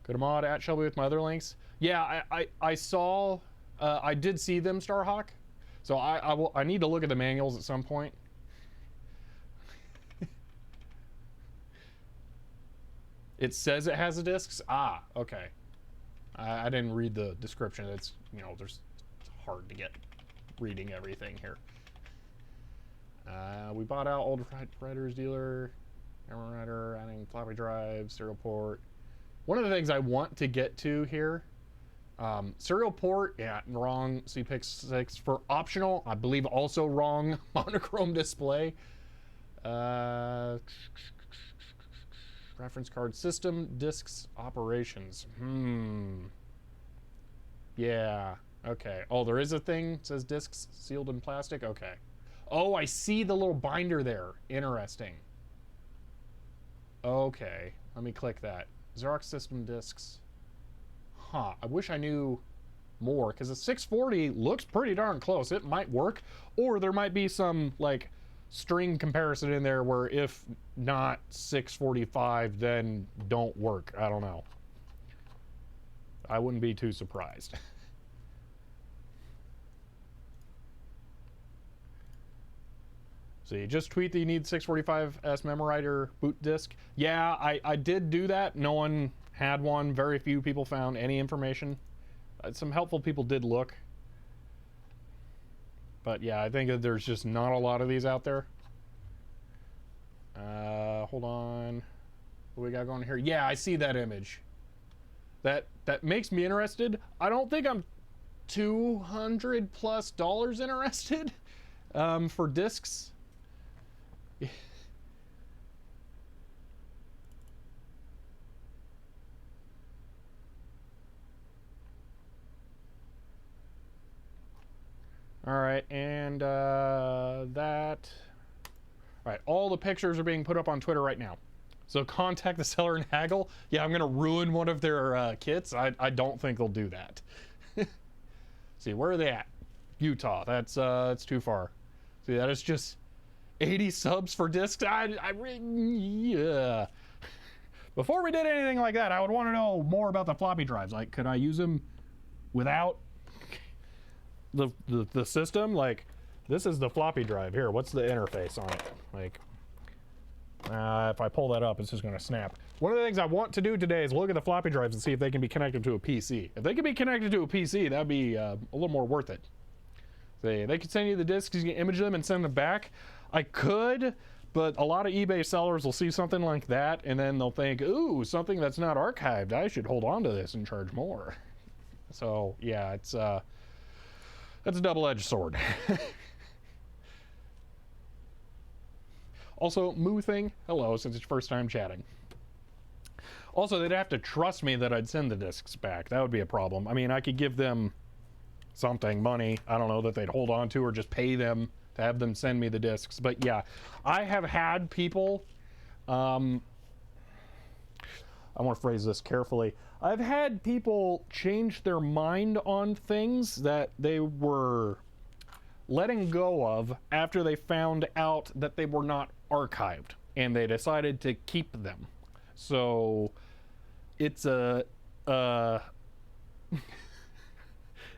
Go to mod at Shelby with my other links. Yeah, I saw, I did see them, Starhawk. So I need to look at the manuals at some point. It says it has the discs? Ah, okay. I didn't read the description. It's, you know, it's hard to get reading everything here. We bought out old writers dealer, MemoryWriter, adding floppy drive, serial port. One of the things I want to get to here, serial port, yeah, wrong. CPIX 6 for optional, I believe also wrong. Monochrome display. Reference card system, disks, operations. Yeah, okay. Oh, there is a thing, it says disks sealed in plastic, okay. Oh, I see the little binder there. Interesting. Okay, let me click that. Xerox system disks. Huh, I wish I knew more, because the 640 looks pretty darn close. It might work, or there might be some, like, string comparison in there where if not 645 then don't work. I don't know. I wouldn't be too surprised. So you just tweet that you need 645S MemoryWriter boot disk. Yeah, I did do that. No one had one. Very few people found any information. Some helpful people did look. But yeah, I think that there's just not a lot of these out there. Hold on. What we got going here? Yeah, I see that image. That makes me interested. I don't think I'm $200+ interested for discs. All right, and that. All right, all the pictures are being put up on Twitter right now. So contact the seller and haggle. Yeah, I'm gonna ruin one of their kits. I don't think they'll do that. See, where are they at? Utah. That's too far. See, that is just 80 subs for discs. Yeah. Before we did anything like that, I would want to know more about the floppy drives. Like, could I use them without the system? Like, this is the floppy drive here. What's the interface on it? Like, if I pull that up, it's just going to snap. One of the things I want to do today is look at the floppy drives and see if they can be connected to a PC. If they can be connected to a PC, that'd be a little more worth it. They could send you the discs, you can image them and send them back. I could, but a lot of eBay sellers will see something like that and then they'll think, ooh, something that's not archived, I should hold on to this and charge more. So yeah, it's that's a double-edged sword. Also, Moo Thing, hello, since it's first time chatting. Also, they'd have to trust me that I'd send the discs back. That would be a problem. I mean, I could give them something, money, I don't know, that they'd hold on to, or just pay them to have them send me the discs. But yeah, I have had people, I want to phrase this carefully. I've had people change their mind on things that they were letting go of after they found out that they were not archived and they decided to keep them. So it's a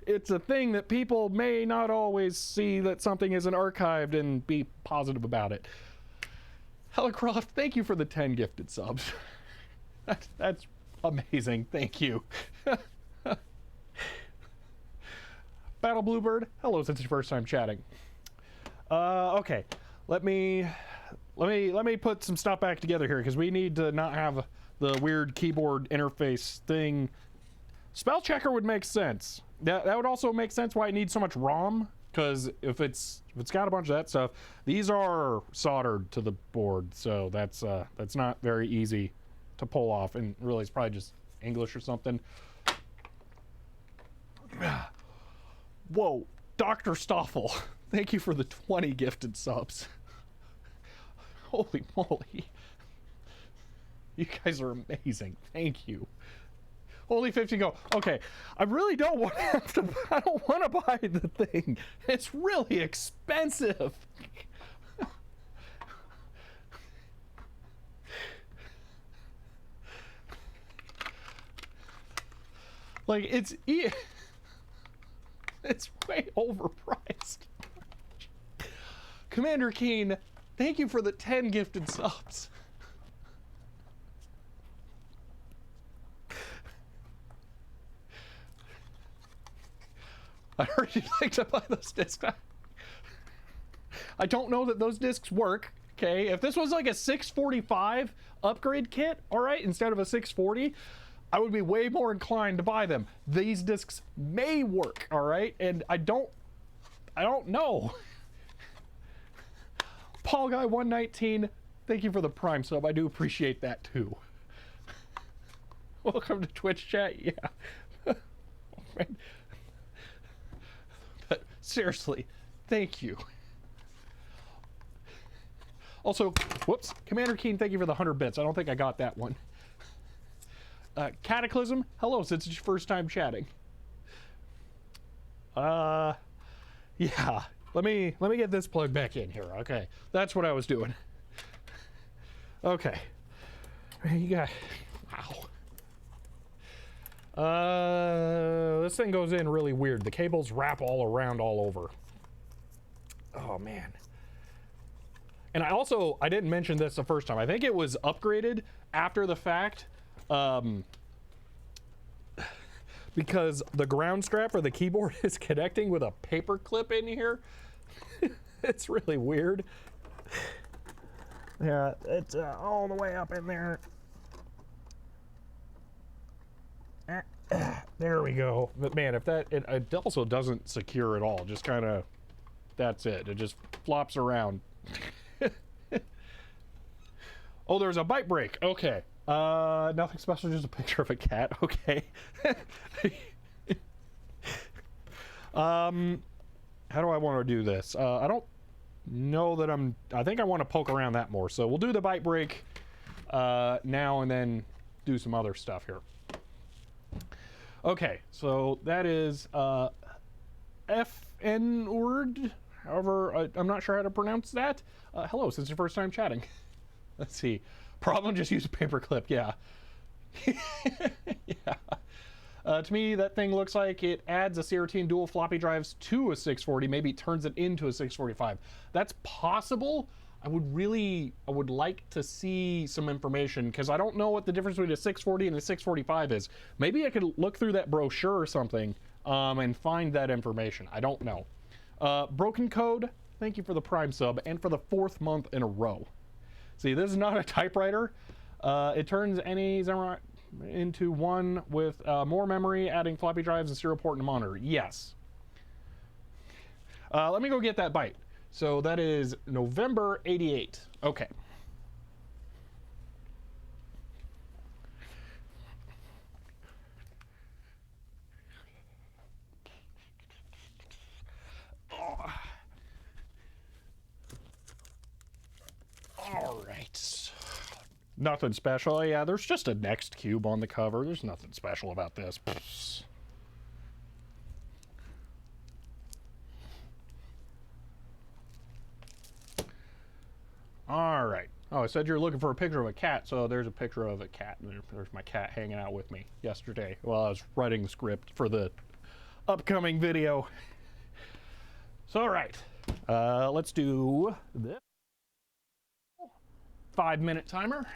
it's a thing that people may not always see, that something isn't archived and be positive about it. Hellicroft, thank you for the 10 gifted subs. That's amazing, thank you. Battle Bluebird, hello, since it's your first time chatting. Okay, let me put some stuff back together here, because we need to not have the weird keyboard interface thing. Spell checker would make sense. That would also make sense why it needs so much ROM, because if it's got a bunch of that stuff, these are soldered to the board, so that's not very easy to pull off, and really it's probably just English or something. Whoa, Dr. Stoffel, thank you for the 20 gifted subs. Holy moly. You guys are amazing. Thank you. Only 50 go. Okay, I really don't want to have to, I don't want to buy the thing. It's really expensive. Like, it's way overpriced. Commander Keen, thank you for the 10 gifted subs. I heard you'd like to buy those discs. I don't know that those discs work, okay? If this was like a 645 upgrade kit, all right, instead of a 640, I would be way more inclined to buy them. These discs may work, all right? And I don't know. Paul Guy 119, thank you for the Prime sub. I do appreciate that too. Welcome to Twitch chat. Yeah. But seriously, thank you. Also, whoops, Commander Keen, thank you for the 100 bits. I don't think I got that one. Cataclysm, hello, since it's your first time chatting. Yeah, let me get this plugged back in here. Okay, that's what I was doing. Okay, you got, wow. This thing goes in really weird. The cables wrap all around all over. Oh man. And I didn't mention this the first time. I think it was upgraded after the fact. Because the ground strap for the keyboard is connecting with a paper clip in here. It's really weird. Yeah, it's all the way up in there. There we go. But man, if that, it also doesn't secure at all. Just kind of, that's it. It just flops around. Oh, there's a bite break. Okay. Nothing special, just a picture of a cat. Okay. How do I want to do this? I don't know that I think I want to poke around that more. So we'll do the bite break now and then do some other stuff here. Okay, so that is FN word. However, I'm not sure how to pronounce that. Hello, since your first time chatting. Let's see. Problem, just use a paper clip. Yeah. Yeah. To me, that thing looks like it adds a CRT and dual floppy drives to a 640. Maybe turns it into a 645. That's possible. I would like to see some information because I don't know what the difference between a 640 and a 645 is. Maybe I could look through that brochure or something and find that information. I don't know. Broken Code, thank you for the Prime sub and for the 4th month in a row. See, this is not a typewriter. It turns any Xerox into one with more memory, adding floppy drives and serial port and monitor. Yes. Let me go get that bite. So that is November 88. Okay. All right. Nothing special. Yeah, there's just a next cube on the cover. There's nothing special about this. Psst. All right. Oh, I said you're looking for a picture of a cat, so there's a picture of a cat. There's my cat hanging out with me yesterday while I was writing the script for the upcoming video. So, all right. Let's do this. 5-minute timer.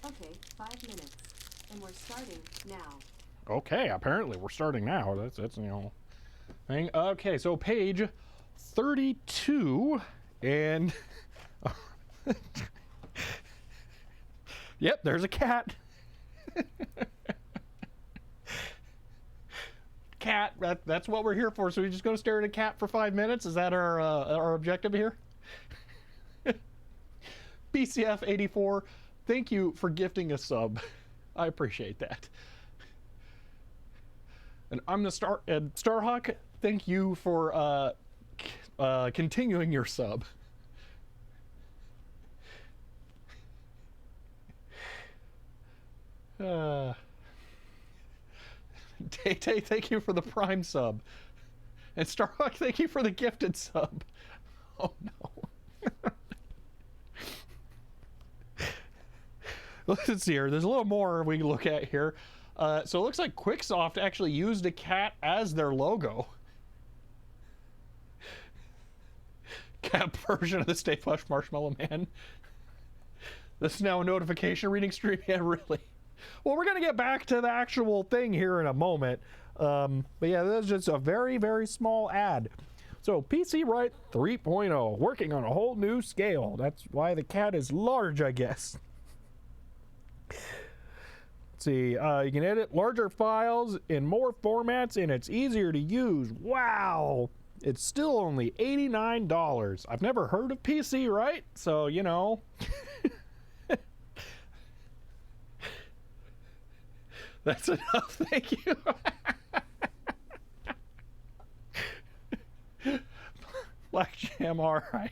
Okay, 5 minutes. And we're starting now. Okay, apparently we're starting now. That's you know, thing. Okay, so page 32 and yep, there's a cat. Cat, that's what we're here for. So we just go stare at a cat for 5 minutes? Is that our objective here? BCF 84, thank you for gifting a sub. I appreciate that. And I'm the Starhawk, thank you for continuing your sub. Tay, thank you for the Prime sub. And Starhawk, thank you for the gifted sub. Oh no. Let's see here. There's a little more we can look at here. So it looks like Quicksoft actually used a cat as their logo. Cat version of the Stay Puft Marshmallow Man. This is now a notification reading stream. Yeah, really. Well, we're going to get back to the actual thing here in a moment. But yeah, this is just a very, very small ad. So MemoryWriter 3.0, working on a whole new scale. That's why the cat is large, I guess. Let's see, you can edit larger files in more formats and it's easier to use. Wow! It's still only $89. I've never heard of MemoryWriter, so you know. That's enough, thank you. Black Jam, alright.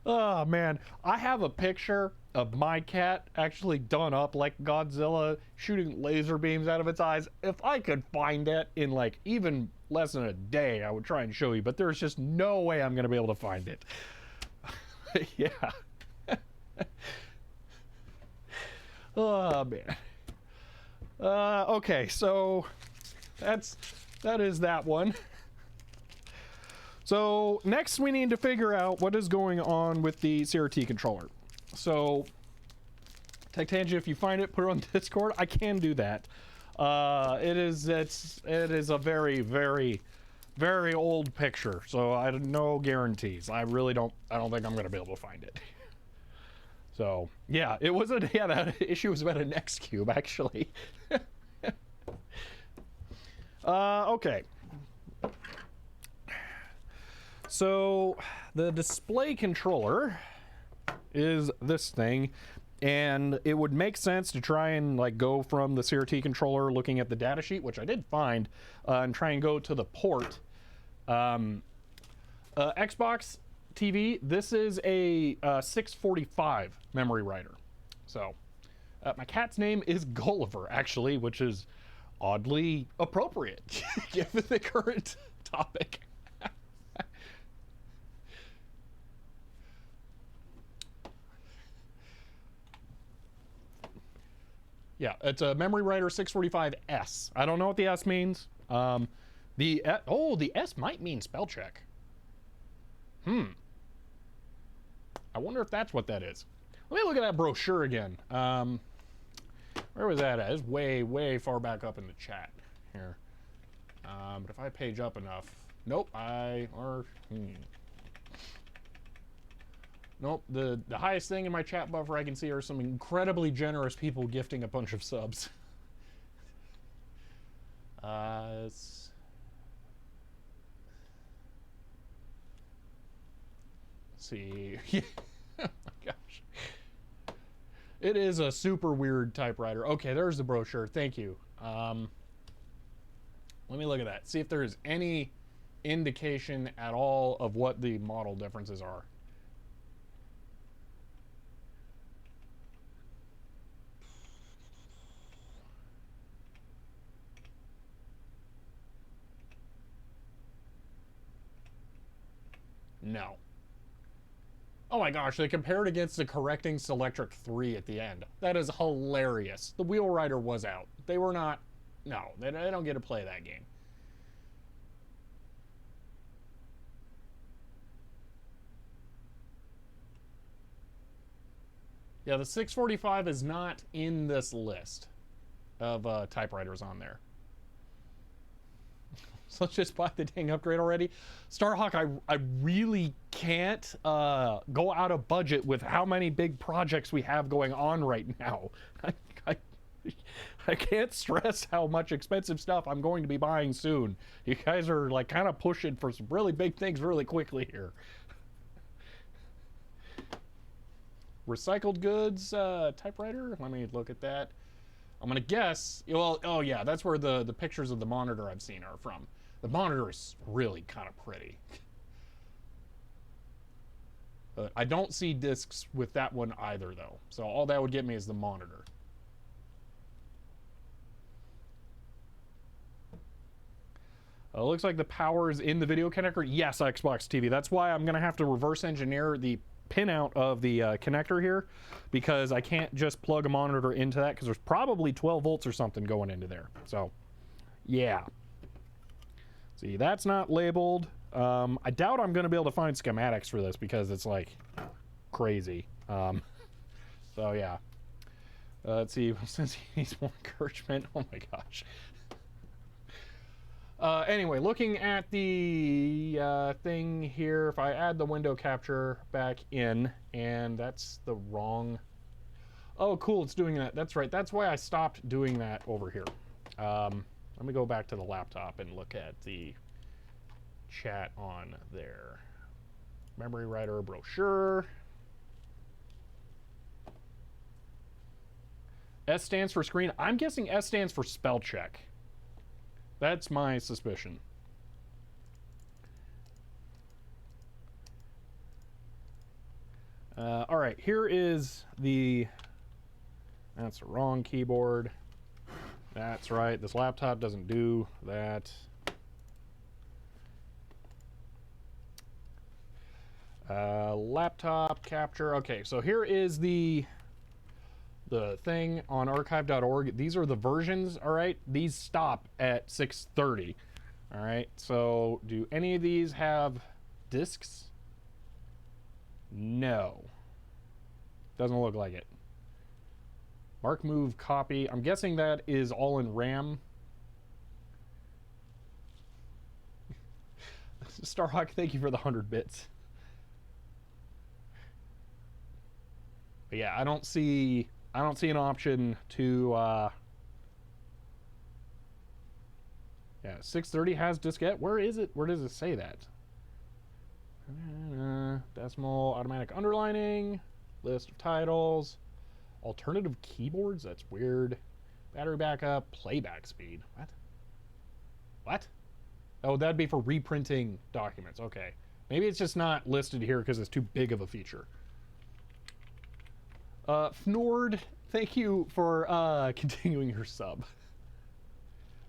Oh man, I have a picture of my cat actually done up like Godzilla shooting laser beams out of its eyes. If I could find it in like even less than a day, I would try and show you, but there's just no way I'm gonna be able to find it. Yeah. Oh man. Okay, so that is that one. So next we need to figure out what is going on with the CRT controller. So TechTangent, if you find it, put it on Discord. I can do that. It is a very, very, very old picture, so I have no guarantees. I don't think I'm gonna be able to find it. So yeah, that issue was about an X cube actually. Okay. So the display controller is this thing, and it would make sense to try and like go from the CRT controller looking at the data sheet, which I did find, and try and go to the port. Xbox TV, this is a 645 MemoryWriter. So my cat's name is Gulliver, actually, which is oddly appropriate given the current topic. Yeah, it's a MemoryWriter 645S. I don't know what the S means. The S might mean spell check. I wonder if that's what that is. Let me look at that brochure again. Where was that at? It's way, way far back up in the chat here. But if I page up enough, nope. Nope. The highest thing in my chat buffer I can see are some incredibly generous people gifting a bunch of subs. Let's see. Oh my gosh. It is a super weird typewriter. Okay, there's the brochure. Thank you. Let me look at that. See if there's any indication at all of what the model differences are. No. Oh my gosh, they compared against the Correcting Selectric 3 at the end. That is hilarious. The Wheelwriter was out. They were not... No, they don't get to play that game. Yeah, the 645 is not in this list of typewriters on there. So let's just buy the dang upgrade already. Starhawk, I really can't go out of budget with how many big projects we have going on right now. I can't stress how much expensive stuff I'm going to be buying soon. You guys are like kind of pushing for some really big things really quickly here. Recycled goods typewriter. Let me look at that. I'm gonna guess. Well, oh yeah, that's where the pictures of the monitor I've seen are from. The monitor is really kind of pretty. I don't see discs with that one either, though. So all that would get me is the monitor. Looks like the power is in the video connector. Yes, Xbox TV. That's why I'm going to have to reverse engineer the pinout of the connector here, because I can't just plug a monitor into that, because there's probably 12 volts or something going into there. So, yeah. See, that's not labeled. I doubt I'm going to be able to find schematics for this because it's like crazy. So yeah. Let's see, since he needs more encouragement. Oh my gosh. Anyway, looking at the thing here, if I add the window capture back in, and that's the wrong... Oh, cool, it's doing that. That's right. That's why I stopped doing that over here. Let me go back to the laptop and look at the chat on there. MemoryWriter brochure. S stands for screen. I'm guessing S stands for spell check. That's my suspicion. All right, here is the... That's the wrong keyboard. That's right, this laptop doesn't do that. Laptop capture. Okay, so here is the thing on archive.org. These are the versions, all right? These stop at 630, all right? So do any of these have discs? No. Doesn't look like it. Mark move copy. I'm guessing that is all in RAM. Starhawk, thank you for the 100 bits. But yeah, I don't see an option to yeah, 630 has diskette. Where is it? Where does it say that? Decimal, automatic underlining, list of titles, alternative keyboards. That's weird. Battery backup, playback speed. What? What? Oh, that'd be for reprinting documents. Okay. Maybe it's just not listed here because it's too big of a feature. Fnord, thank you for continuing your sub.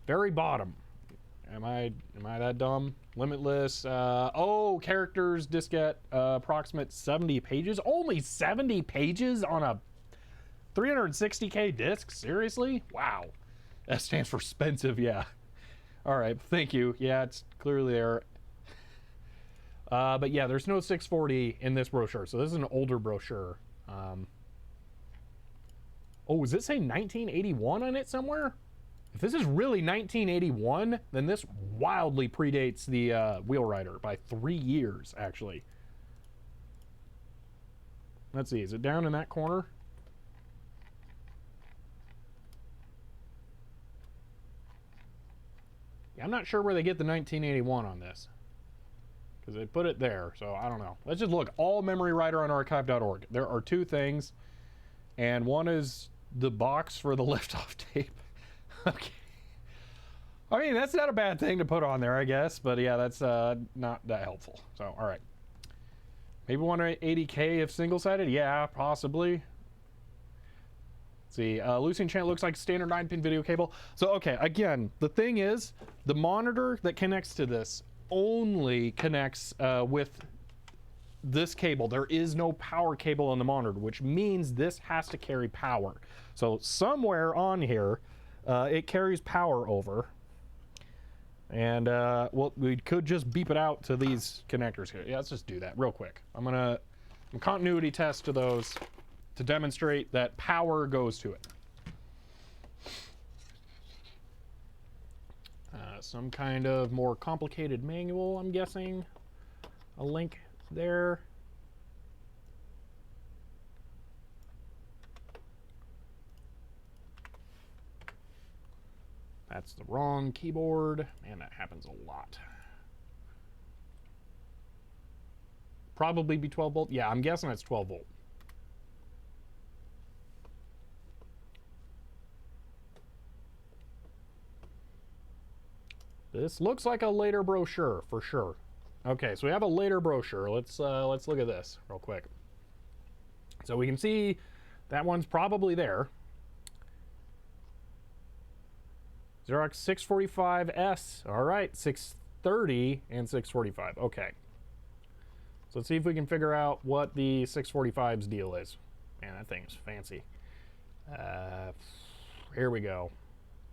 Very bottom. Am I that dumb? Limitless. Oh, characters, diskette, approximate 70 pages. Only 70 pages on a 360K disc? Seriously? Wow. That stands for expensive, yeah. All right, thank you. Yeah, it's clearly there. But yeah, there's no 640 in this brochure, so this is an older brochure. Oh, does it say 1981 on it somewhere? If this is really 1981, then this wildly predates the Wheelwriter by 3 years, actually. Let's see, is it down in that corner? Yeah, I'm not sure where they get the 1981 on this, because they put it there, so I don't know. Let's just look. All MemoryWriter on archive.org. There are 2 things, and one is the box for the liftoff tape. Okay. I mean, that's not a bad thing to put on there, I guess, but yeah, that's not that helpful. So, all right. Maybe 180K if single-sided? Yeah, possibly. Let's see, Lucy Enchant looks like standard 9-pin video cable. So, okay, again, the thing is, the monitor that connects to this only connects with this cable. There is no power cable on the monitor, which means this has to carry power. So, somewhere on here, it carries power over. And, well, we could just beep it out to these connectors here. Yeah, let's just do that real quick. I'm gonna continuity test to those to demonstrate that power goes to it. Some kind of more complicated manual, I'm guessing. A link there. That's the wrong keyboard. Man, that happens a lot. Probably be 12 volt. Yeah, I'm guessing it's 12 volt. This looks like a later brochure for sure. Okay, so we have a later brochure. Let's look at this real quick. So we can see that one's probably there. Xerox 645S. All right, 630 and 645. Okay. So let's see if we can figure out what the 645's deal is. Man, that thing's fancy. Here we go.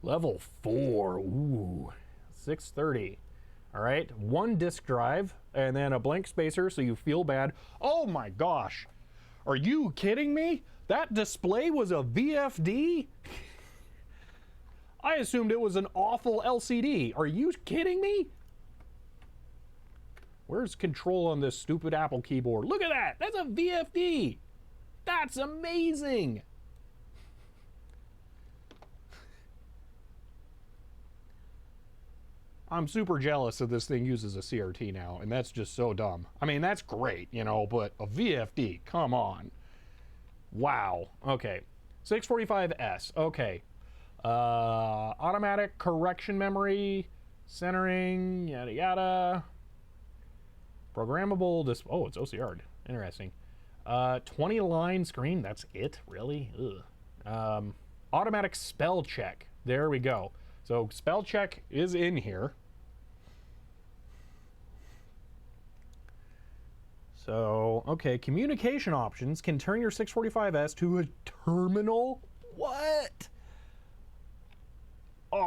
Level 4. Ooh. 630. All right. 1 disk drive and then a blank spacer so you feel bad. Oh my gosh. Are you kidding me? That display was a VFD? I assumed it was an awful LCD. Are you kidding me? Where's control on this stupid Apple keyboard? Look at that. That's a VFD. That's amazing. I'm super jealous that this thing uses a CRT now, and that's just so dumb. I mean, that's great, you know, but a VFD, come on. Wow. Okay. 645S. Okay. Automatic correction memory, centering, yada yada. Programmable oh, it's OCR'd. Interesting. 20 line screen, that's it? Really? Ugh. Automatic spell check. There we go. So spell check is in here. So, okay, communication options can turn your 645S to a terminal. What? Oh,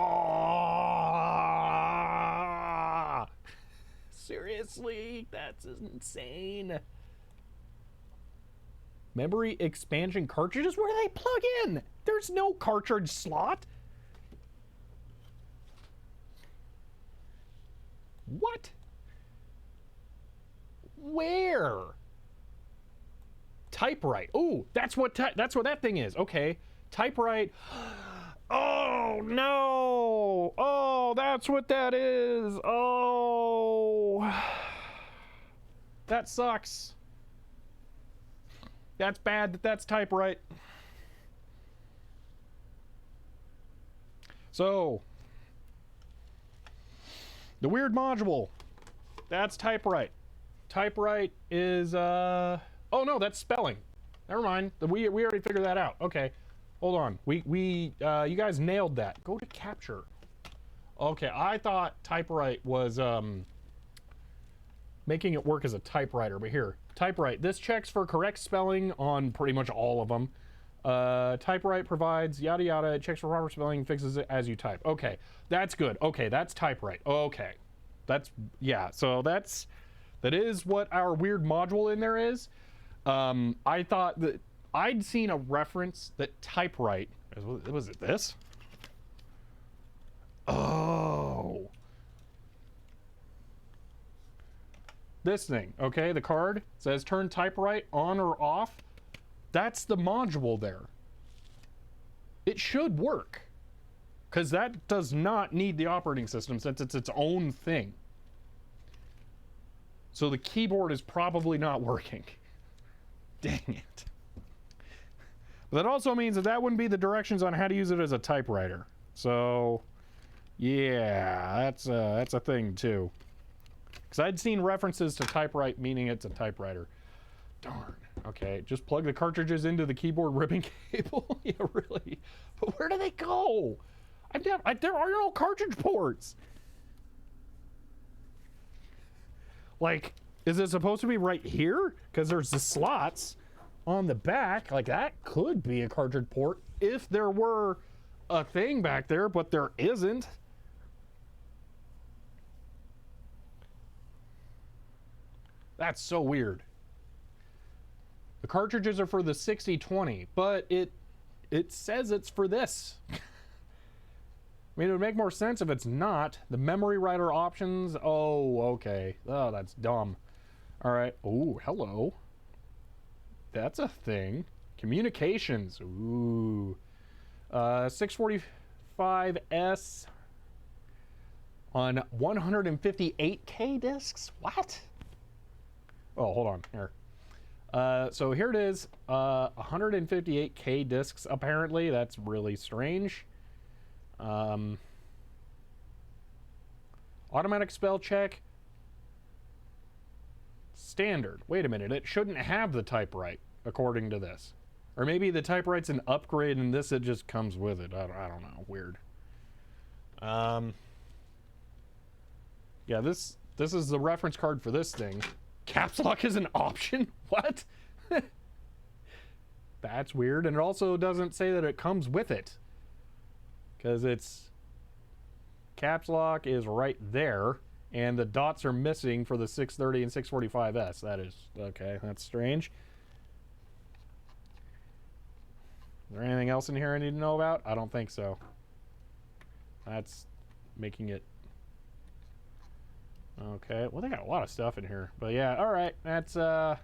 seriously? That's insane. Memory expansion cartridges? Where do they plug in? There's no cartridge slot. What? Where? Typewrite. Oh, that's what that thing is. Okay. Typewrite. Oh no. Oh, that's what that is. Oh. That sucks. That's bad that that's typewrite. So, the weird module. That's typewrite. Typewrite is oh no, that's spelling. Never mind. We already figured that out. Okay. Hold on. You guys nailed that. Go to capture. Okay, I thought typewrite was making it work as a typewriter, but here, typewrite. This checks for correct spelling on pretty much all of them. Typewrite provides yada yada. It checks for proper spelling, fixes it as you type. Okay, that's good. Okay, that's typewrite. Okay, that's yeah. So that is what our weird module in there is. I thought that I'd seen a reference that typewrite was it this? Oh. This thing, okay, the card says turn typewrite on or off. That's the module there. It should work, because that does not need the operating system since it's its own thing. So the keyboard is probably not working. Dang it. But that also means that wouldn't be the directions on how to use it as a typewriter. So, yeah, that's a thing too. Because I'd seen references to typewrite meaning it's a typewriter. Darn. Okay, just plug the cartridges into the keyboard ribbon cable. Yeah, really. But where do they go? There are no cartridge ports. Like, is it supposed to be right here? Because there's the slots on the back. Like, that could be a cartridge port if there were a thing back there, but there isn't. That's so weird. The cartridges are for the 6020, but it says it's for this. I mean, it would make more sense if it's not. The MemoryWriter options. Oh, okay. Oh, that's dumb. All right. Oh, hello. That's a thing. Communications. Ooh. 645S on 158K discs? What? Oh, hold on. Here. So here it is. 158K discs, apparently. That's really strange. Automatic spell check. Standard. Wait a minute. It shouldn't have the typewrite, according to this. Or maybe the typewrite's an upgrade and this, it just comes with it. I don't know. Weird. Yeah, this is the reference card for this thing. Caps lock is an option? What? That's weird. And it also doesn't say that it comes with it. Because it's... Caps lock is right there. And the dots are missing for the 630 and 645S. That is... Okay, that's strange. Is there anything else in here I need to know about? I don't think so. That's making it... Okay, well, they got a lot of stuff in here. But yeah, all right. That's, doesn't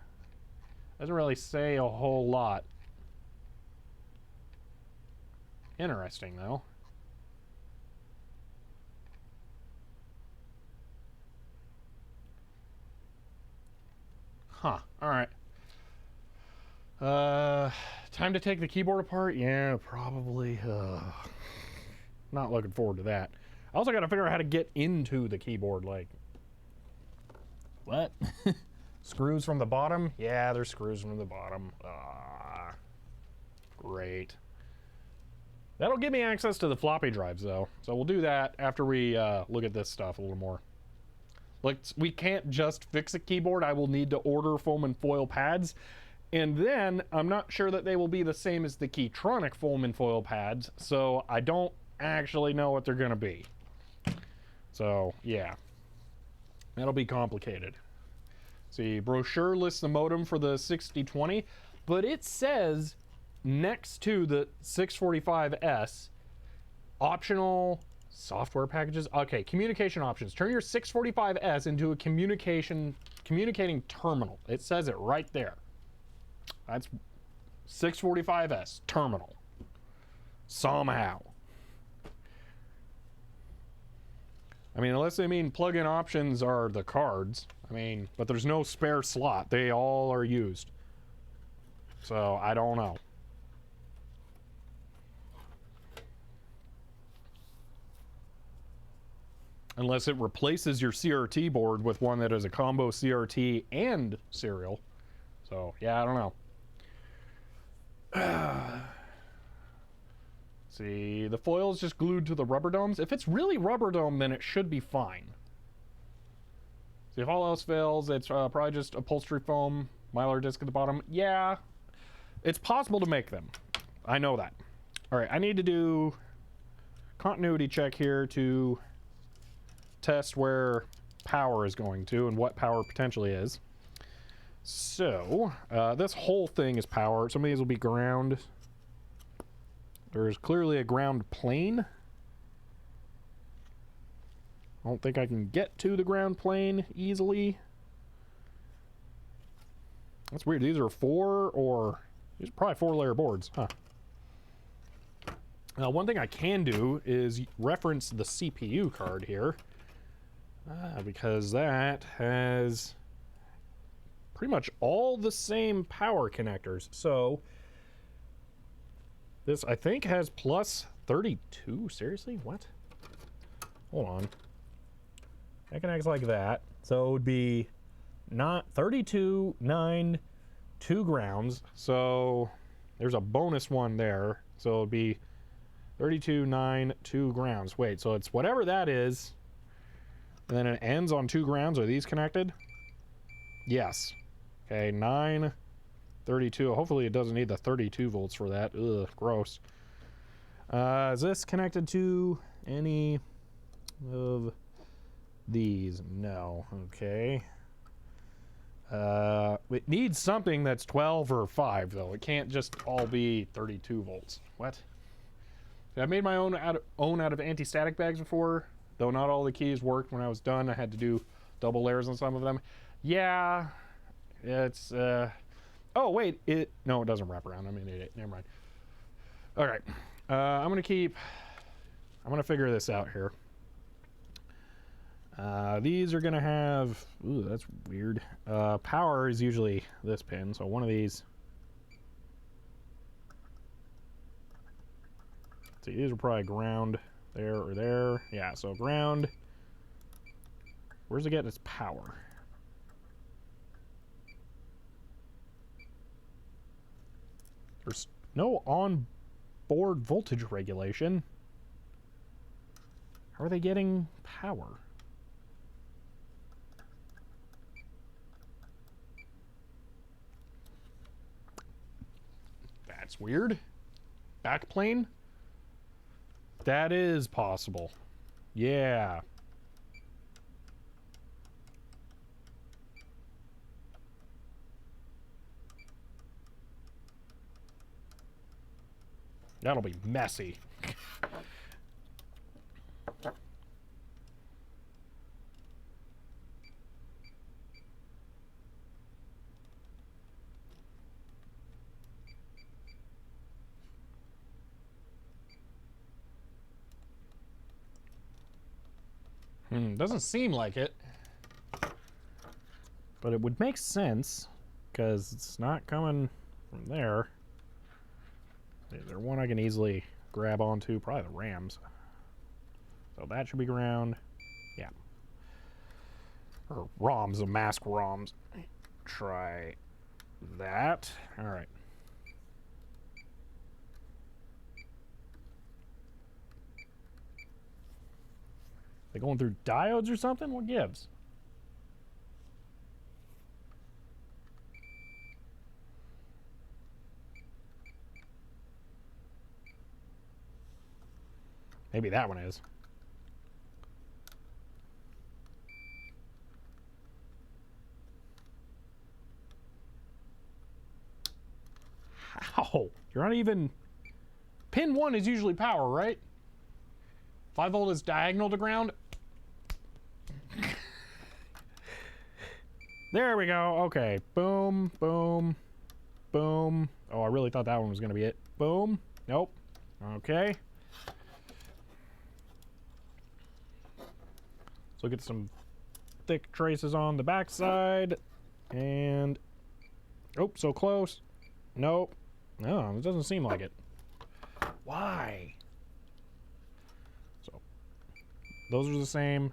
really say a whole lot. Interesting, though. Huh, all right. Time to take the keyboard apart? Yeah, probably. Not looking forward to that. I also got to figure out how to get into the keyboard, like... What? Screws from the bottom? Yeah, there's screws from the bottom. Ah, great. That'll give me access to the floppy drives, though. So we'll do that after we look at this stuff a little more. Like, we can't just fix a keyboard. I will need to order foam and foil pads. And then, I'm not sure that they will be the same as the Keytronic foam and foil pads. So I don't actually know what they're going to be. So, yeah. That'll be complicated. See, brochure lists the modem for the 6020. But it says next to the 645S, optional software packages. Okay, communication options. Turn your 645S into a communicating terminal. It says it right there. That's 645S terminal. Somehow. I mean, unless they mean plug-in options are the cards. I mean, but there's no spare slot. They all are used. So, I don't know. Unless it replaces your CRT board with one that is a combo CRT and serial. So, yeah, I don't know. See, the foil is just glued to the rubber domes. If it's really rubber dome, then it should be fine. See, if all else fails, it's probably just upholstery foam, mylar disc at the bottom. Yeah, it's possible to make them. I know that. All right, I need to do continuity check here to test where power is going to and what power potentially is. So, this whole thing is power. Some of these will be ground. There's clearly a ground plane. I don't think I can get to the ground plane easily. That's weird. These are these are probably 4-layer boards, huh? Now, one thing I can do is reference the CPU card here, because that has pretty much all the same power connectors. So this, I think, has plus 32. Seriously? What? Hold on. That connects like that. So it would be not 32, 9, 2 grounds. So there's a bonus one there. So it would be 32, 9, 2 grounds. Wait, so it's whatever that is. And then it ends on 2 grounds. Are these connected? Yes. Okay, 9, 32. Hopefully it doesn't need the 32 volts for that. Ugh, gross. Is this connected to any of these? No. Okay. It needs something that's 12 or 5, though. It can't just all be 32 volts. What? I made my own out of anti-static bags before, though not all the keys worked when I was done. I had to do double layers on some of them. Yeah, it's oh wait, no, it doesn't wrap around. I'm an idiot. Never mind. All right, I'm gonna figure this out here. These are gonna have, ooh, that's weird. Power is usually this pin, so one of these. See, these are probably ground there or there. Yeah, so ground. Where's it getting its power? There's no on-board voltage regulation. How are they getting power? That's weird. Backplane? That is possible. Yeah. That'll be messy. Doesn't seem like it. But it would make sense, because it's not coming from there. Is there one I can easily grab onto? Probably the RAMs. So that should be ground. Yeah. Or ROMs, the mask ROMs. Try that. Alright. They going through diodes or something? What gives? Maybe that one is. Oh, you're not even... Pin 1 is usually power, right? 5 volt is diagonal to ground. There we go. Okay. Boom, boom, boom. Oh, I really thought that one was going to be it. Boom. Nope. Okay. Let's look at some thick traces on the backside. And... Oh, so close. Nope. No, it doesn't seem like it. Why? So, those are the same.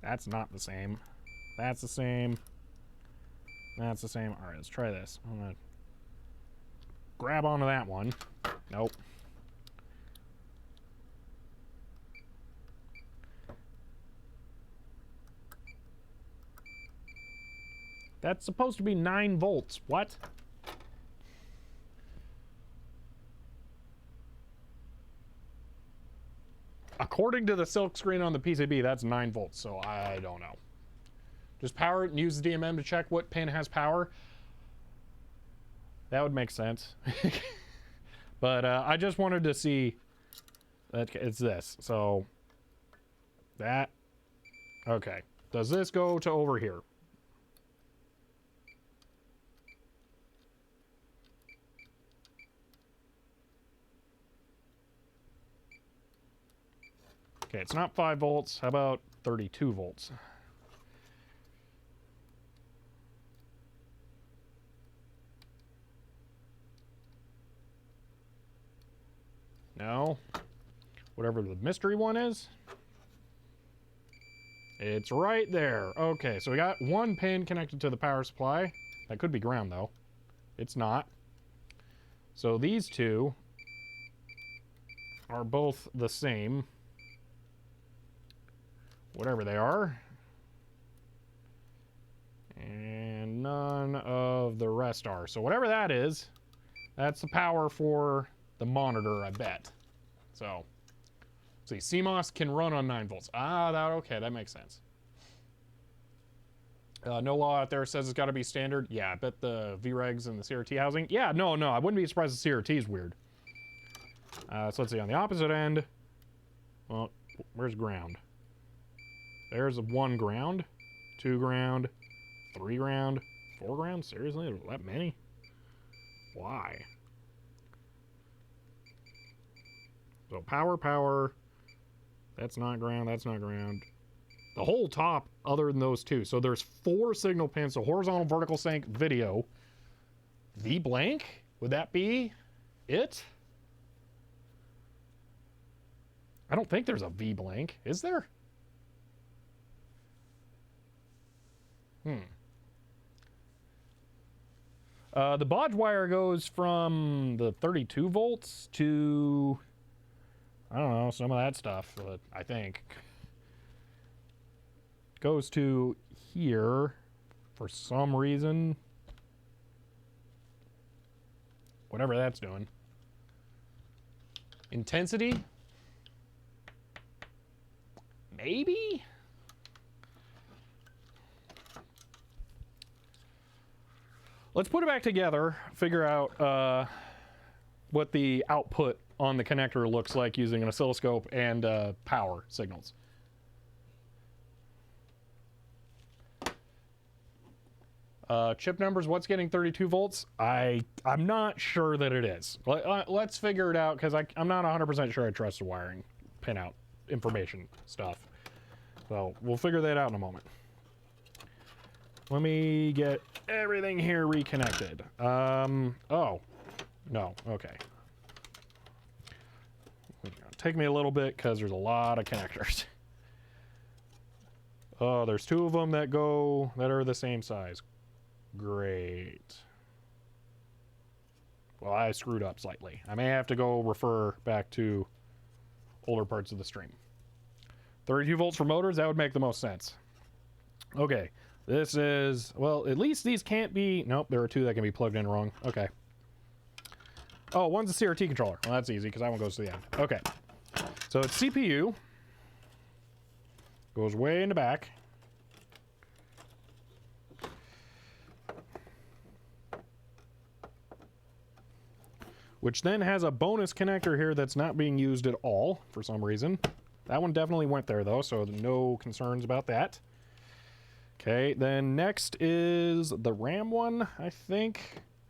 That's not the same. That's the same. That's the same. All right, let's try this. I'm gonna grab onto that one. Nope. That's supposed to be 9 volts. What? According to the silk screen on the PCB, that's 9 volts, so I don't know. Just power it and use the DMM to check what pin has power. That would make sense. But I just wanted to see that it's this. So that, okay. Does this go to over here? Okay, it's not 5 volts. How about 32 volts? No. Whatever the mystery one is. It's right there. Okay, so we got one pin connected to the power supply. That could be ground, though. It's not. So these two are both the same. Whatever they are. And none of the rest are. So whatever that is, that's the power for the monitor, I bet. So, see, CMOS can run on 9 volts. Ah, okay, that makes sense. No law out there says it's got to be standard. Yeah, I bet the VREGs and the CRT housing. Yeah, no, I wouldn't be surprised the CRT is weird. So let's see, on the opposite end, well, where's ground? There's 1 ground, 2 ground, 3 ground, 4 ground? Seriously, that many? Why? So power, that's not ground, that's not ground. The whole top, other than those two. So there's 4 signal pins, so horizontal, vertical sync, video. V blank? Would that be it? I don't think there's a V blank. Is there? The baud wire goes from the 32 volts to... I don't know, some of that stuff, I think. Goes to here for some reason. Whatever that's doing. Intensity? Maybe? Let's put it back together, figure out what the output on the connector looks like using an oscilloscope and power signals. Chip numbers, what's getting 32 volts? I'm not sure that it is. Let's figure it out, because I'm not 100% sure I trust the wiring pinout information stuff. So we'll figure that out in a moment. Let me get everything here reconnected. Oh, no, okay. Take me a little bit because there's a lot of connectors. Oh, there's 2 of them that are the same size. Great. Well, I screwed up slightly. I may have to go refer back to older parts of the stream. 32 volts for motors, that would make the most sense. Okay, this is, well, at least these can't be, nope, there are 2 that can be plugged in wrong. Okay. Oh, one's a CRT controller. Well, that's easy because that one goes to the end. Okay. So it's CPU. Goes way in the back. which then has a bonus connector here that's not being used at all for some reason. That one definitely went there though, so no concerns about that. Okay, then next is the RAM one, I think.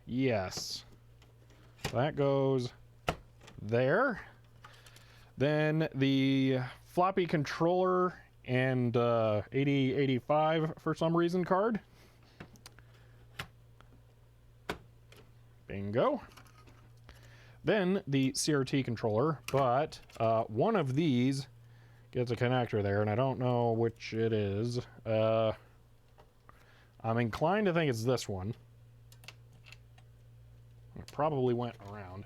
Yes. That goes there. Then the floppy controller and 8085 for some reason card. Bingo. Then the CRT controller, but one of these gets a connector there, and I don't know which it is. I'm inclined to think it's this one. It probably went around.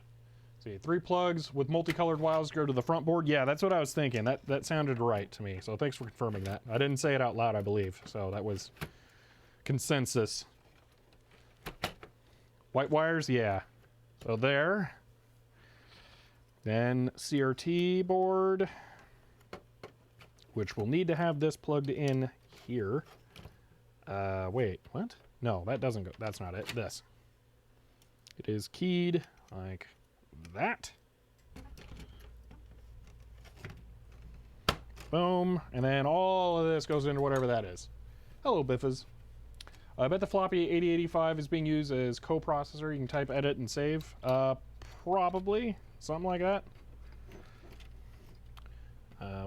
See, 3 plugs with multicolored wires go to the front board. Yeah, that's what I was thinking. That sounded right to me. So thanks for confirming that. I didn't say it out loud, I believe. So that was consensus. White wires, yeah. So there. Then CRT board, which will need to have this plugged in here. Wait, what? No, that doesn't go. That's not it. This. It is keyed like that. Boom. And then all of this goes into whatever that is. Hello, Biffas. I bet the floppy 8085 is being used as coprocessor. You can type edit and save. Probably. Something like that.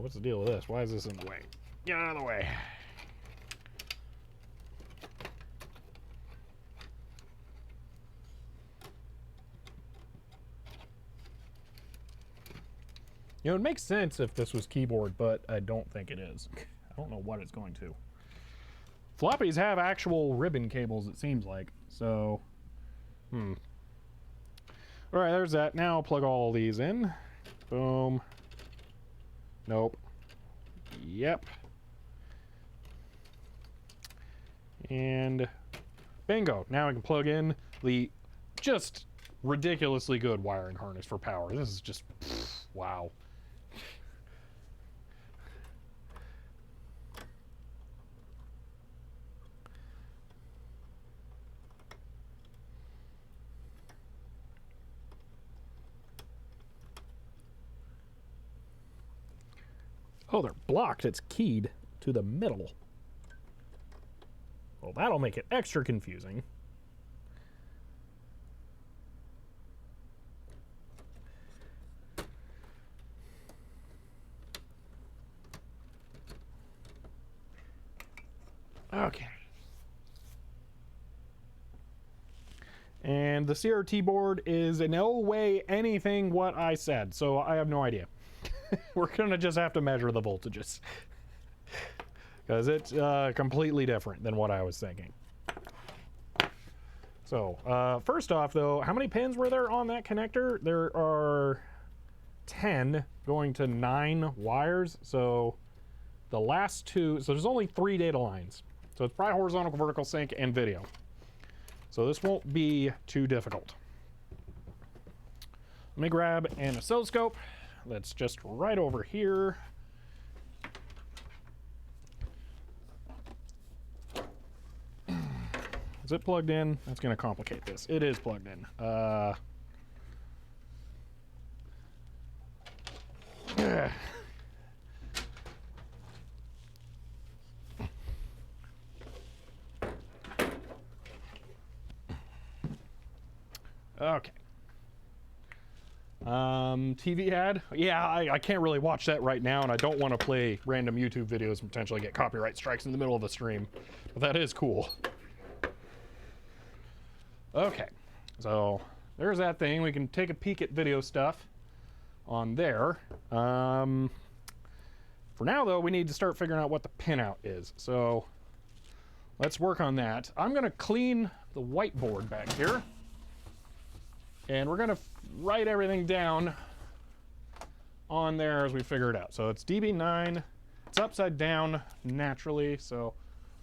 What's the deal with this? Why is this in the way? Get out of the way. You know, it makes sense if this was keyboard, but I don't think it is. I don't know what it's going to. Floppies have actual ribbon cables, it seems like. So, All right, there's that. Now I'll plug all these in. Boom. Nope. Yep. And bingo. Now I can plug in the just ridiculously good wiring harness for power. This is just, wow. Oh, they're blocked. It's keyed to the middle. Well, that'll make it extra confusing. Okay. And the CRT board is in no way anything what I said, so I have no idea. We're gonna just have to measure the voltages because it's completely different than what I was thinking. So first off though, how many pins were there on that connector? There are 10 going to 9 wires. So the last 2, so there's only 3 data lines. So it's probably horizontal, vertical sync, and video. So this won't be too difficult. Let me grab an oscilloscope. That's just right over here. Is it plugged in? That's going to complicate this. It is plugged in. Okay. TV ad? Yeah, I can't really watch that right now, and I don't want to play random YouTube videos and potentially get copyright strikes in the middle of the stream. But that is cool. Okay, so there's that thing. We can take a peek at video stuff on there. For now, though, we need to start figuring out what the pinout is. So let's work on that. I'm going to clean the whiteboard back here. And we're going to write everything down on there as we figure it out. So it's DB9. It's upside down naturally. So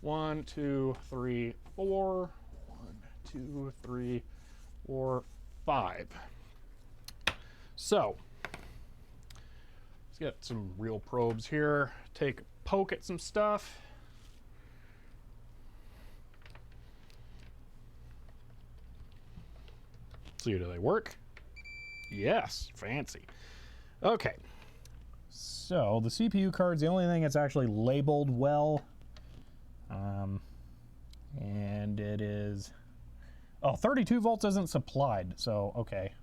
1, 2, 3, 4. 1, 2, 3, 4, 5. So let's get some real probes here. Take a poke at some stuff. See, do they work? Yes, fancy. Okay. So the CPU card's the only thing that's actually labeled well. And it is... Oh, 32 volts isn't supplied, so okay.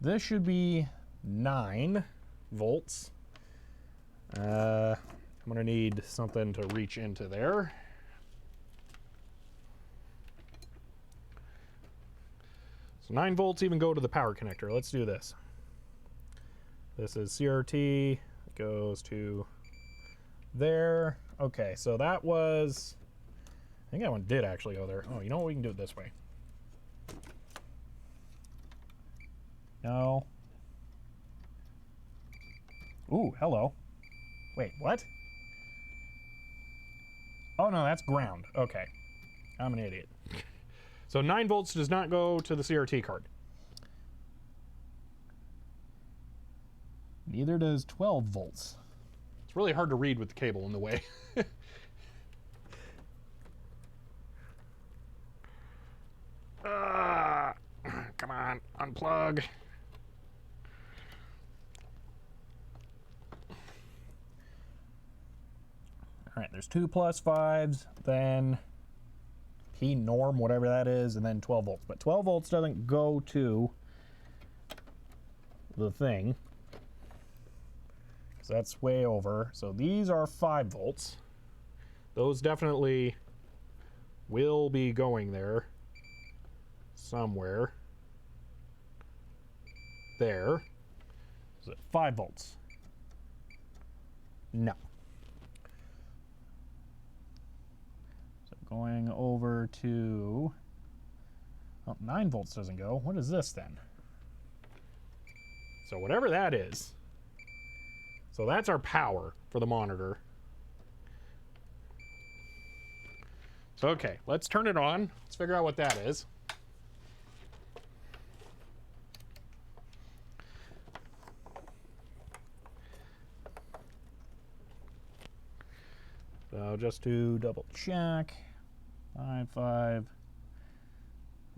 This should be 9 volts. I'm gonna need something to reach into there. So 9 volts even go to the power connector. Let's do this. This is CRT, it goes to there. Okay, so that was, I think that one did actually go there. Oh, you know what, we can do it this way. No. Ooh, hello. Wait, what? Oh no, that's ground. Okay. I'm an idiot. So 9 volts does not go to the CRT card. Neither does 12 volts. It's really hard to read with the cable in the way. Come on, unplug. All right, there's 2 plus 5s, then P norm, whatever that is, and then 12 volts. But 12 volts doesn't go to the thing, because that's way over. So these are 5 volts. Those definitely will be going there somewhere. There. Is it 5 volts? No. So going over to... Oh, 9 volts doesn't go. What is this then? So whatever that is. So that's our power for the monitor. So okay, let's turn it on. Let's figure out what that is. So just to double check, 5.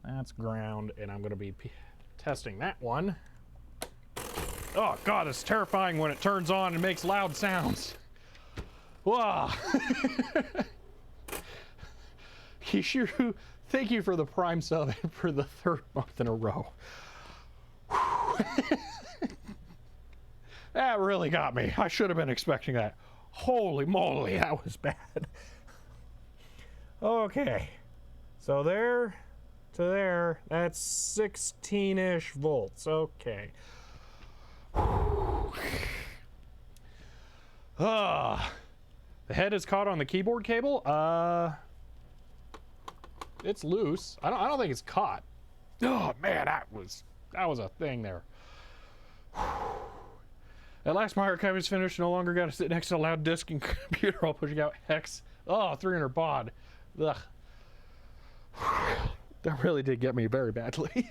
That's ground, and I'm going to be testing that one. Oh God, it's terrifying when it turns on and makes loud sounds. Wow. Kishiru, thank you for the Prime sub for the 3rd month in a row. That really got me. I should have been expecting that. Holy moly, that was bad. Okay, so there to there, that's 16-ish volts. Okay. The head is caught on the keyboard cable. It's loose. I don't think it's caught. Oh man, that was a thing there. At last, my archive is finished. No longer got to sit next to a loud disk and computer while pushing out hex. Oh, 300 baud. Ugh. That really did get me very badly.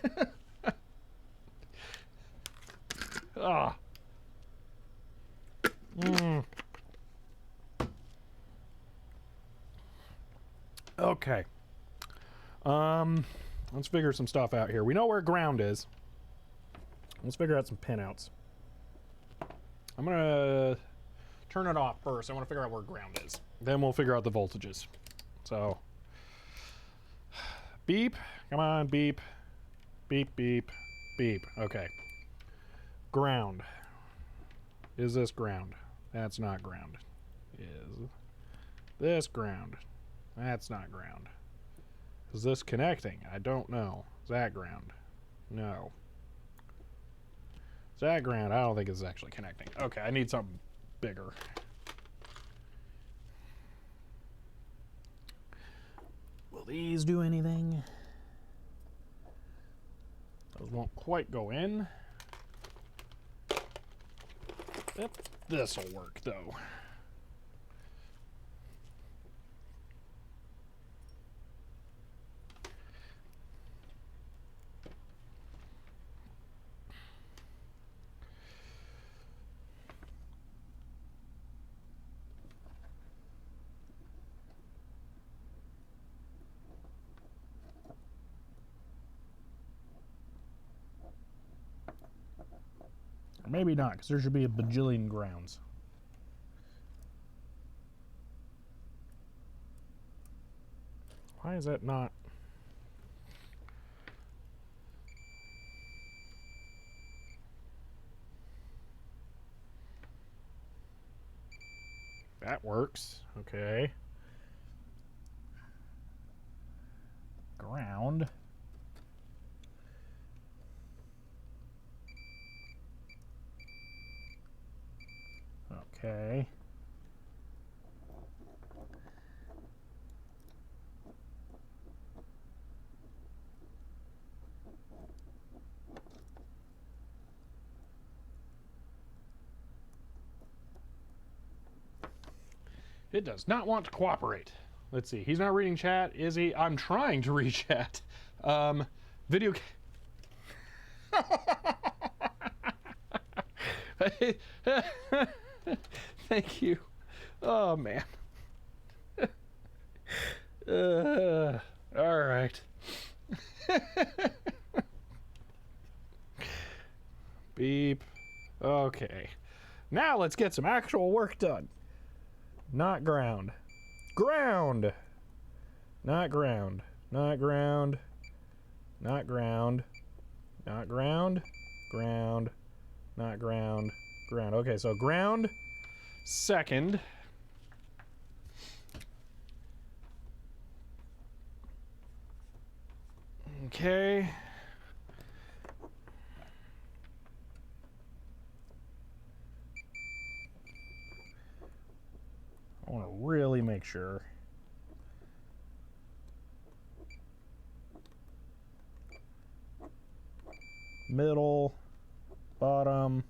Ah. Okay. Let's figure some stuff out here. We know where ground is. Let's figure out some pinouts. I'm gonna turn it off first. I want to figure out where ground is. Then we'll figure out the voltages. So, beep. Come on, beep. Beep, beep, beep. Okay. Ground. Is this ground? That's not ground. Is this ground? That's not ground. Is this connecting? I don't know. Is that ground? No. Is that ground? I don't think it's actually connecting. Okay, I need something bigger. Will these do anything? Those won't quite go in. This'll work though. Or maybe not, because there should be a bajillion grounds. Why is that not? That works. Okay. Ground. Okay. It does not want to cooperate. Let's see. He's not reading chat, is he? I'm trying to read chat. Video. Thank you. Oh, man. All right. Beep. Okay. Now let's get some actual work done. Not ground. Ground! Not ground. Not ground. Not ground. Not ground. Ground. Not ground. Ground. Okay, so ground. Second. Okay. I want to really make sure. Middle, bottom,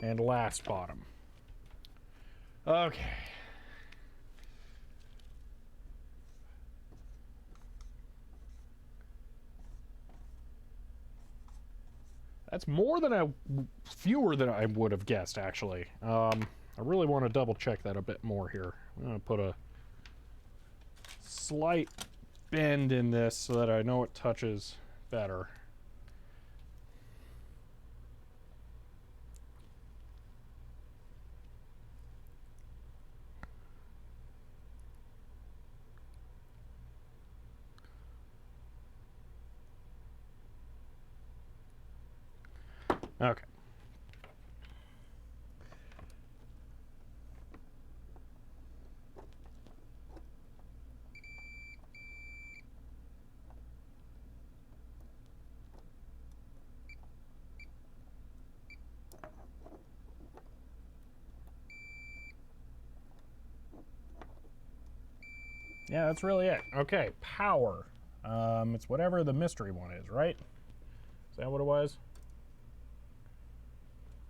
and last bottom. Okay. That's fewer than I would have guessed, actually. I really want to double check that a bit more here. I'm going to put a slight bend in this so that I know it touches better. Okay. Yeah, that's really it. Okay, power. It's whatever the mystery one is, right? Is that what it was?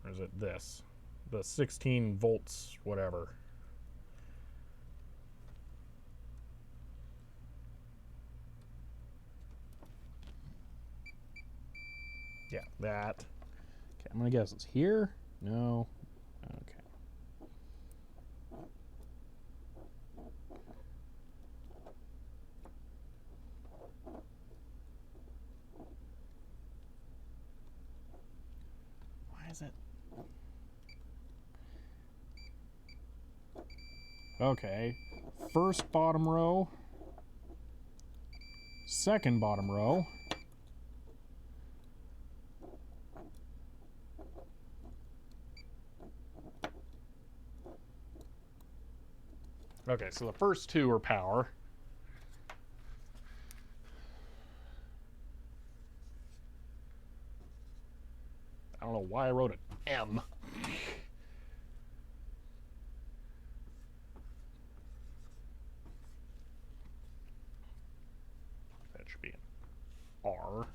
Or is it this? The 16 volts, whatever. Yeah, that. Okay, I'm gonna guess it's here. No. Okay. Why is it? Okay. First bottom row. Second bottom row. Okay, so the first two are power. I don't know why I wrote an M. That should be an R.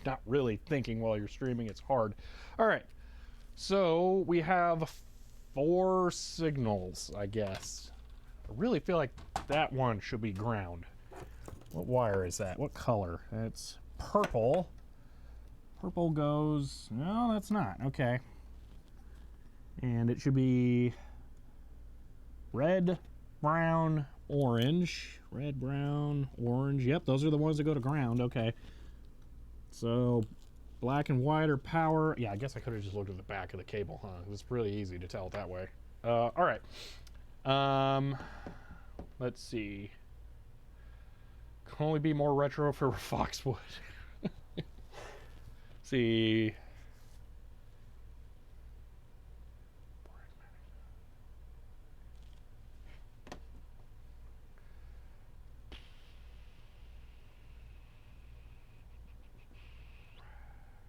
Not really thinking while you're streaming, it's hard. All right, so we have 4 signals, I guess. I really feel like that one should be ground. What wire is that? What color? It's purple. Purple goes... No, that's not. Okay. And it should be red, brown, orange. Red, brown, orange. Yep, those are the ones that go to ground. Okay. So Black and white are power. Yeah, I guess I could have just looked at the back of the cable, huh? It's really easy to tell it that way. All right. Let's see. Can only be more retro for Foxwood. See.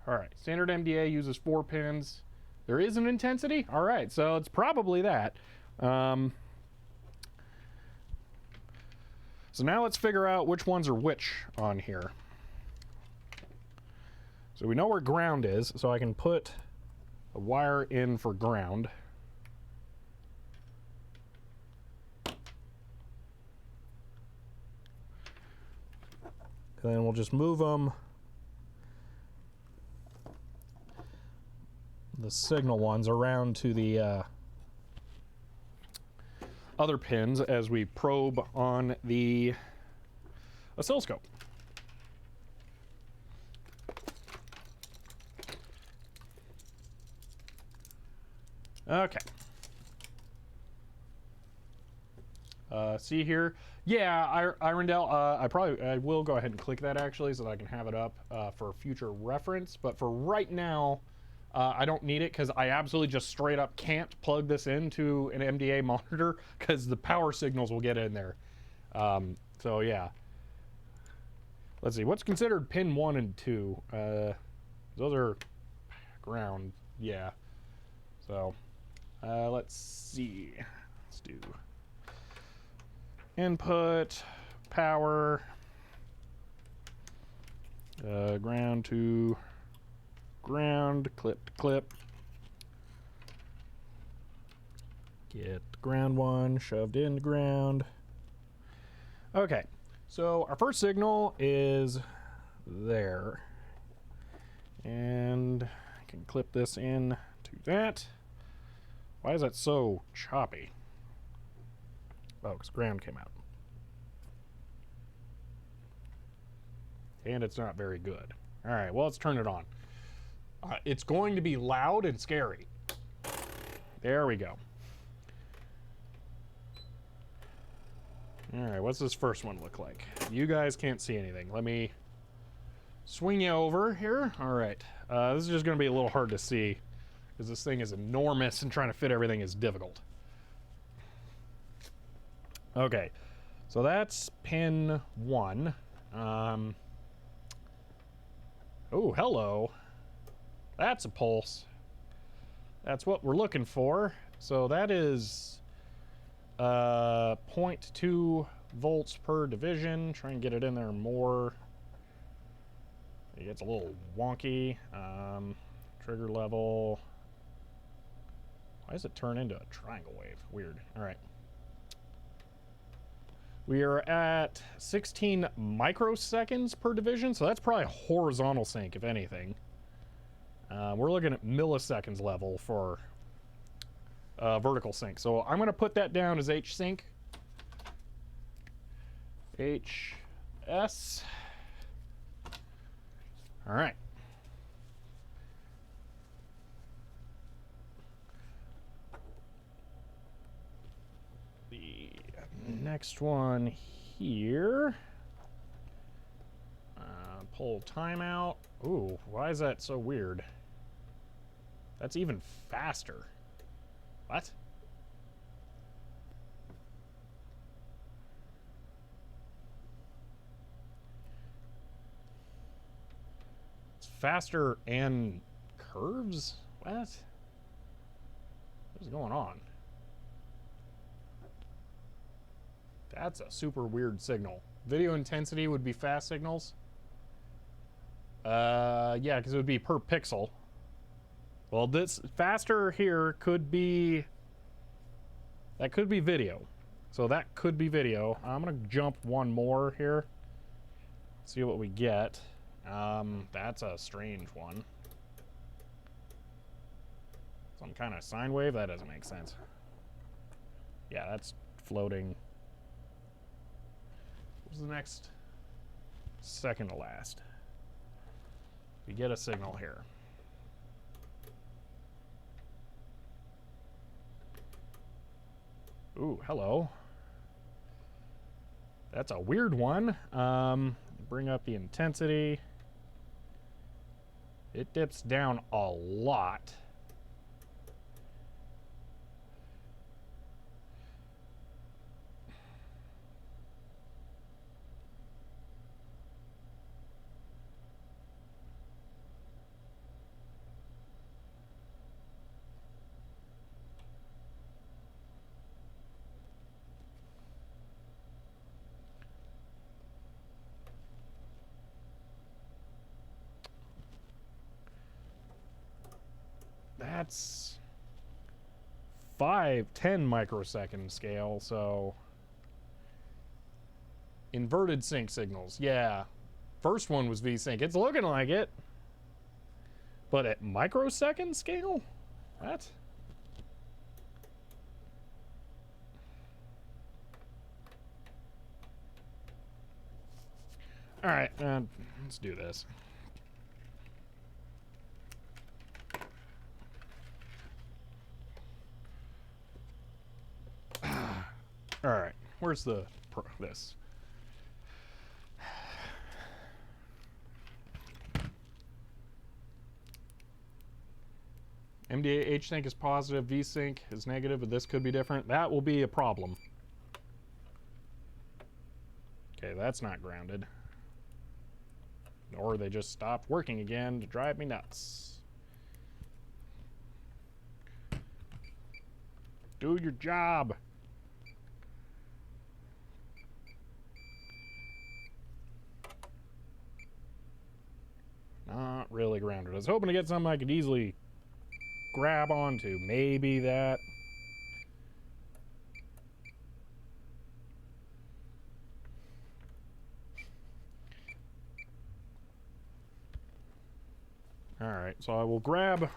All right, standard MDA uses 4 pins. There is an intensity? All right, so it's probably that. So now let's figure out which ones are which on here. So we know where ground is, so I can put a wire in for ground. And then we'll just move them, the signal ones, around to the other pins as we probe on the oscilloscope. Okay. See here? Yeah, Irondale, I will go ahead and click that actually so that I can have it up for future reference. But for right now, I don't need it because I absolutely just straight up can't plug this into an MDA monitor because the power signals will get in there. So yeah. Let's see, what's considered pin 1 and 2? Those are ground, yeah. So let's see. Let's do input, power, ground to ground, clip to clip. Get the ground one shoved into ground. Okay, so our first signal is there. And I can clip this in to that. Why is that so choppy? Oh, because ground came out. And it's not very good. All right, well, let's turn it on. It's going to be loud and scary. There we go. All right, what's this first one look like? You guys can't see anything. Let me swing you over here. All right, this is just going to be a little hard to see because this thing is enormous and trying to fit everything is difficult. Okay, so that's pin 1. Oh, hello. That's a pulse. That's what we're looking for. So that is 0.2 volts per division. Try and get it in there more. It gets a little wonky. Trigger level. Why does it turn into a triangle wave? Weird. All right. We are at 16 microseconds per division, so that's probably a horizontal sync, if anything. We're looking at milliseconds level for vertical sync. So I'm going to put that down as H sync. HS. All right. The next one here. Pull timeout. Ooh, why is that so weird? That's even faster. What? It's faster and curves? What? What's going on? That's a super weird signal. Video intensity would be fast signals. Yeah, because it would be per pixel. Well, this faster here could be... That could be video. So that could be video. I'm going to jump one more here. See what we get. That's a strange one. Some kind of sine wave? That doesn't make sense. Yeah, that's floating. What's the next? Second to last. We get a signal here. Ooh, hello. That's a weird one. Bring up the intensity. It dips down a lot. That's 10 microsecond scale, so inverted sync signals. Yeah. First one was VSync. It's looking like it. But at microsecond scale? What? All right, let's do this. All right, where's this? MDA HSync is positive, VSync is negative, but this could be different. That will be a problem. Okay, that's not grounded. Or they just stopped working again to drive me nuts. Do your job. Not really grounded. I was hoping to get something I could easily grab onto. Maybe that. Alright, so I will grab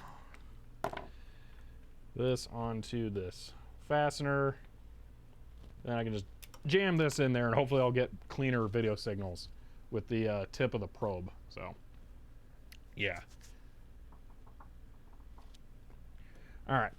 this onto this fastener. Then I can just jam this in there and hopefully I'll get cleaner video signals with the tip of the probe. So, yeah. Alright.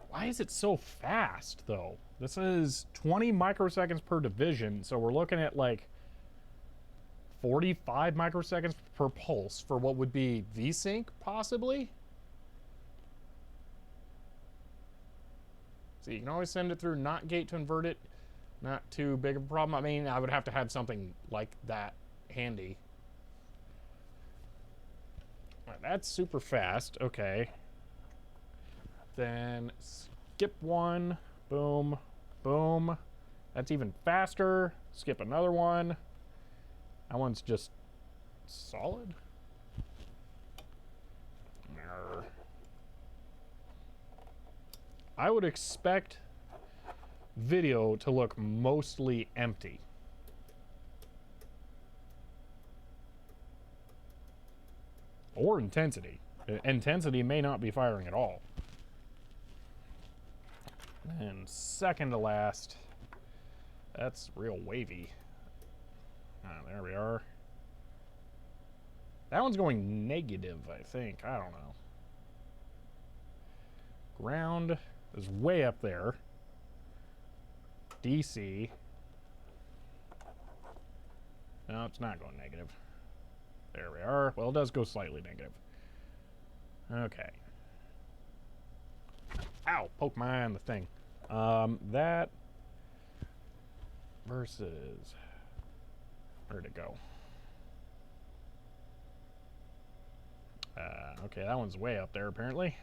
Why is it so fast, though? This is 20 microseconds per division, so we're looking at like 45 microseconds per pulse for what would be VSync, possibly? So you can always send it through not gate to invert it. Not too big of a problem. I mean, I would have to have something like that handy. All right, that's super fast. Okay. Then skip one, boom, boom. That's even faster. Skip another one. That one's just solid. I would expect video to look mostly empty. Or intensity. Intensity may not be firing at all. And second to last, that's real wavy. There we are. That one's going negative, I think. I don't know. Ground is way up there. DC. No, it's not going negative. There we are. Well, it does go slightly negative. Okay. Ow! Poke my eye on the thing. That versus... Where'd it go? Okay, that one's way up there, apparently.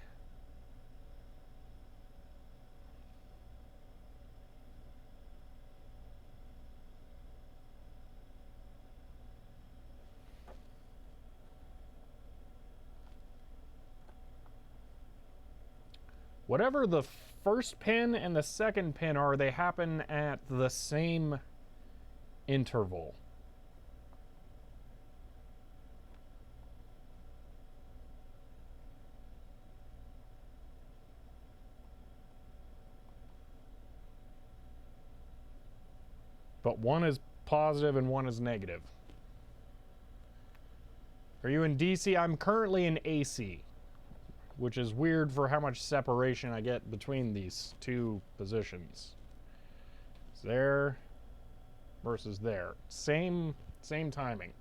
Whatever the first pin and the second pin are, they happen at the same interval. But one is positive and one is negative. Are you in DC? I'm currently in AC, which is weird for how much separation I get between these two positions. It's there versus there. Same timing.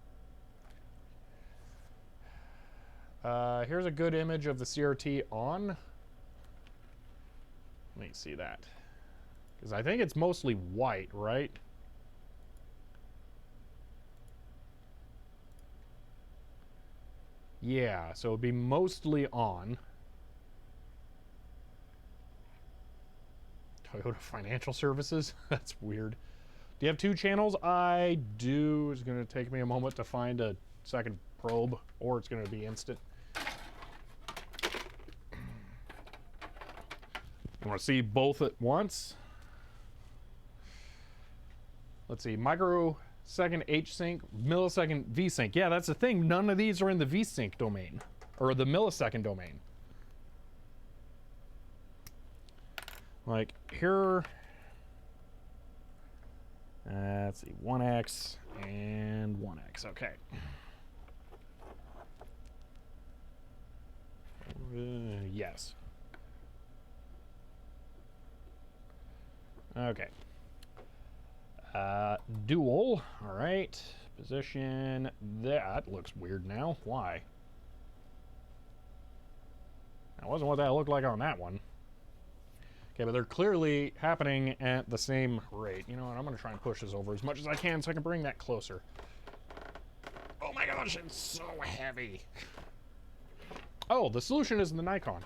Here's a good image of the CRT on. Let me see that. Because I think it's mostly white, right? Yeah, so it'd be mostly on. Toyota Financial Services? That's weird. Do you have two channels? I do. It's going to take me a moment to find a second probe, or it's going to be instant. You want to see both at once? Let's see. Microsecond H-sync, millisecond V-sync. Yeah, that's the thing. None of these are in the V-sync domain, or the millisecond domain. Like here, let's see, 1x and 1x. Okay. Yes. Okay. Dual. All right. Position. That looks weird now. Why? That wasn't what that looked like on that one. Okay, but they're clearly happening at the same rate. You know what? I'm going to try and push this over as much as I can so I can bring that closer. Oh my gosh, it's so heavy. Oh, the solution is in the Nikon.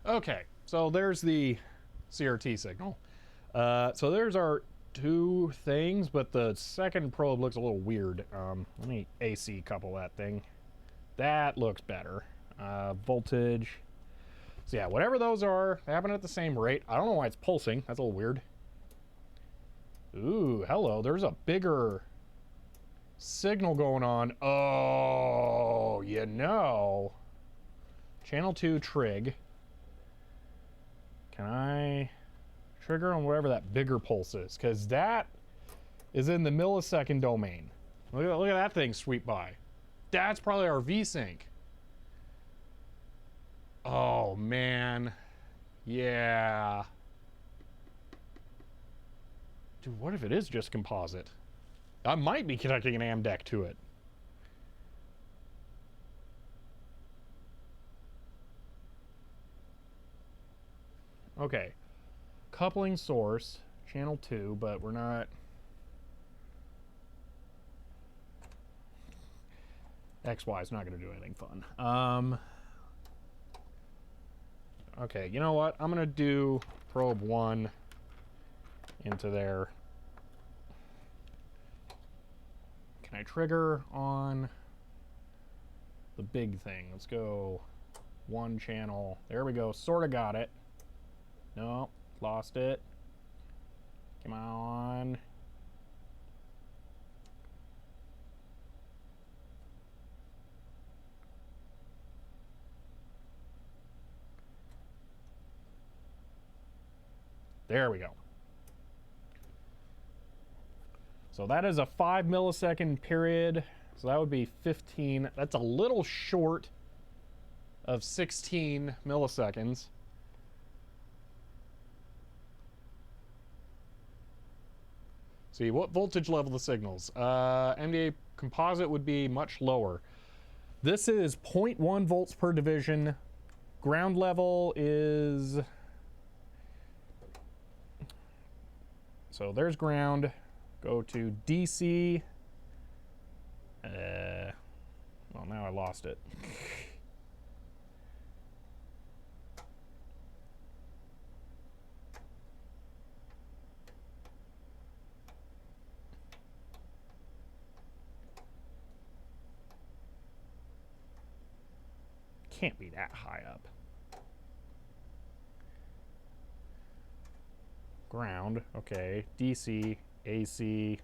Okay, so there's the CRT signal. So there's our two things, but the second probe looks a little weird. Let me AC couple that thing. That looks better. Voltage. So yeah, whatever those are, they happen at the same rate. I don't know why it's pulsing. That's a little weird. Ooh, hello. There's a bigger signal going on. Oh, you know. Channel 2 trig. Can I trigger on whatever that bigger pulse is? Because that is in the millisecond domain. Look at that thing sweep by. That's probably our V-sync. Oh, man. Yeah. Dude, what if it is just composite? I might be connecting an AMDEC to it. Okay, coupling source, channel 2, but we're not. XY is not going to do anything fun. Okay, you know what? I'm going to do probe 1 into there. Can I trigger on the big thing? Let's go 1 channel. There we go. Sort of got it. No, lost it. Come on. There we go. So that is a 5 millisecond period. So that would be 15. That's a little short of 16 milliseconds. See, what voltage level the signals? MDA composite would be much lower. This is 0.1 volts per division. Ground level is... So there's ground. Go to DC. Well, now I lost it. Can't be that high up. Ground, okay. DC, AC.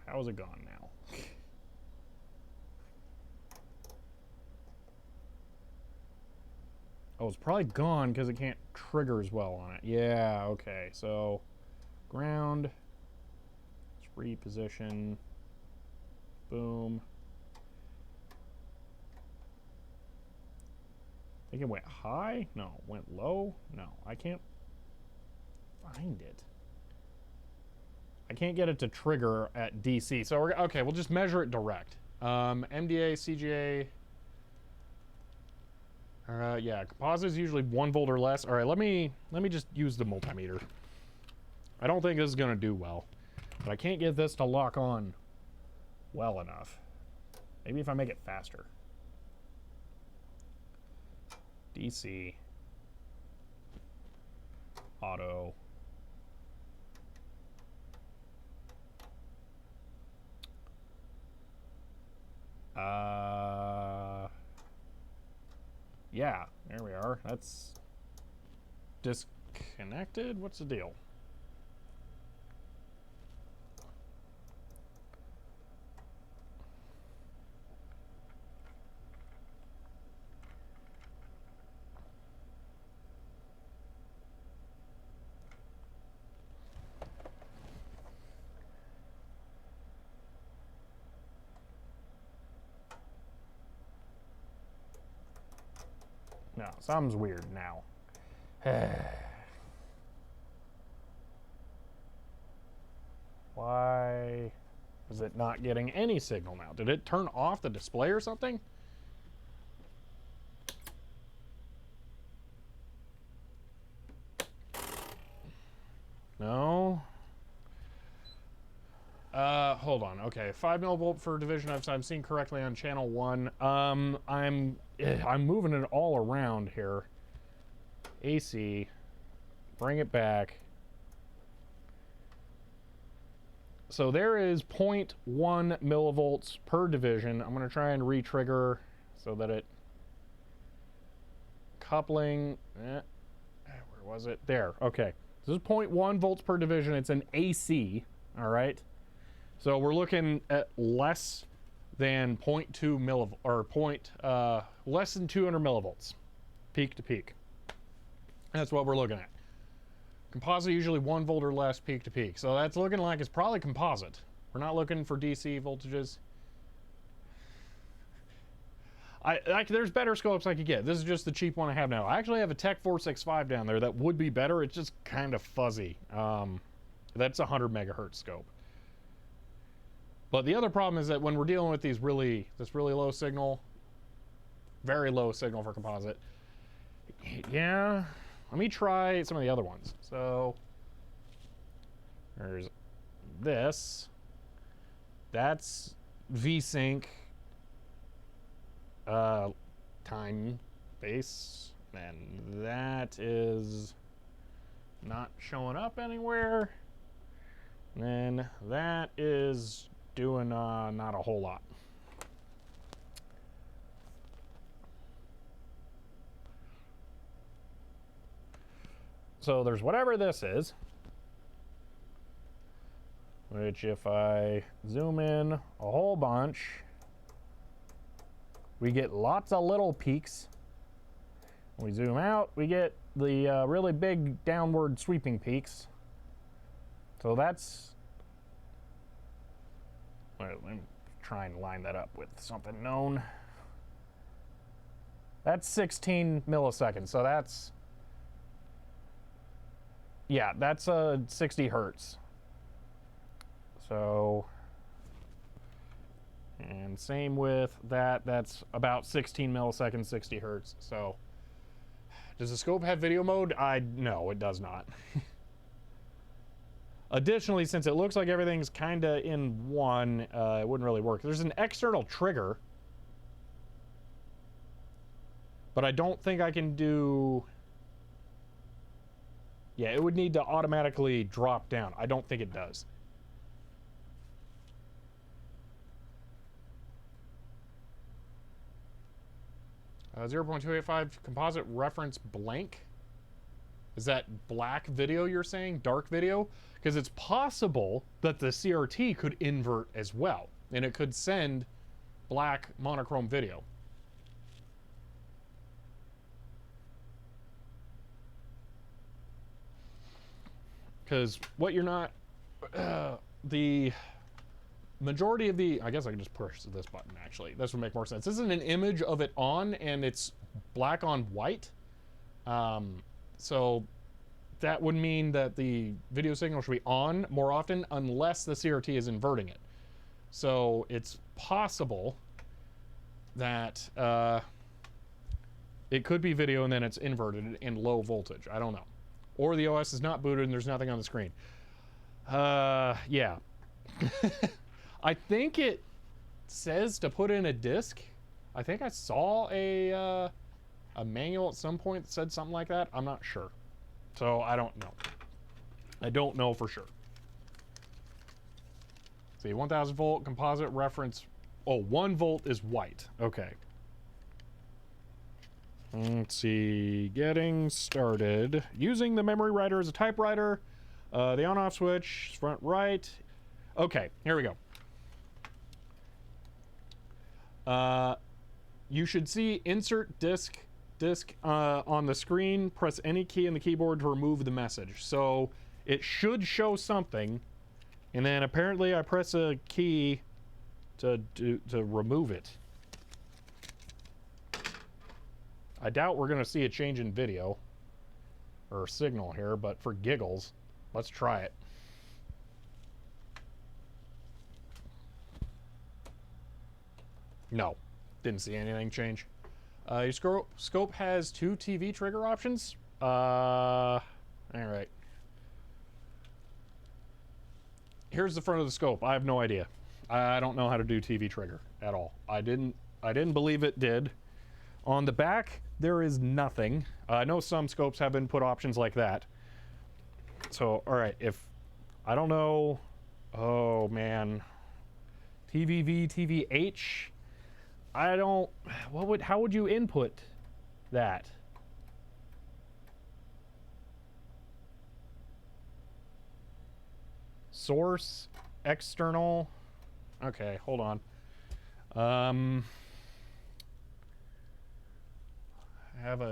How is it gone now? Oh, it's probably gone because it can't trigger as well on it. Yeah, okay. So, ground. Let's reposition. Boom. I think it went high? No. Went low? No. I can't find it. I can't get it to trigger at DC. So, okay, we'll just measure it direct. MDA, CGA. Yeah, composite is usually 1 volt or less. All right, let me just use the multimeter. I don't think this is going to do well, but I can't get this to lock on well enough. Maybe if I make it faster. DC. Auto. Yeah, there we are. That's disconnected. What's the deal? No, something's weird now. Why is it not getting any signal now? Did it turn off the display or something? No. Hold on. Okay, 5 millivolt for division. I'm seeing correctly on channel 1. I'm moving it all around here. AC. Bring it back. So there is 0.1 millivolts per division. I'm going to try and re-trigger so that it... Coupling... where was it? There. Okay. This is 0.1 volts per division. It's an AC. All right. So we're looking at less than 0.2 millivolts, or less than 200 millivolts, peak to peak. That's what we're looking at. Composite usually 1 volt or less, peak to peak. So that's looking like it's probably composite. We're not looking for DC voltages. There's better scopes I could get. This is just the cheap one I have now. I actually have a Tech 465 down there that would be better. It's just kind of fuzzy. That's a 100 megahertz scope. But the other problem is that when we're dealing with this really low signal, very low signal for composite, yeah, let me try some of the other ones. So there's this. That's VSync time base, and that is not showing up anywhere. And then that is doing not a whole lot. So there's whatever this is, which if I zoom in a whole bunch, we get lots of little peaks. When we zoom out, we get the really big downward sweeping peaks. So that's... Let me try and line that up with something known. That's 16 milliseconds. So that's, yeah, that's 60 hertz. So, and same with that, that's about 16 milliseconds, 60 hertz. So, does the scope have video mode? No, it does not. Additionally, since it looks like everything's kind of in one, it wouldn't really work. There's an external trigger, but I don't think I can do... Yeah, it would need to automatically drop down. I don't think it does. Uh, 0.285 composite reference blank. Is that black video you're saying? Dark video? Because it's possible that the CRT could invert as well, and it could send black monochrome video. Because what you're not... the majority of the... I guess I can just push this button, actually. This would make more sense. This isn't an image of it on, and it's black on white. So that would mean that the video signal should be on more often unless the CRT is inverting it. So it's possible that it could be video and then it's inverted in low voltage. I don't know. Or the OS is not booted and there's nothing on the screen. Yeah. I think it says to put in a disk. I think I saw a manual at some point that said something like that. I'm not sure. So I don't know. I don't know for sure. See, 1000 volt composite reference. Oh, 1 volt is white. Okay. Let's see. Getting started. Using the MemoryWriter as a typewriter. The on-off switch, front right. Okay, here we go. You should see insert disk on the screen. Press any key in the keyboard to remove the message. So it should show something, and then apparently I press a key to remove it. I doubt we're gonna see a change in video or signal here, but for giggles, let's try it. No, didn't see anything change. Your scope has 2 TV trigger options. All right. Here's the front of the scope. I have no idea. I don't know how to do TV trigger at all. I didn't believe it did. On the back, there is nothing. I know some scopes have input options like that. So, all right, if I don't know, oh man, TVV, TVH. I don't, how would you input that? Source, external, okay, hold on. I have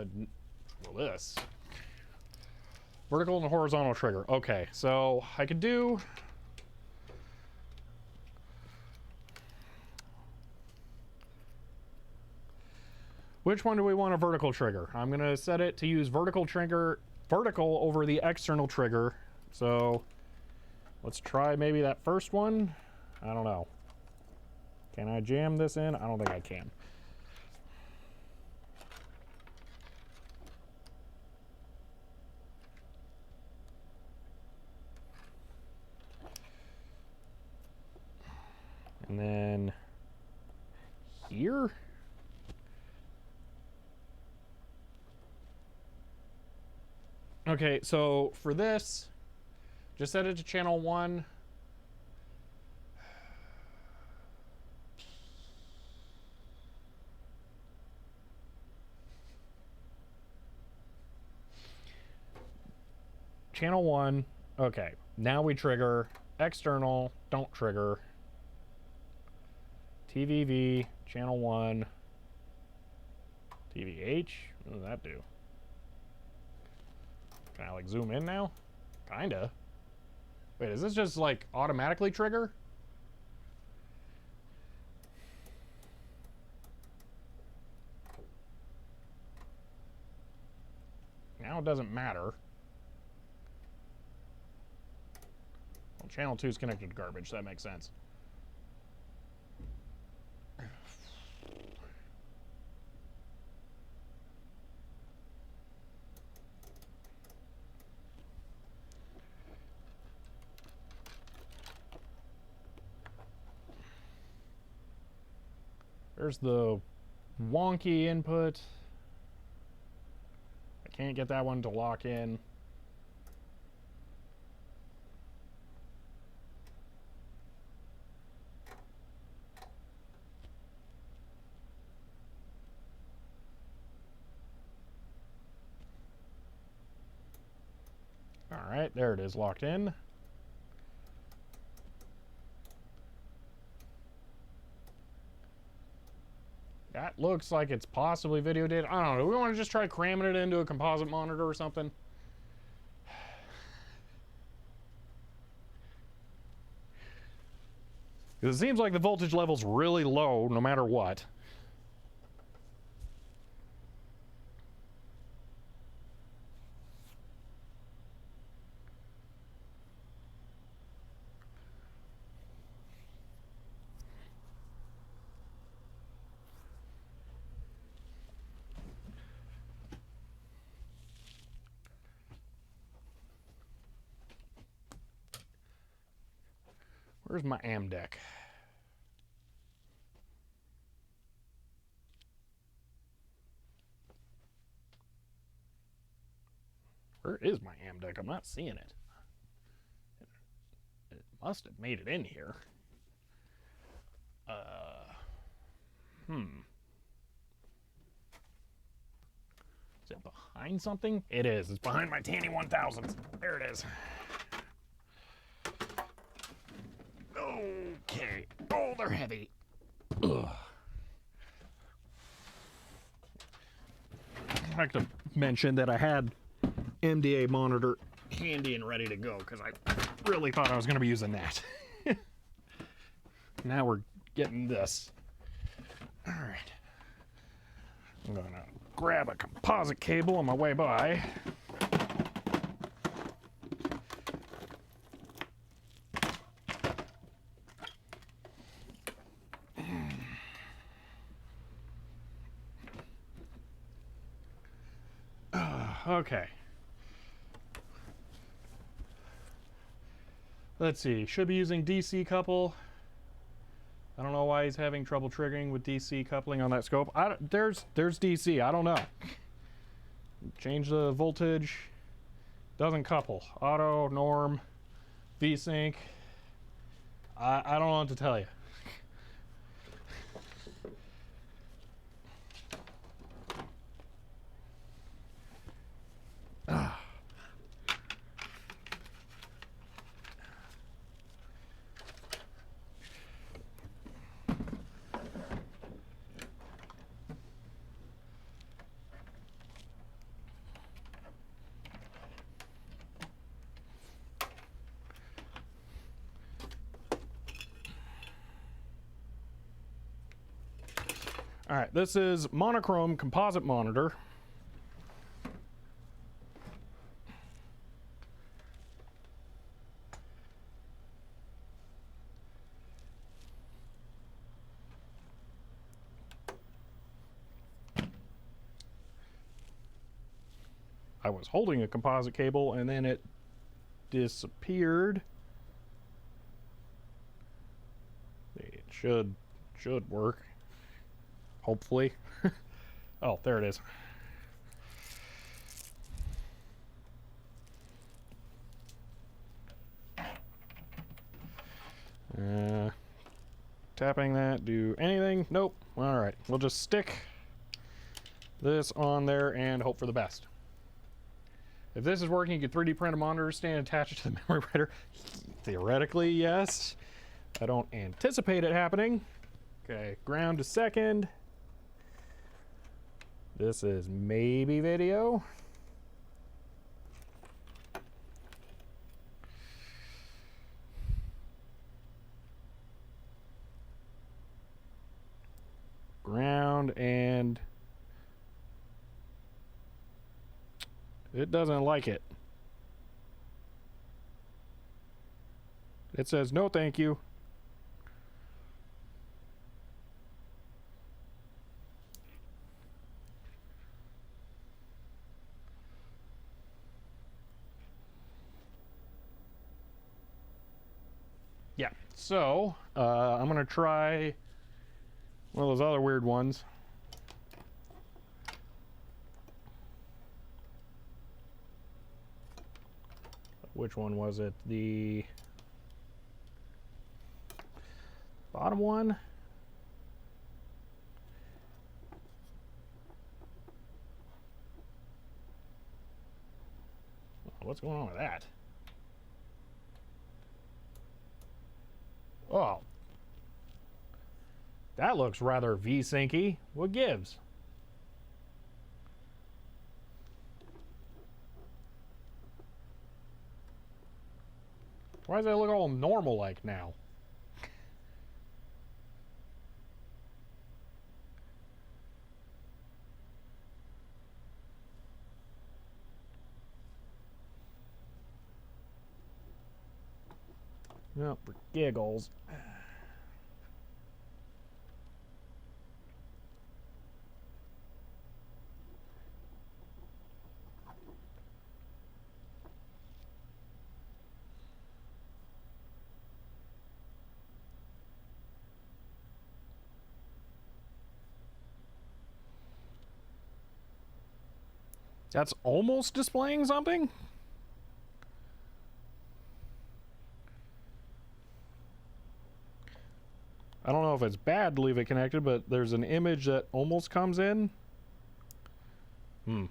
this. Vertical and horizontal trigger, okay, so I could do, which one do we want a vertical trigger? I'm gonna set it to use vertical over the external trigger. So let's try maybe that first one. I don't know. Can I jam this in? I don't think I can. And then here. Okay, so for this, just set it to channel 1. Channel 1, okay, now we trigger. External, don't trigger. TVV, channel 1. TVH, what does that do? Can I like zoom in now? Kinda. Wait, is this just like automatically trigger? now it doesn't matter. Well, channel 2 is connected to garbage, so that makes sense. There's the wonky input. I can't get that one to lock in. All right, there it is, locked in. That looks like it's possibly video data. I don't know. Do we want to just try cramming it into a composite monitor or something? Because it seems like the voltage level's really low no matter what. Where's my AM deck? Where is my AM deck? I'm not seeing it. It must have made it in here. Is it behind something? It is. It's behind my Tanny 1000s. There it is. Okay. Oh, they're heavy. Ugh. I'd like to mention that I had MDA monitor handy and ready to go because I really thought I was going to be using that. Now we're getting this. All right. I'm going to grab a composite cable on my way by. Okay. Let's see. Should be using DC couple. I don't know why he's having trouble triggering with DC coupling on that scope. There's DC. I don't know. Change the voltage. Doesn't couple. Auto, norm, VSync. I don't know what to tell you. All right, this is monochrome composite monitor. I was holding a composite cable and then it disappeared. It should work. Hopefully. Oh, there it is. Tapping that, do anything? Nope. All right, we'll just stick this on there and hope for the best. If this is working, you can 3D print a monitor stand attached to the MemoryWriter. Theoretically, yes. I don't anticipate it happening. Okay, ground to second. This is maybe video. Ground and It doesn't like it. It says, no thank you. Yeah, so I'm gonna try one of those other weird ones. Which one was it? The bottom one? What's going on with that? Oh. That looks rather V-syncy. What gives? Why does that look all normal-like now? Oh, for giggles. That's almost displaying something? I don't know if it's bad to leave it connected, but there's an image that almost comes in. Get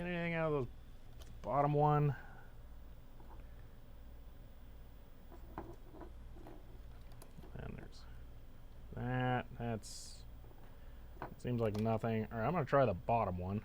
anything out of the bottom one? And there's that. That's... seems like nothing. All right, I'm going to try the bottom one.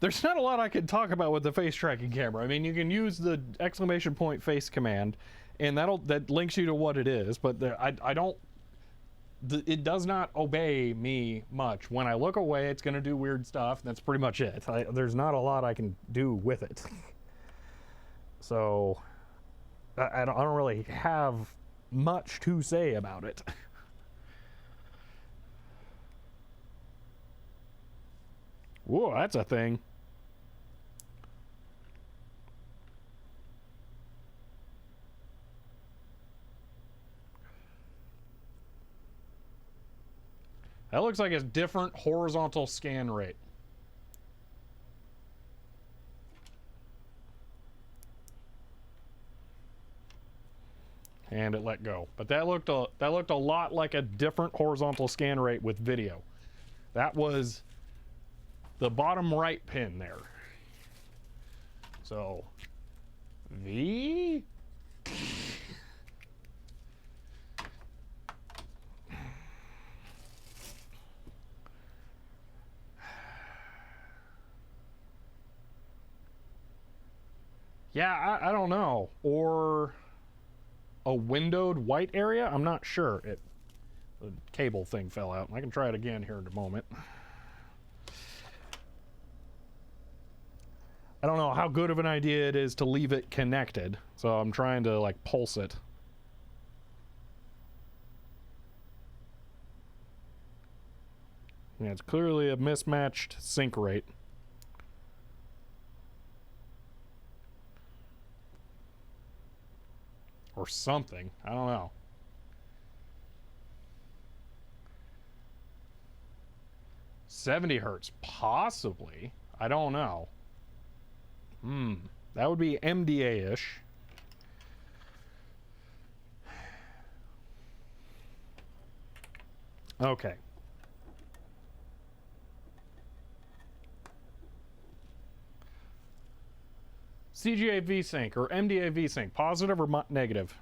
There's not a lot I can talk about with the face tracking camera. I mean, you can use the exclamation point face command, and that links you to what it is. But I don't. It does not obey me much. When I look away, it's going to do weird stuff. That's pretty much it. There's not a lot I can do with it. So I don't really have much to say about it. Whoa, that's a thing. That looks like a different horizontal scan rate. And it let go. But that looked a lot like a different horizontal scan rate with video. That was the bottom right pin there. So V. Yeah, I don't know. Or a windowed white area? I'm not sure. The cable thing fell out. I can try it again here in a moment. I don't know how good of an idea it is to leave it connected, so I'm trying to like pulse it. Yeah, it's clearly a mismatched sync rate. Or something. I don't know. $70 Hz, possibly. I don't know. That would be MDA-ish. Okay. CGA VSync or MDA VSync, positive or negative?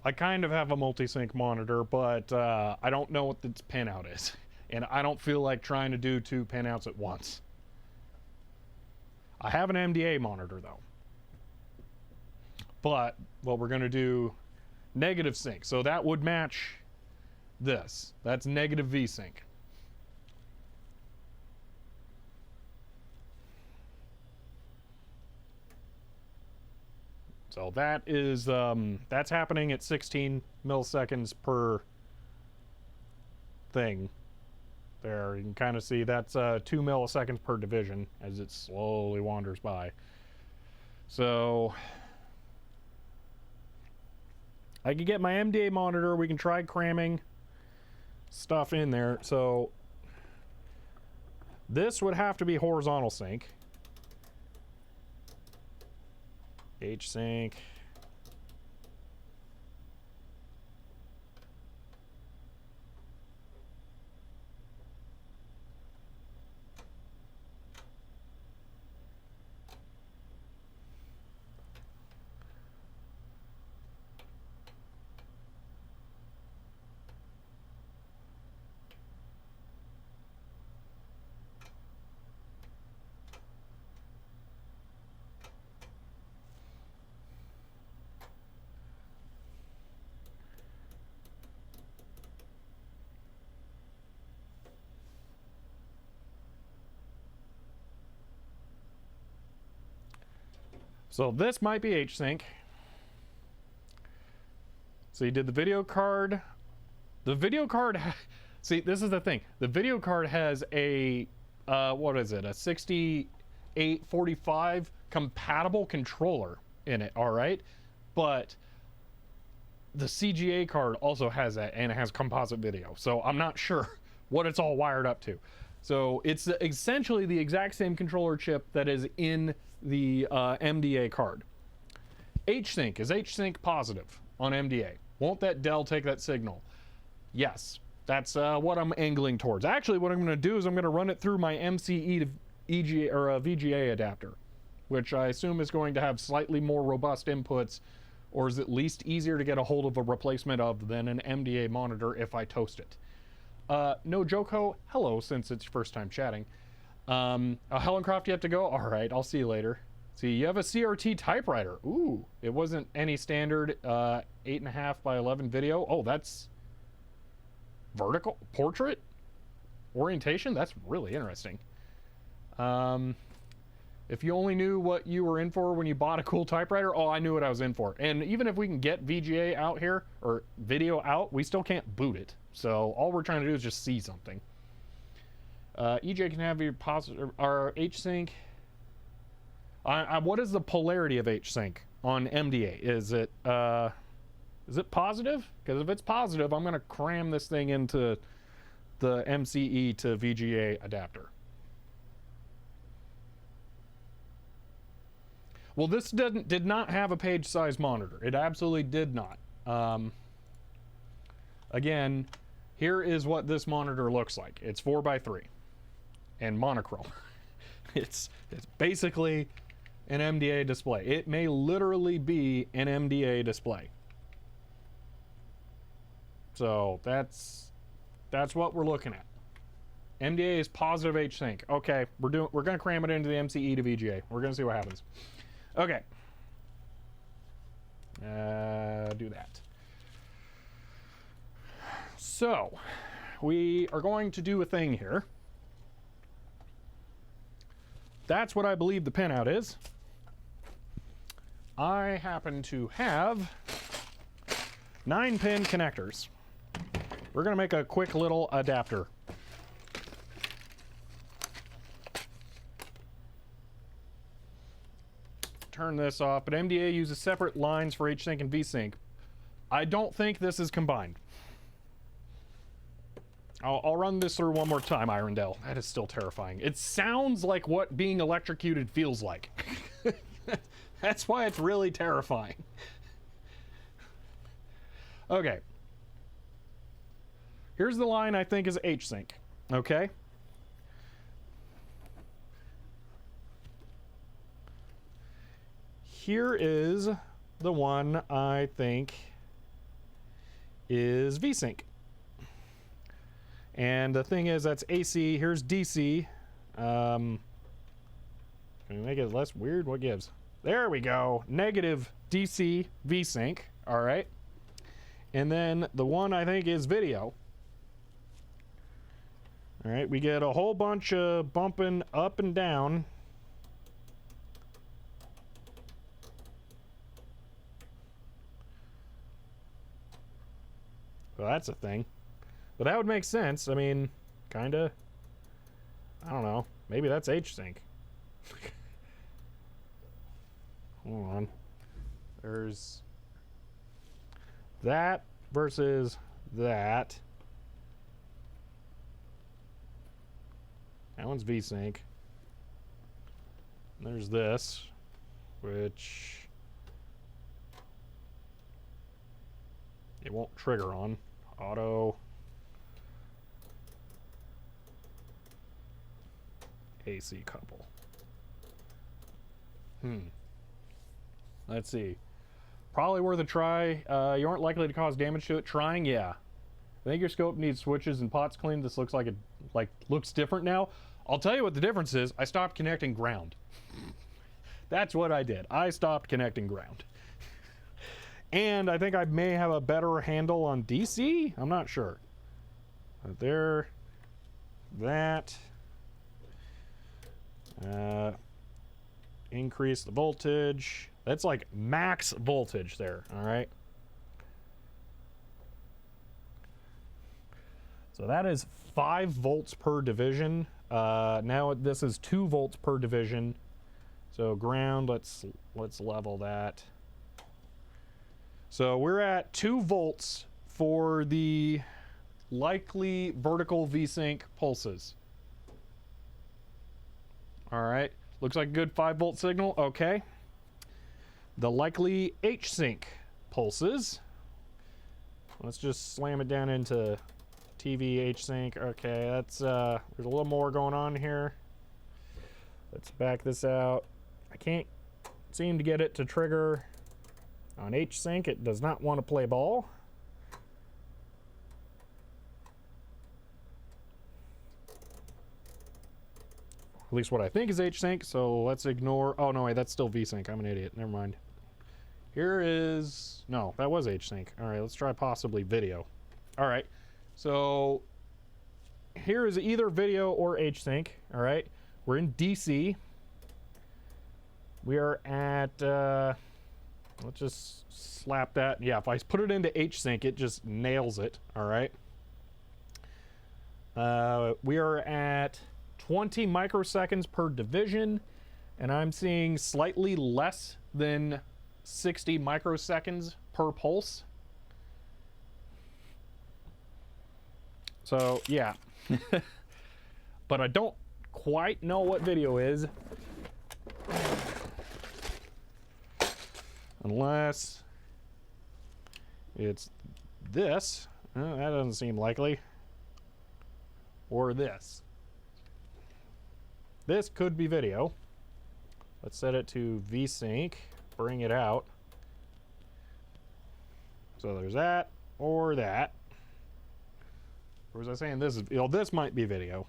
I kind of have a multi-sync monitor, but I don't know what its pinout is. And I don't feel like trying to do 2 pinouts at once. I have an MDA monitor though. But what we're going to do, negative sync. So that would match this. That's negative V-sync. So that is, that's happening at 16 milliseconds per thing. There, you can kind of see that's 2 milliseconds per division as it slowly wanders by. So I can get my MDA monitor. We can try cramming stuff in there. So this would have to be horizontal sync. H sync. So this might be H-Sync. So you did the video card. The video card, see, this is the thing. The video card has a, what is it? A 6845 compatible controller in it, all right? But the CGA card also has that, and it has composite video. So I'm not sure what it's all wired up to. So it's essentially the exact same controller chip that is in the MDA card. H-Sync, is H-Sync positive on MDA? Won't that Dell take that signal? Yes, that's what I'm angling towards. Actually, what I'm going to do is I'm going to run it through my MCE to EGA or VGA adapter, which I assume is going to have slightly more robust inputs, or is at least easier to get a hold of a replacement of than an MDA monitor if I toast it. No Joko, hello, since it's your first time chatting. Helencroft, you have to go? All right, I'll see you later. See, you have a CRT typewriter. Ooh, it wasn't any standard 8.5 by 11 video. Oh, that's vertical portrait orientation. That's really interesting. If you only knew what you were in for when you bought a cool typewriter, oh, I knew what I was in for. And even if we can get VGA out here or video out, we still can't boot it. So all we're trying to do is just see something. EJ can have your positive or H-Sync. What is the polarity of H-Sync on MDA? Is it positive? Because if it's positive, I'm going to cram this thing into the MCE to VGA adapter. Well, this did not have a page size monitor. It absolutely did not. Again, here is what this monitor looks like. It's 4x3 and monochrome. It's basically an MDA display. It may literally be an MDA display. So that's what we're looking at. MDA is positive H-Sync. Okay, we're gonna cram it into the MCE to VGA. We're gonna see what happens. Okay. Do that. So, we are going to do a thing here. That's what I believe the pinout is. I happen to have 9-pin connectors. We're going to make a quick little adapter. Turn this off, but MDA uses separate lines for H-Sync and V-Sync. I don't think this is combined. I'll run this through one more time, Irondell. That is still terrifying. It sounds like what being electrocuted feels like. That's why it's really terrifying. Okay. Here's the line I think is H-Sync. Okay? Here is the one I think is VSync. And the thing is, that's AC. Here's DC. Can we make it less weird? What gives? There we go. Negative DC VSync. All right. And then the one I think is video. All right. We get a whole bunch of bumping up and down. Well, that's a thing. But that would make sense. I mean, kind of. I don't know. Maybe that's H-Sync. Hold on. There's that versus that. That one's VSync. There's this, which it won't trigger on. Auto. AC couple. Let's see. Probably worth a try. You aren't likely to cause damage to it. Trying, yeah. I think your scope needs switches and pots cleaned. This looks like it looks different now. I'll tell you what the difference is. I stopped connecting ground. That's what I did. I stopped connecting ground. And I think I may have a better handle on DC. I'm not sure. There. That. Increase the voltage. That's like max voltage there. All right. So that is 5 volts per division. Now this is 2 volts per division. So ground, let's level that. So we're at 2 volts for the likely vertical VSync pulses. All right, looks like a good 5-volt signal. Okay. The likely H-Sync pulses. Let's just slam it down into TV H-Sync. Okay, that's there's a little more going on here. Let's back this out. I can't seem to get it to trigger on H-Sync. It does not want to play ball. At least what I think is H-Sync, so let's ignore... Oh, no, wait, that's still V-Sync. I'm an idiot. Never mind. Here is... No, that was H-Sync. All right, let's try possibly video. All right, so here is either video or H-Sync. All right, we're in DC. We are at... let's just slap that. Yeah, if I put it into H-Sync, it just nails it. All right. We are at 20 microseconds per division, and I'm seeing slightly less than 60 microseconds per pulse. So, yeah. But I don't quite know what video is. Unless it's this. That doesn't seem likely. Or this. This could be video. Let's set it to VSync. Bring it out. So there's that or that. Or was I saying this is, this might be video.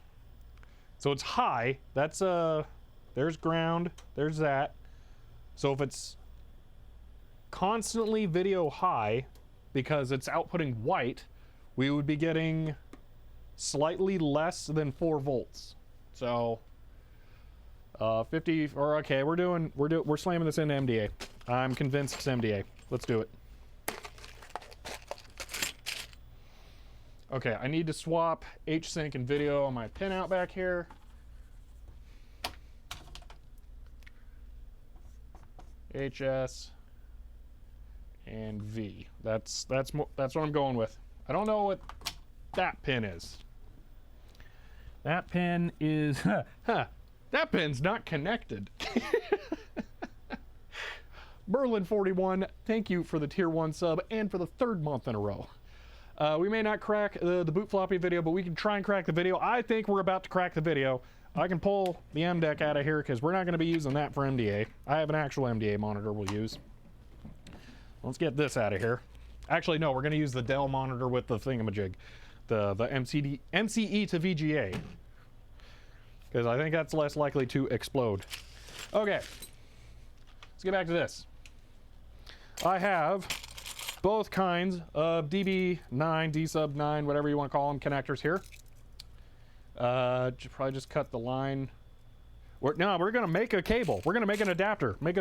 So it's high. That's there's ground. There's that. So if it's constantly video high because it's outputting white, we would be getting slightly less than 4 volts. So 50 or okay, we're slamming this into MDA. I'm convinced it's MDA. Let's do it. Okay, I need to swap H-Sync and video on my pinout back here. HS and V. That's what I'm going with. I don't know what that pin is. That pin is that pin's not connected. Berlin 41, thank you for the tier 1 sub and for the 3rd month in a row. We may not crack the boot floppy video, but we can try and crack the video. I think we're about to crack the video. I can pull the MDEC out of here because we're not going to be using that for MDA. I have an actual MDA monitor we'll use. Let's get this out of here. Actually, no, we're going to use the Dell monitor with the thingamajig. The MCE to VGA. Because I think that's less likely to explode. Okay. Let's get back to this. I have both kinds of DB9, D sub 9, whatever you want to call them, connectors here. Probably just cut the line. We're going to make a cable. We're going to make an adapter. Make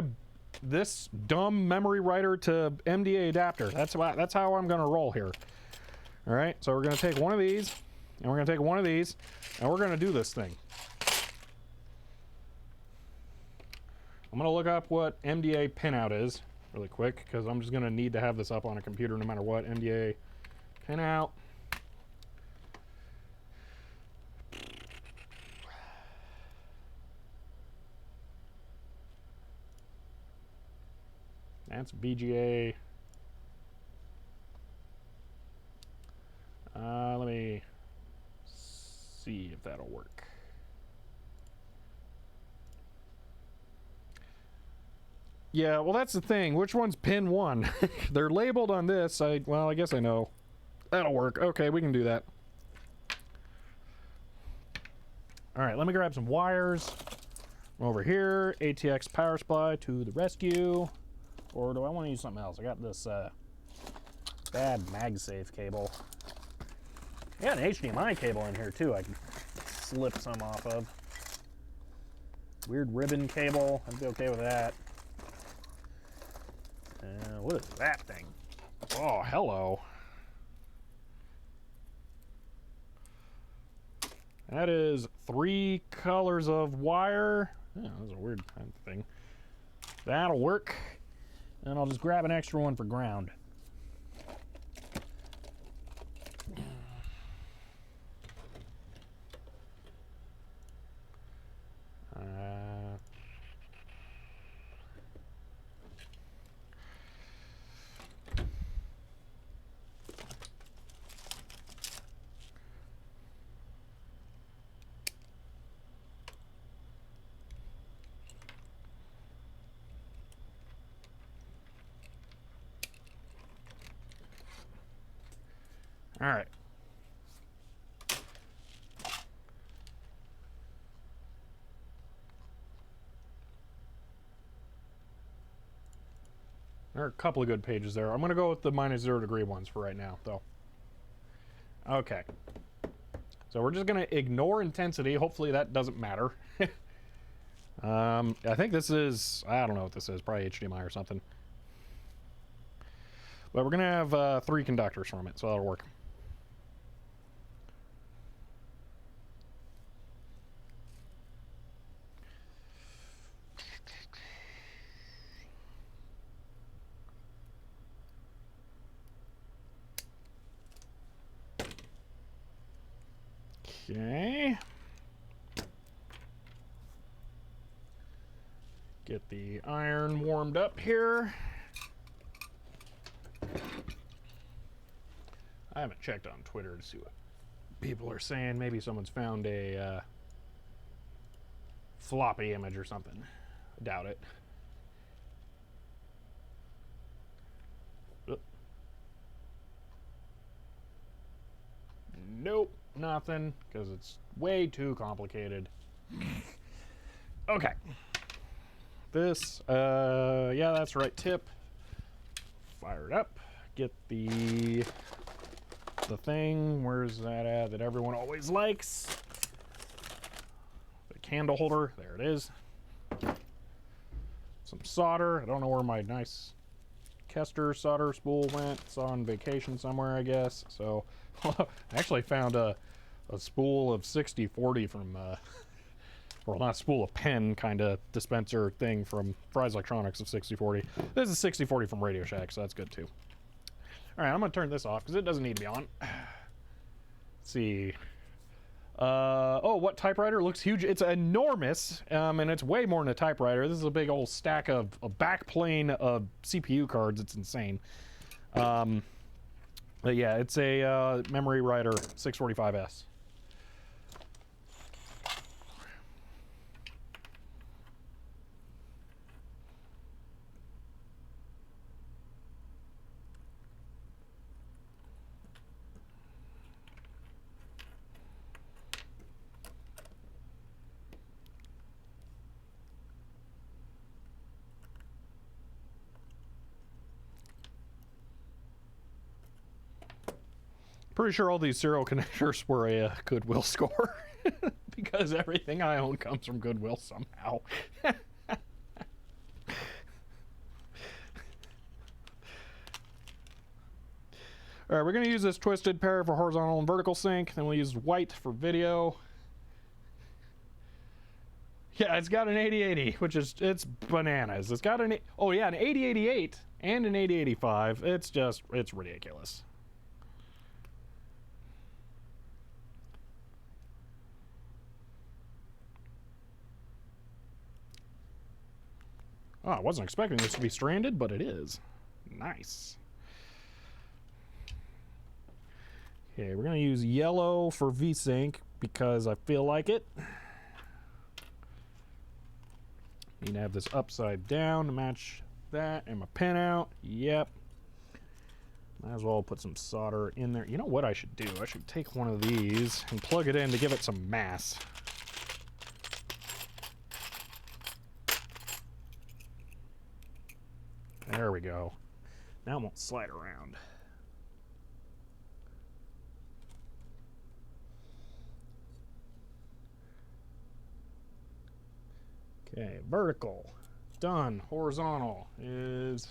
this dumb MemoryWriter to MDA adapter. That's how I'm going to roll here. All right, so we're going to take one of these, and we're going to take one of these, and we're going to do this thing. I'm going to look up what MDA pinout is really quick, because I'm just going to need to have this up on a computer no matter what. MDA pinout. That's VGA. Let me see if that'll work. Yeah, well, that's the thing. Which one's pin 1? They're labeled on this. Well, I guess I know. That'll work. Okay, we can do that. All right, let me grab some wires. Over here, ATX power supply to the rescue. Or do I want to use something else? I got this bad MagSafe cable. I got an HDMI cable in here too. I can slip some off of. Weird ribbon cable. I'd be okay with that. What is that thing? Oh, hello. That is 3 colors of wire. Yeah, that's a weird kind of thing. That'll work. And I'll just grab an extra one for ground. All right. There are a couple of good pages there. I'm going to go with the -0 degree ones for right now, though. Okay. So we're just going to ignore intensity. Hopefully that doesn't matter. I think this is, I don't know what this is, probably HDMI or something. But we're going to have 3 conductors from it, so that'll work. Okay. Get the iron warmed up here. I haven't checked on Twitter to see what people are saying. Maybe someone's found a floppy image or something. I doubt it. Nope, nothing, because it's way too complicated. Okay. This, yeah, that's right, tip. Fire it up. Get the thing, where's that at, that everyone always likes? The candle holder, there it is. Some solder. I don't know where my nice Kester solder spool went. It's on vacation somewhere, I guess. So I actually found a spool of 6040 from well, not a spool, of pen kind of dispenser thing from Fry's Electronics of 6040. This is 6040 from Radio Shack, so that's good too. All right, I'm gonna turn this off because it doesn't need to be on. Let's see. Oh, what typewriter? Looks huge. It's enormous, and it's way more than a typewriter. This is a big old stack of a backplane of CPU cards. It's insane. But yeah, it's a MemoryWriter 645S. Pretty sure all these serial connectors were a Goodwill score because everything I own comes from Goodwill somehow. All right, we're going to use this twisted pair for horizontal and vertical sync. Then we'll use white for video. Yeah, it's got an 8080, which is, it's bananas. It's got an, oh yeah, an 8088 and an 8085. It's just, it's ridiculous. Oh, I wasn't expecting this to be stranded, but it is. Nice. Okay, we're going to use yellow for VSync because I feel like it. Need to have this upside down to match that and my pinout. Yep. Might as well put some solder in there. You know what I should do? I should take one of these and plug it in to give it some mass. There we go. Now it won't slide around. Okay, vertical, done. Horizontal is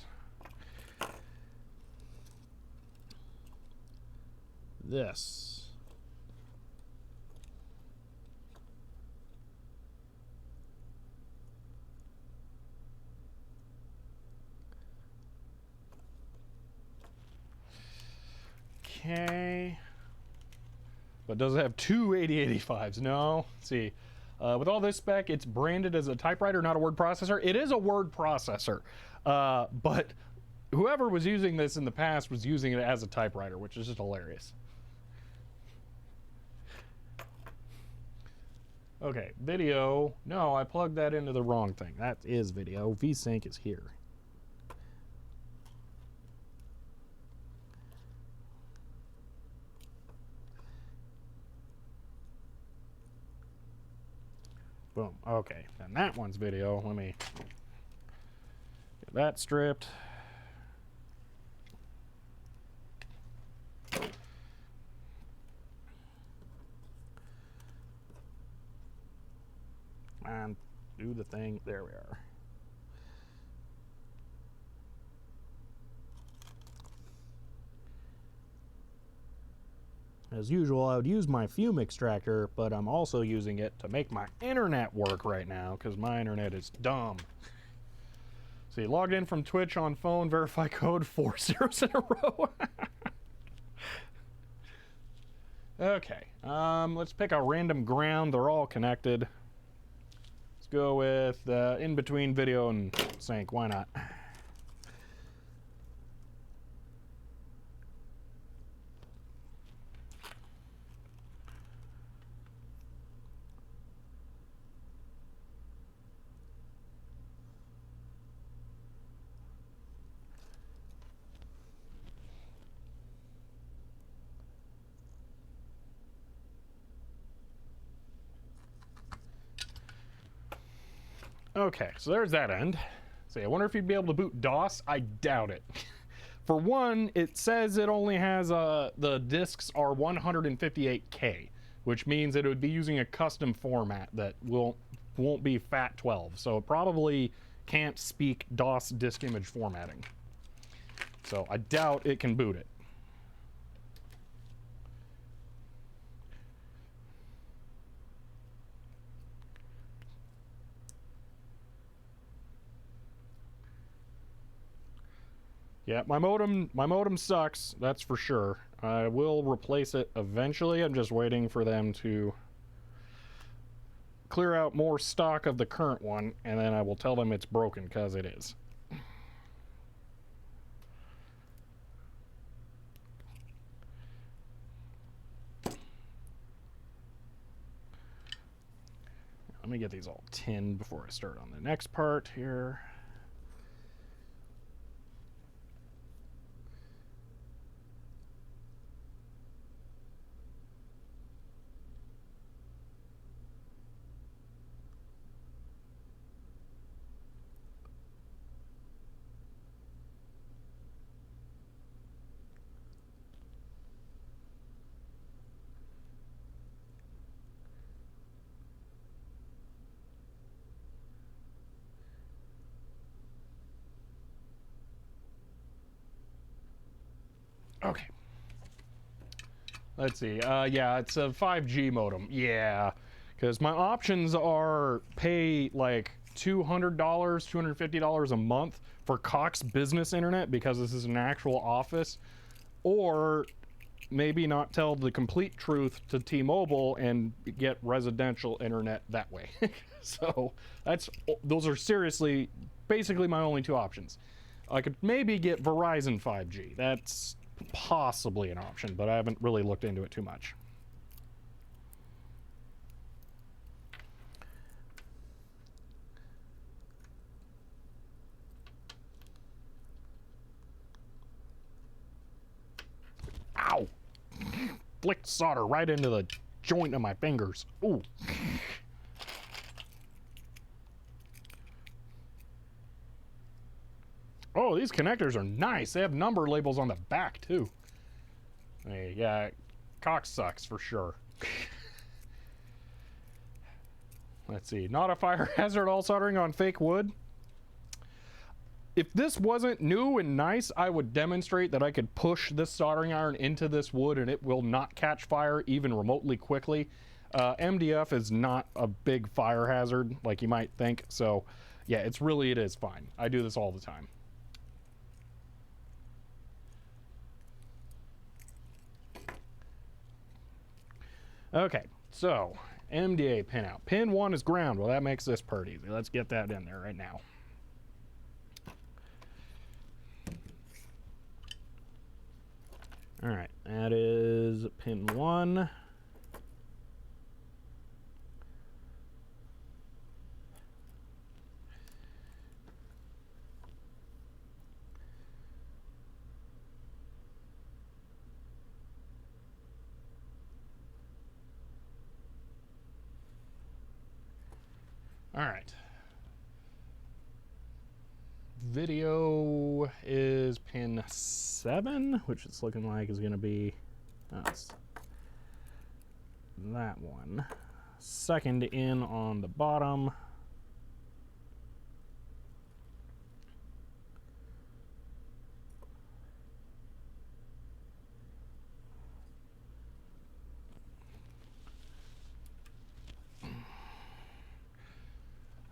this. Okay. But does it have two 8085s? No. Let's see. With all this spec, it's branded as a typewriter, not a word processor. It is a word processor, but whoever was using this in the past was using it as a typewriter, which is just hilarious. Okay, video. No, I plugged that into the wrong thing. That is video. VSync is here. Boom. Okay, then that one's video. Let me get that stripped. And do the thing. There we are. As usual, I would use my fume extractor, but I'm also using it to make my internet work right now because my internet is dumb. See, logged in from Twitch on phone, verify code 4 zeros in a row. Okay, let's pick a random ground. They're all connected. Let's go with in between video and sync. Why not? Okay, so there's that end. See, I wonder if you'd be able to boot DOS. I doubt it. For one, it says it only has the disks are 158K, which means that it would be using a custom format that won't be FAT12. So it probably can't speak DOS disk image formatting. So I doubt it can boot it. Yeah, my modem sucks, that's for sure. I will replace it eventually. I'm just waiting for them to clear out more stock of the current one, and then I will tell them it's broken, because it is. Let me get these all tinned before I start on the next part here. Okay. Let's see. Yeah, it's a 5G modem. Yeah, because my options are pay like $200, $250 a month for Cox Business Internet because this is an actual office, or maybe not tell the complete truth to T-Mobile and get residential internet that way. So those are seriously basically my only two options. I could maybe get Verizon 5G. That's possibly an option, but I haven't really looked into it too much. Ow! Flicked solder right into the joint of my fingers. Ooh. Oh, these connectors are nice. They have number labels on the back, too. Hey, yeah, Cox sucks for sure. Let's see. Not a fire hazard, all soldering on fake wood. If this wasn't new and nice, I would demonstrate that I could push this soldering iron into this wood and it will not catch fire even remotely quickly. MDF is not a big fire hazard like you might think. So, yeah, it is fine. I do this all the time. Okay, so MDA pinout. Pin 1 is ground. Well, that makes this pretty easy. Let's get that in there right now. All right, that is pin 1. All right. Video is pin 7, which it's looking like is going to be that one. Second in on the bottom.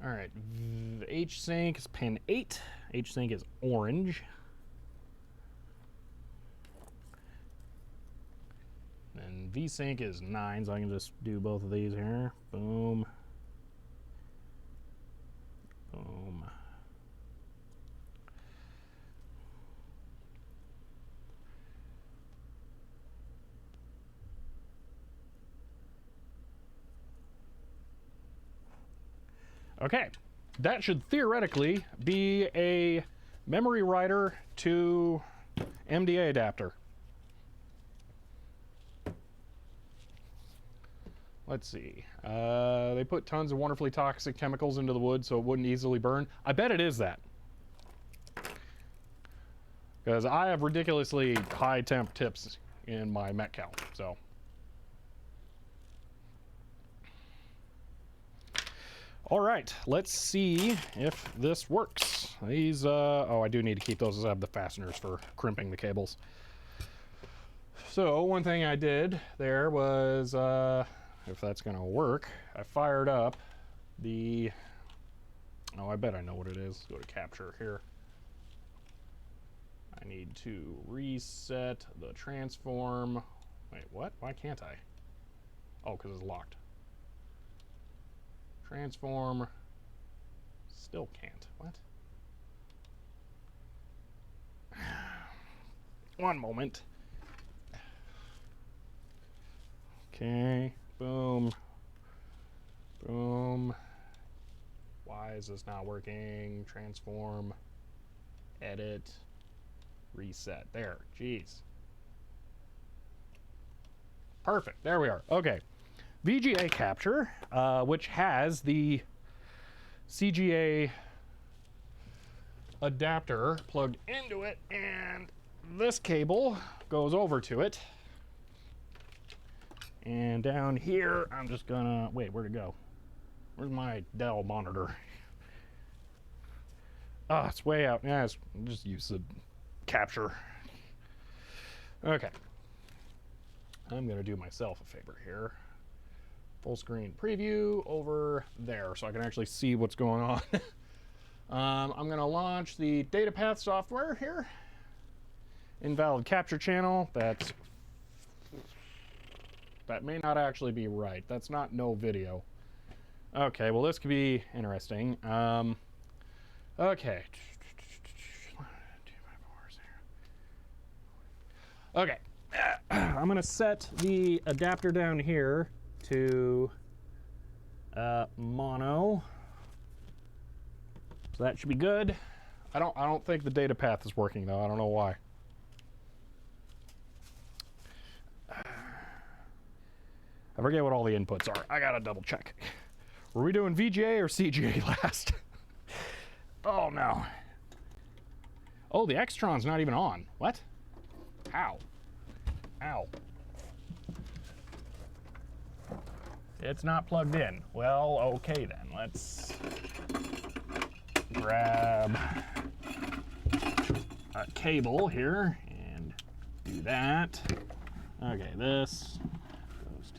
All right, H sync is pin 8. H sync is orange. And V sync is 9, so I can just do both of these here. Boom. Boom. Okay, that should theoretically be a MemoryWriter to MDA adapter. Let's see. They put tons of wonderfully toxic chemicals into the wood so it wouldn't easily burn. I bet it is that. Because I have ridiculously high temp tips in my Metcal, so. All right, let's see if this works. These, oh, I do need to keep those as I have the fasteners for crimping the cables. So one thing I did there was, if that's gonna work, I fired up the, oh, I bet I know what it is. Go to capture here. I need to reset the transform. Wait, what? Why can't I? Oh, because it's locked. Transform. Still can't. What? One moment. Okay. Boom. Boom. Why is this not working? Transform. Edit. Reset. There. Jeez. Perfect. There we are. Okay. VGA capture, which has the CGA adapter plugged into it, and this cable goes over to it. And down here, I'm just gonna, wait, where'd it go? Where's my Dell monitor? Ah, it's way out. Yeah, just use the capture. Okay. I'm going to do myself a favor here. Full screen preview over there so I can actually see what's going on. I'm going to launch the DataPath software here. Invalid capture channel. That may not actually be right. That's not no video. Okay, well, this could be interesting. Okay. Okay. I'm going to set the adapter down here to mono. So that should be good. I don't think the data path is working though. I don't know why. I forget what all the inputs are. I gotta double check. Were we doing VGA or CGA last? Oh no. Oh, the Xtron's not even on. What? How? Ow. It's not plugged in. Well, okay then. Let's grab a cable here and do that. Okay, this goes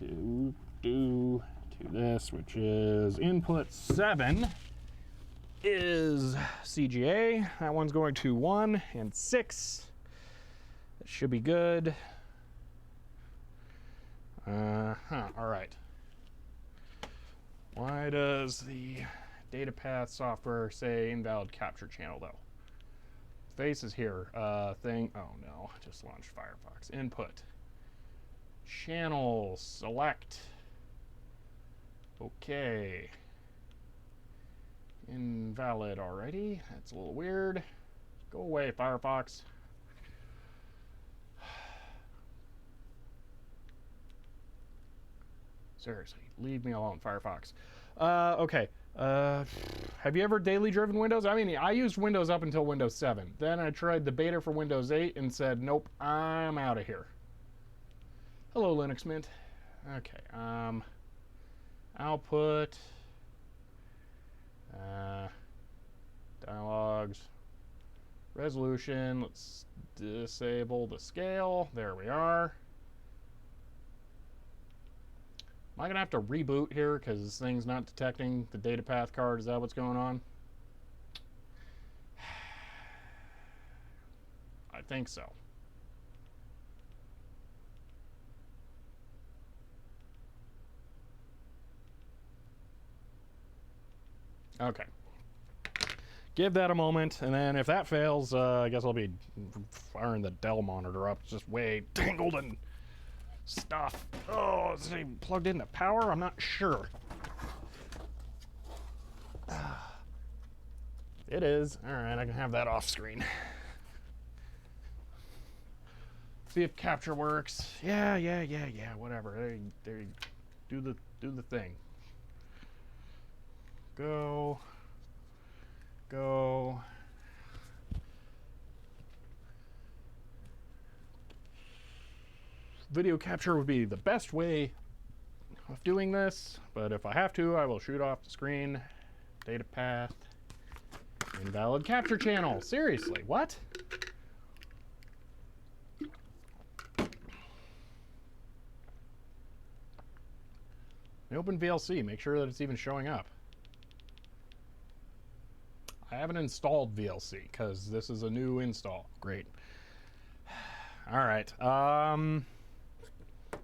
to this, which is input 7 is CGA. That one's going to 1 and 6. That should be good. All right. Why does the DataPath software say invalid capture channel though? Face is here. Thing. Oh no, just launched Firefox. Input. Channel select. Okay. Invalid already. That's a little weird. Go away, Firefox. Seriously, leave me alone, Firefox. Okay. Have you ever daily driven Windows? I mean, I used Windows up until Windows 7. Then I tried the beta for Windows 8 and said, nope, I'm out of here. Hello, Linux Mint. Okay. Output. Dialogues. Resolution. Let's disable the scale. There we are. Am I going to have to reboot here because this thing's not detecting the DataPath card? Is that what's going on? I think so. Okay. Give that a moment, and then if that fails, I guess I'll be firing the Dell monitor up. It's just way tangled and stuff. Oh, is it plugged into power? I'm not sure. It is. All right, I can have that off screen. See if capture works. Yeah. Whatever. There. Do the thing. Go. Video capture would be the best way of doing this, but if I have to, I will shoot off the screen. Data path. Invalid capture channel. Seriously, what? Open VLC, make sure that it's even showing up. I haven't installed VLC because this is a new install. Great. All right.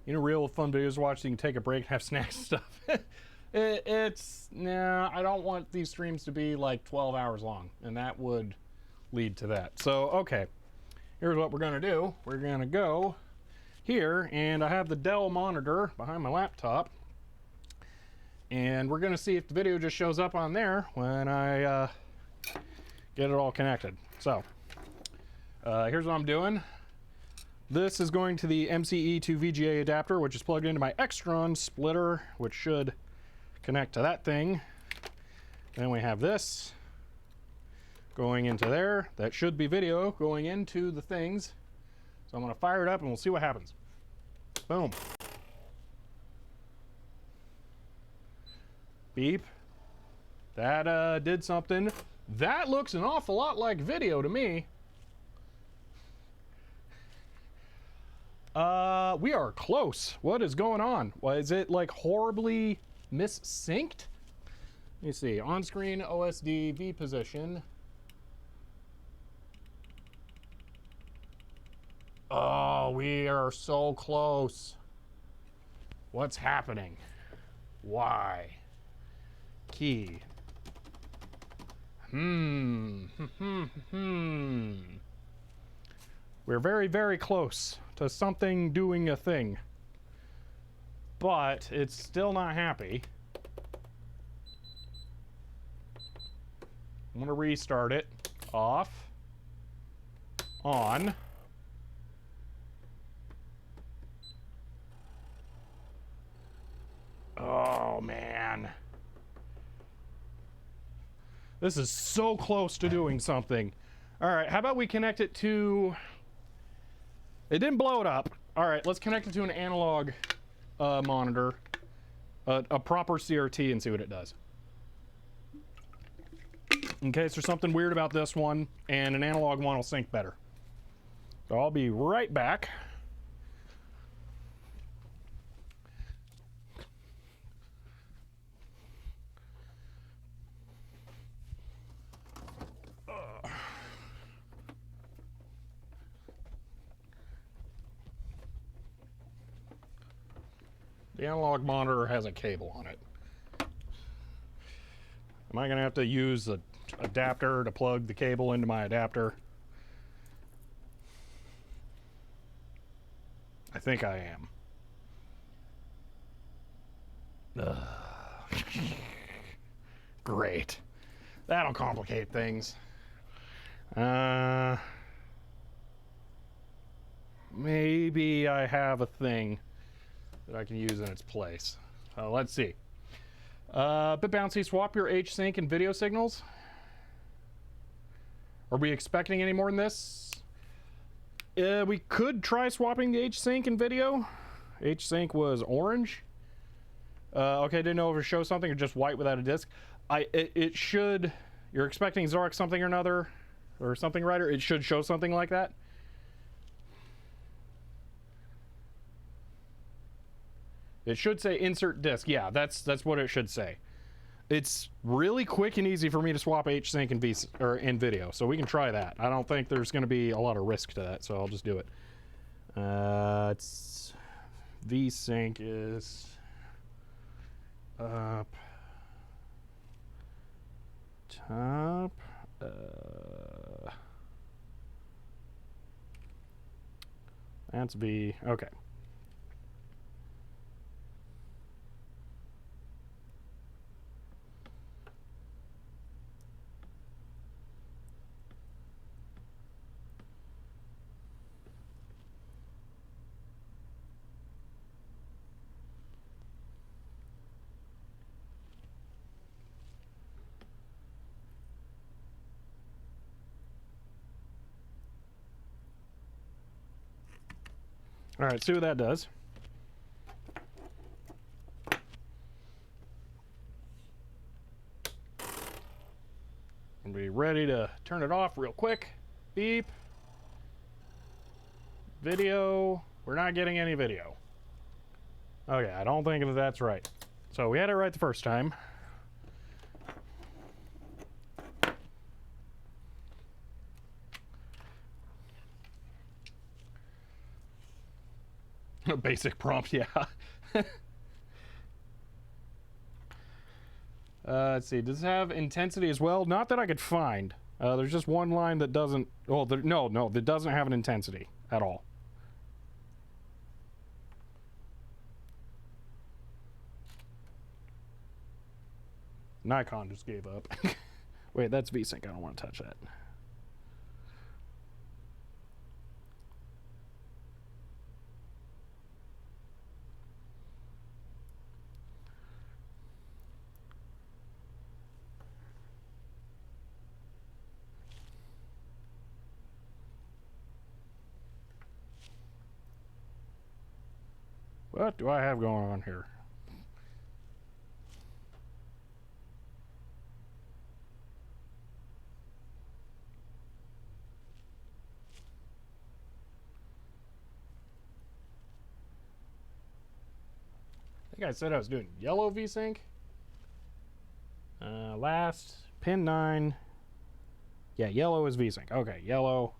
Real fun videos to watch so you can take a break and have snacks and stuff. I don't want these streams to be like 12 hours long, and that would lead to that. So, okay. Here's what we're going to do. We're going to go here, and I have the Dell monitor behind my laptop, and we're going to see if the video just shows up on there when I get it all connected. So, here's what I'm doing. This is going to the MCE to VGA adapter, which is plugged into my Xtron splitter, which should connect to that thing. Then we have this going into there. That should be video going into the things. So I'm going to fire it up and we'll see what happens. Boom. Beep. That did something. That looks an awful lot like video to me. We are close. What is going on? Is it like horribly missynced? Let me see. On-screen OSD V position. Oh, we are so close. What's happening? Why? Key. We're very, very close to something doing a thing. But it's still not happy. I'm gonna restart it. Off. On. Oh, man. This is so close to doing something. All right, how about we connect it to... It didn't blow it up. All right, let's connect it to an analog monitor, a proper CRT, and see what it does. In case there's something weird about this one, and an analog one will sync better. So I'll be right back. The analog monitor has a cable on it. Am I going to have to use an adapter to plug the cable into my adapter? I think I am. Great. That'll complicate things. Maybe I have a thing that I can use in its place. Let's see. Bit bouncy, swap your H-sync and video signals. Are we expecting any more than this? We could try swapping the H-sync and video. H-sync was orange. Okay, didn't know if it show something or just white without a disk. It should. You're expecting Xerox something or another, or something writer. It should show something like that. It should say insert disk. Yeah, that's what it should say. It's really quick and easy for me to swap H-sync and in video, so we can try that. I don't think there's going to be a lot of risk to that, so I'll just do it. It's V-sync is up, top, that's V. Okay. All right, see what that does. I'll be ready to turn it off real quick. Beep. Video. We're not getting any video. Okay, I don't think that that's right. So we had it right the first time. A basic prompt, yeah. Let's see. Does it have intensity as well? Not that I could find. There's just one line that doesn't. Well, no, that doesn't have an intensity at all. Nikon just gave up. Wait, that's VSync. I don't want to touch that. What do I have going on here? think I said I was doing yellow VSync. Last, pin 9. Yeah, yellow is VSync. Okay, yellow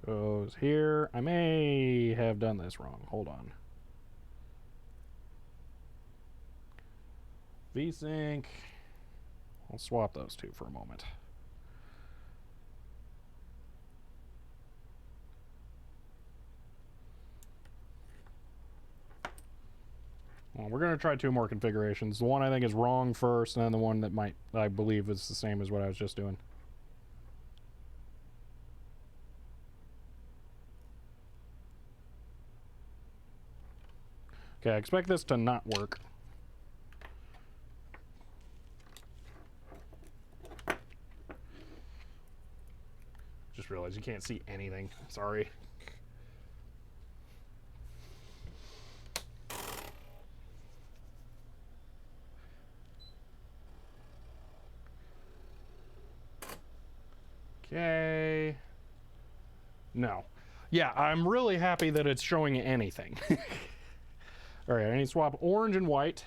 goes here. I may have done this wrong. Hold on. VSync. I'll swap those two for a moment. Well, we're going to try 2 more configurations. The one I think is wrong first, and then the one that I believe is the same as what I was just doing. Okay, I expect this to not work. Just realized you can't see anything. Sorry. Okay. No. Yeah, I'm really happy that it's showing anything. All right, I need to swap orange and white.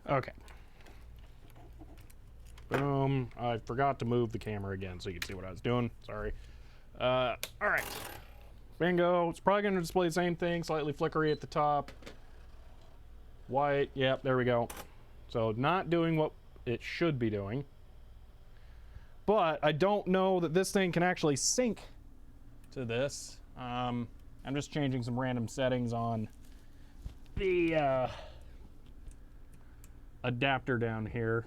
Okay. Boom. I forgot to move the camera again so you can see what I was doing. Sorry. All right. Bingo. It's probably going to display the same thing. Slightly flickery at the top. White. Yep, there we go. So not doing what it should be doing. But I don't know that this thing can actually sync to this. I'm just changing some random settings on the adapter down here.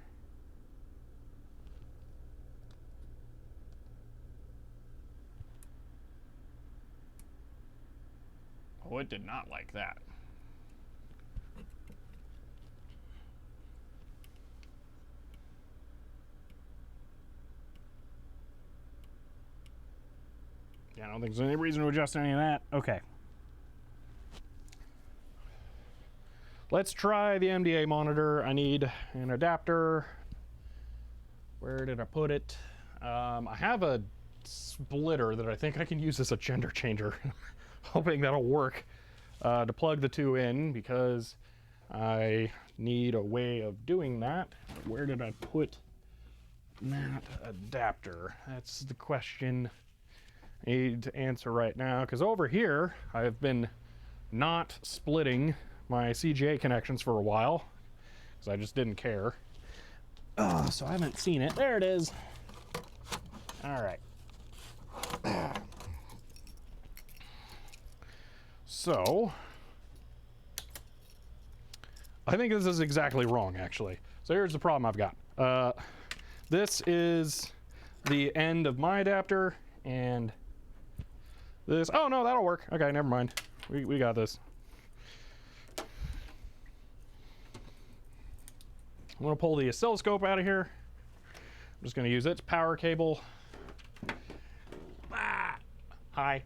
Oh, it did not like that. Yeah, I don't think there's any reason to adjust any of that. Okay. Let's try the MDA monitor. I need an adapter. Where did I put it? I have a splitter that I think I can use as a gender changer. Hoping that'll work to plug the two in, because I need a way of doing that. Where did I put that adapter? That's the question I need to answer right now, because over here I've been not splitting my CGA connections for a while because I just didn't care. So I haven't seen it. There it is. All right. So I think this is exactly wrong, actually. So here's the problem I've got. This is the end of my adapter, and this, oh no, that'll work. Okay, never mind. We got this. I'm gonna pull the oscilloscope out of here. I'm just gonna use its power cable. Hi.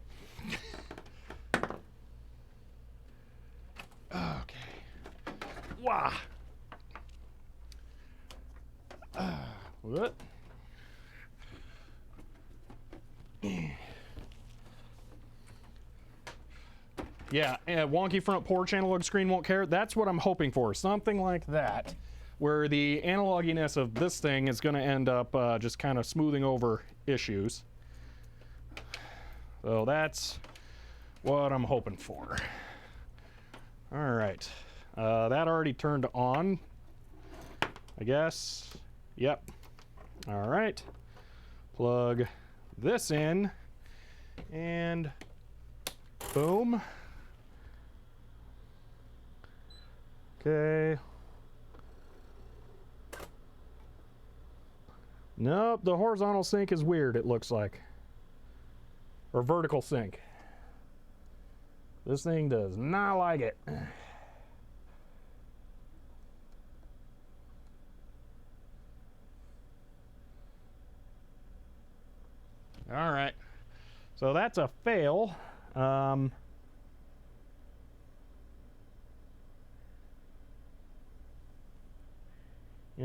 Okay. Wah. What? Yeah, wonky front port analog screen won't care. That's what I'm hoping for. Something like that, where the analoginess of this thing is going to end up just kind of smoothing over issues. So that's what I'm hoping for. All right. That already turned on, I guess. Yep. All right. Plug this in, and boom. Okay. Nope, the horizontal sync is weird, it looks like. Or vertical sync. This thing does not like it. All right. So that's a fail. Yeah,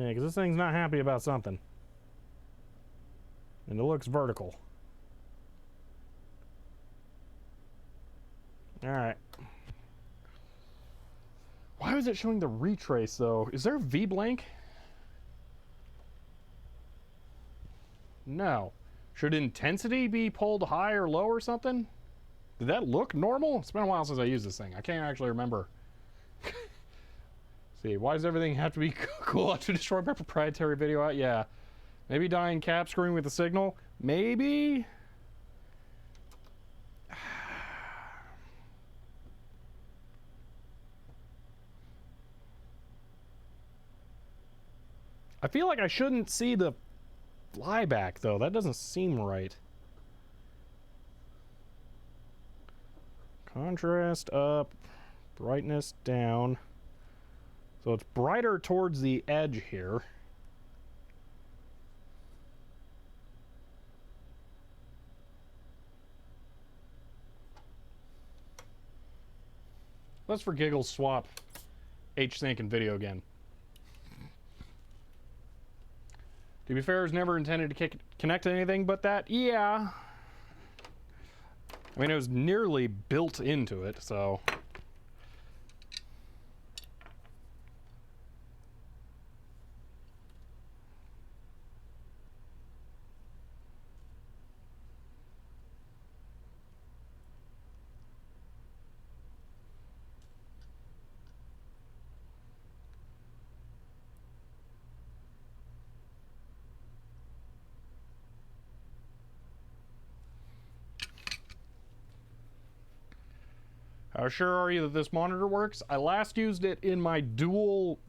because this thing's not happy about something. And it looks vertical. All right. Why was it showing the retrace though? Is there V-blank? No. Should intensity be pulled high or low or something? Did that look normal? It's been a while since I used this thing. I can't actually remember. See, why does everything have to be cool to destroy my proprietary video out? Yeah. Maybe dying cap screwing with the signal? Maybe? I feel like I shouldn't see the flyback though. That doesn't seem right. Contrast up, brightness down. So it's brighter towards the edge here. Let's for giggles swap H-Sync and video again. To be fair, it was never intended to connect to anything but that. Yeah. I mean, it was nearly built into it, so. How sure are you that this monitor works? I last used it in my dual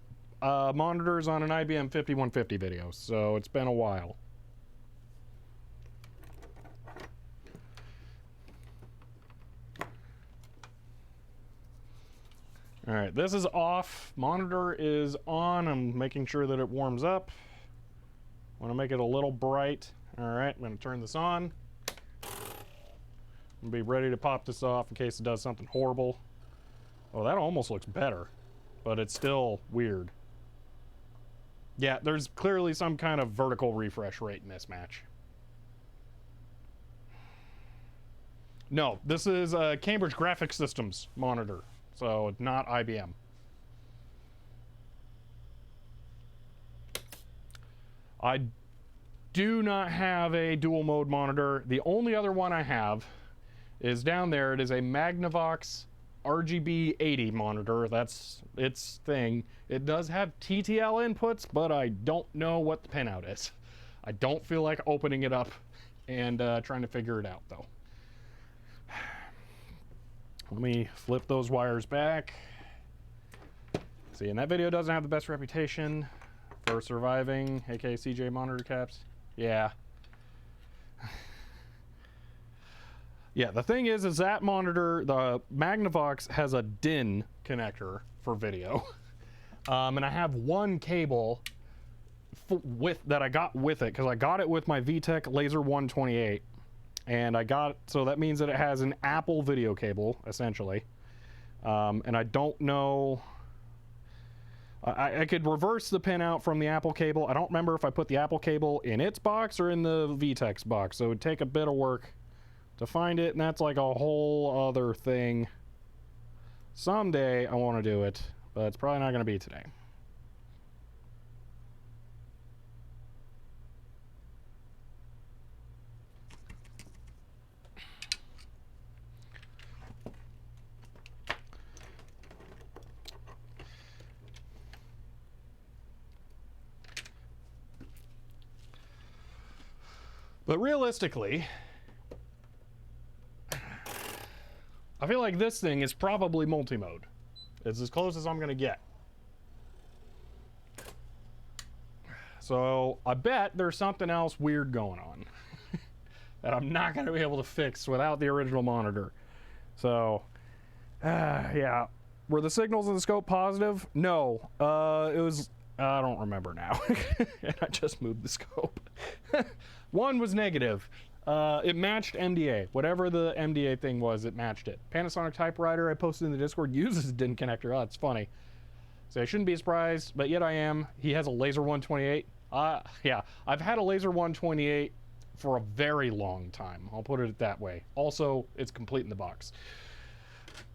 monitors on an IBM 5150 video, so it's been a while. All right, this is off. Monitor is on. I'm making sure that it warms up. Want to make it a little bright. All right, I'm going to turn this on. I'm be ready to pop this off in case it does something horrible. Oh, that almost looks better, but it's still weird. Yeah, there's clearly some kind of vertical refresh rate mismatch. No, this is a Cambridge Graphics Systems monitor, so not IBM. I do not have a dual mode monitor. The only other one I have is down there. It is a Magnavox RGB 80 monitor. That's its thing. It does have TTL inputs, but I don't know what the pinout is. I don't feel like opening it up and trying to figure it out though. Let me flip those wires back. See, and that video doesn't have the best reputation for surviving, aka CJ monitor caps. Yeah. Yeah, the thing is that monitor, the Magnavox, has a DIN connector for video. And I have one cable that I got with it, because I got it with my VTech Laser 128. And so that means that it has an Apple video cable, essentially. And I don't know, I could reverse the pin out from the Apple cable. I don't remember if I put the Apple cable in its box or in the VTech's box, so it would take a bit of work to find it, and that's like a whole other thing. Someday I want to do it, but it's probably not going to be today. But realistically, I feel like this thing is probably multi-mode. It's as close as I'm gonna get. So I bet there's something else weird going on that I'm not gonna be able to fix without the original monitor. So, yeah. Were the signals in the scope positive? No. It was, I don't remember now. And I just moved the scope. One was negative. It matched MDA. Whatever the MDA thing was, it matched it. Panasonic typewriter I posted in the Discord uses a DIN connector. Oh, that's funny. So I shouldn't be surprised, but yet I am. He has a laser 128. Yeah, I've had a laser 128 for a very long time. I'll put it that way. Also, it's complete in the box.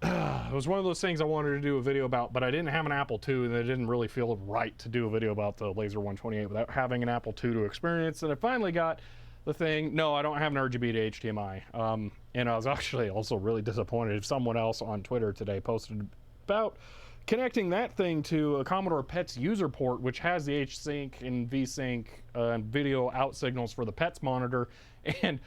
It was one of those things I wanted to do a video about, but I didn't have an Apple II, and it didn't really feel right to do a video about the laser 128 without having an Apple II to experience. And I finally got the thing. No, I don't have an RGB to HDMI. And I was actually also really disappointed if someone else on Twitter today posted about connecting that thing to a Commodore PETS user port, which has the H-Sync and V-Sync and video out signals for the PETS monitor. And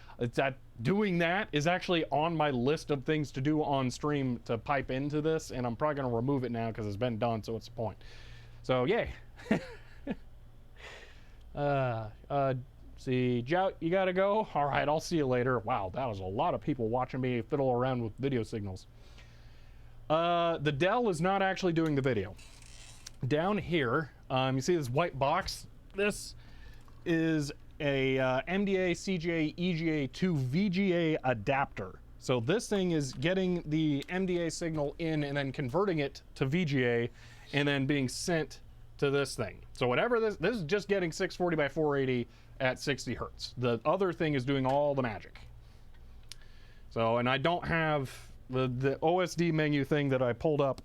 doing that is actually on my list of things to do on stream to pipe into this, and I'm probably going to remove it now because it's been done, so what's the point? So, yay. See, Jout, you gotta go? All right, I'll see you later. Wow, that was a lot of people watching me fiddle around with video signals. The Dell is not actually doing the video. Down here, you see this white box? This is a MDA CGA EGA to VGA adapter. So this thing is getting the MDA signal in and then converting it to VGA and then being sent to this thing. So whatever this is just getting 640 by 480 at 60 hertz. The other thing is doing all the magic. So, and I don't have the OSD menu thing that I pulled up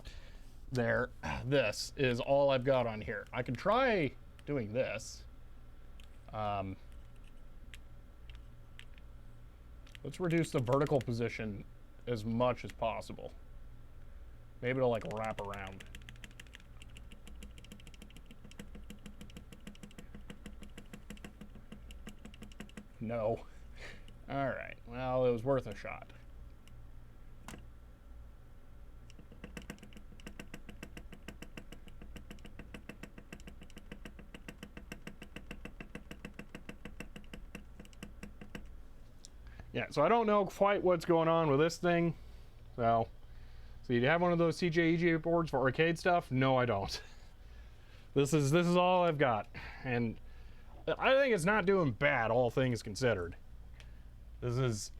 there. This is all I've got on here. I could try doing this. Let's reduce the vertical position as much as possible. Maybe it'll like wrap around. No. All right. Well, it was worth a shot. Yeah, so I don't know quite what's going on with this thing. So do you have one of those CJ EGA boards for arcade stuff? No, I don't. This is all I've got, and I think it's not doing bad, all things considered. The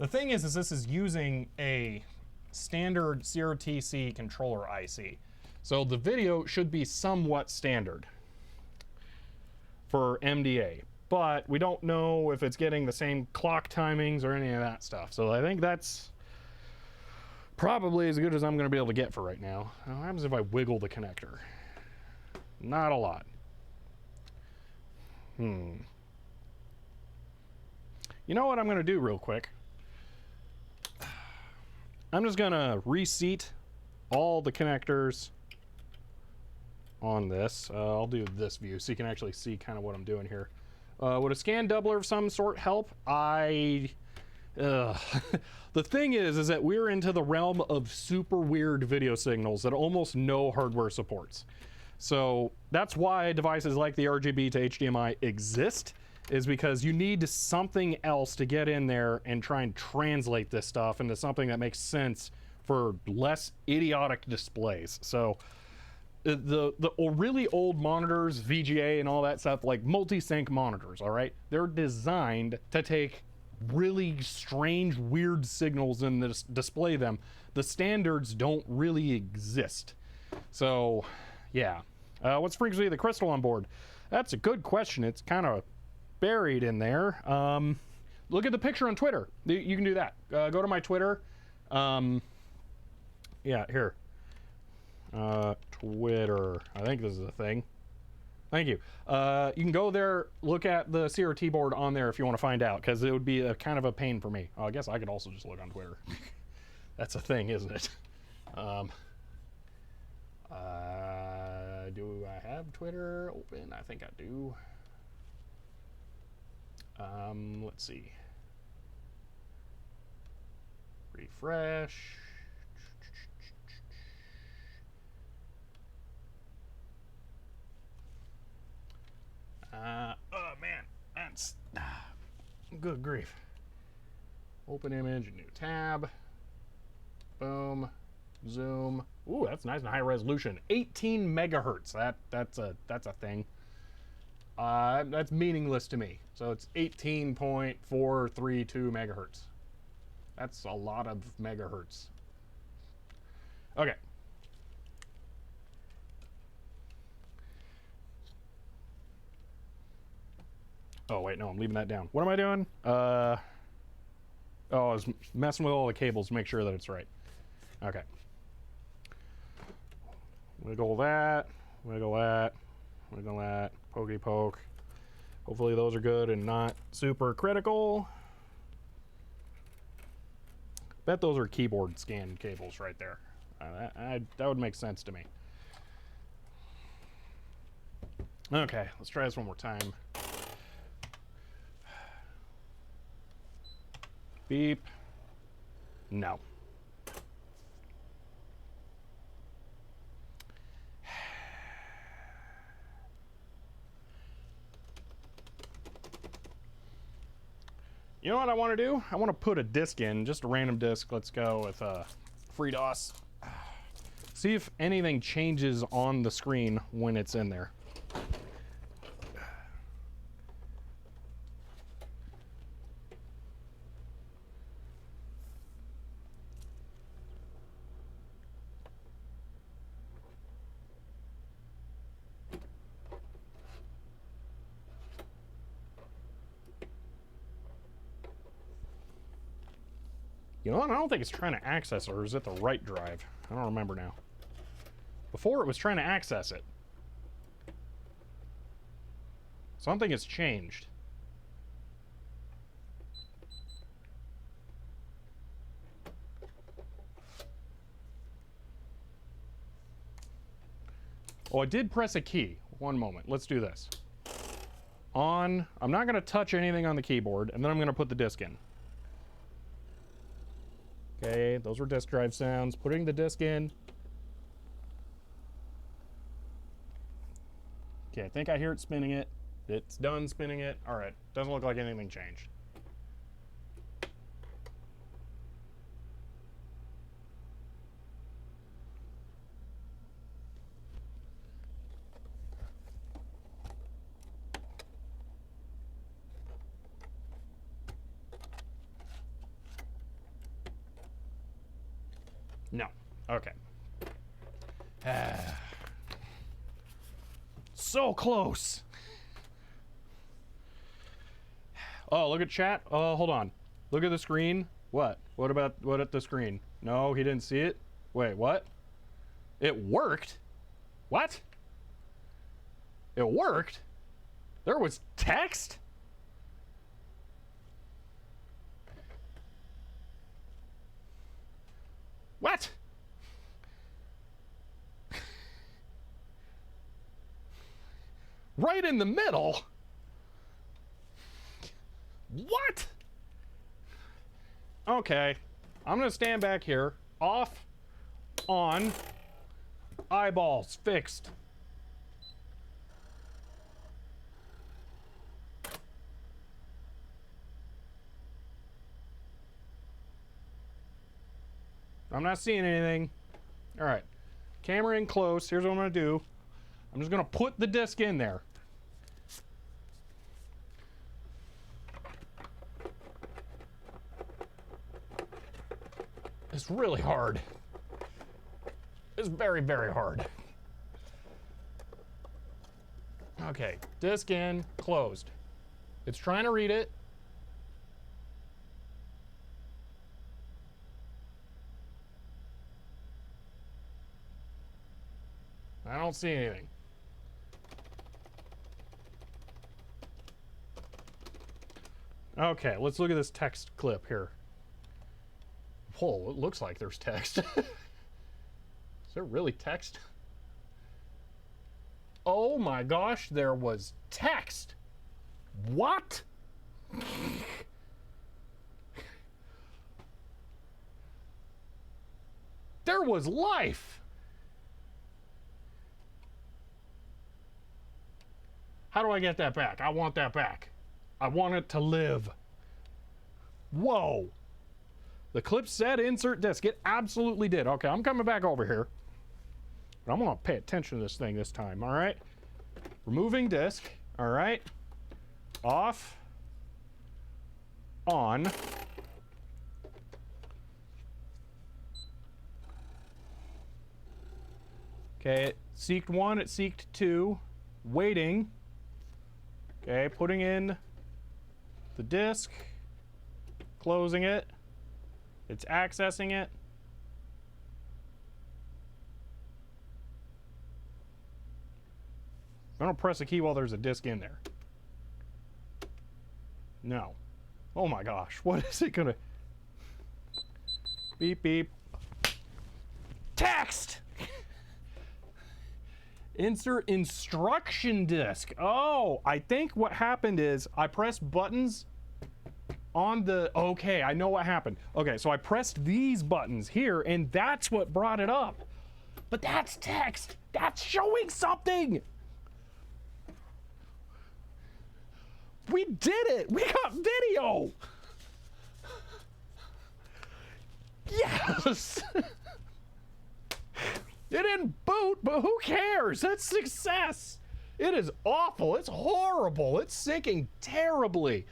thing is this is using a standard CRTC controller IC. So the video should be somewhat standard for MDA, but we don't know if it's getting the same clock timings or any of that stuff. So I think that's probably as good as I'm going to be able to get for right now. What happens if I wiggle the connector? Not a lot. You know what I'm going to do real quick? I'm just going to reseat all the connectors on this. I'll do this view so you can actually see kind of what I'm doing here. Would a scan doubler of some sort help? The thing is that we're into the realm of super weird video signals that almost no hardware supports. So that's why devices like the RGB to HDMI exist, is because you need something else to get in there and try and translate this stuff into something that makes sense for less idiotic displays. So the really old monitors, VGA and all that stuff, like multi-sync monitors, all right, they're designed to take really strange, weird signals and display them. The standards don't really exist. So yeah. What's the frequency of the crystal on board? That's a good question. It's kind of buried in there. Look at the picture on Twitter. You can do that. Go to my Twitter. Yeah, here. Twitter. I think this is a thing. Thank you. You can go there, look at the CRT board on there if you want to find out, because it would be a kind of a pain for me. I guess I could also just look on Twitter. That's a thing, isn't it? Do I have Twitter open? I think I do. Let's see. Refresh. Oh man, that's good grief. Open image, new tab. Boom, zoom. Ooh, that's nice and high resolution. 18 megahertz. That's a thing. That's meaningless to me. So it's 18.432 megahertz. That's a lot of megahertz. Okay. Oh wait, no, I'm leaving that down. What am I doing? Oh, I was messing with all the cables to make sure that it's right. Okay. Wiggle that, wiggle that, wiggle that, pokey poke. Hopefully those are good and not super critical. Bet those are keyboard scan cables right there. That would make sense to me. Okay, let's try this one more time. Beep. No. You know what I want to do? I want to put a disk in, just a random disk. Let's go with FreeDOS. See if anything changes on the screen when it's in there. You know what? I don't think it's trying to access it, or is it the right drive? I don't remember now. Before it was trying to access it. Something has changed. Oh, I did press a key. One moment. Let's do this. On. I'm not going to touch anything on the keyboard, and then I'm going to put the disk in. Okay, those were disk drive sounds. Putting the disk in. Okay, I think I hear it spinning it. It's done spinning it. All right, doesn't look like anything changed. No. Okay. So close. Oh, look at chat. Oh, hold on. Look at the screen. What? What at the screen? No, he didn't see it. Wait, what? It worked? What? It worked? There was text? What? Right in the middle? What? Okay. I'm gonna stand back here. Off. On. Eyeballs. Fixed. I'm not seeing anything. All right. Camera in close. Here's what I'm gonna do. I'm just gonna put the disc in there. It's really hard. It's very, very hard. Okay, disc in, closed. It's trying to read it. I don't see anything. Okay, let's look at this text clip here. Whoa, it looks like there's text. Is there really text? Oh my gosh, there was text. What? There was life. How do I get that back? I want that back. I want it to live. Whoa. The clip said insert disk. It absolutely did. Okay, I'm coming back over here. But I'm gonna pay attention to this thing this time, all right? Removing disk, all right? Off. On. Okay, it seeked 1, it seeked 2. Waiting. Okay, putting in the disk. Closing it. It's accessing it. I'm gonna press a key while there's a disk in there. No. Oh my gosh, what is it gonna... Beep, beep. Text! Insert instruction disk. Oh, I think what happened is I pressed buttons on the... Okay, I know what happened. Okay, so I pressed these buttons here, and that's what brought it up. But that's text. That's showing something. We did it. We got video. Yes. It didn't boot, but who cares? That's success. It is awful. It's horrible. It's sinking terribly.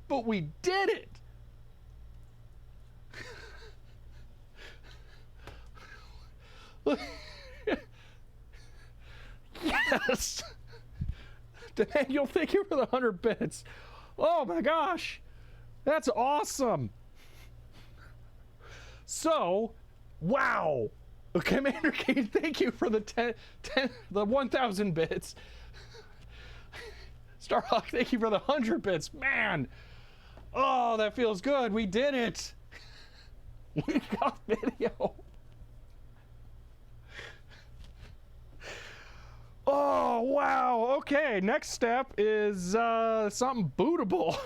But we did it. Yes. Daniel, thank you for the 100 bits. Oh my gosh. That's awesome. So, wow. Commander King, thank you for the 1,000 bits. Starhawk, thank you for the 100 bits. Man, oh, that feels good. We did it. We got video. Oh, wow. Okay, next step is something bootable.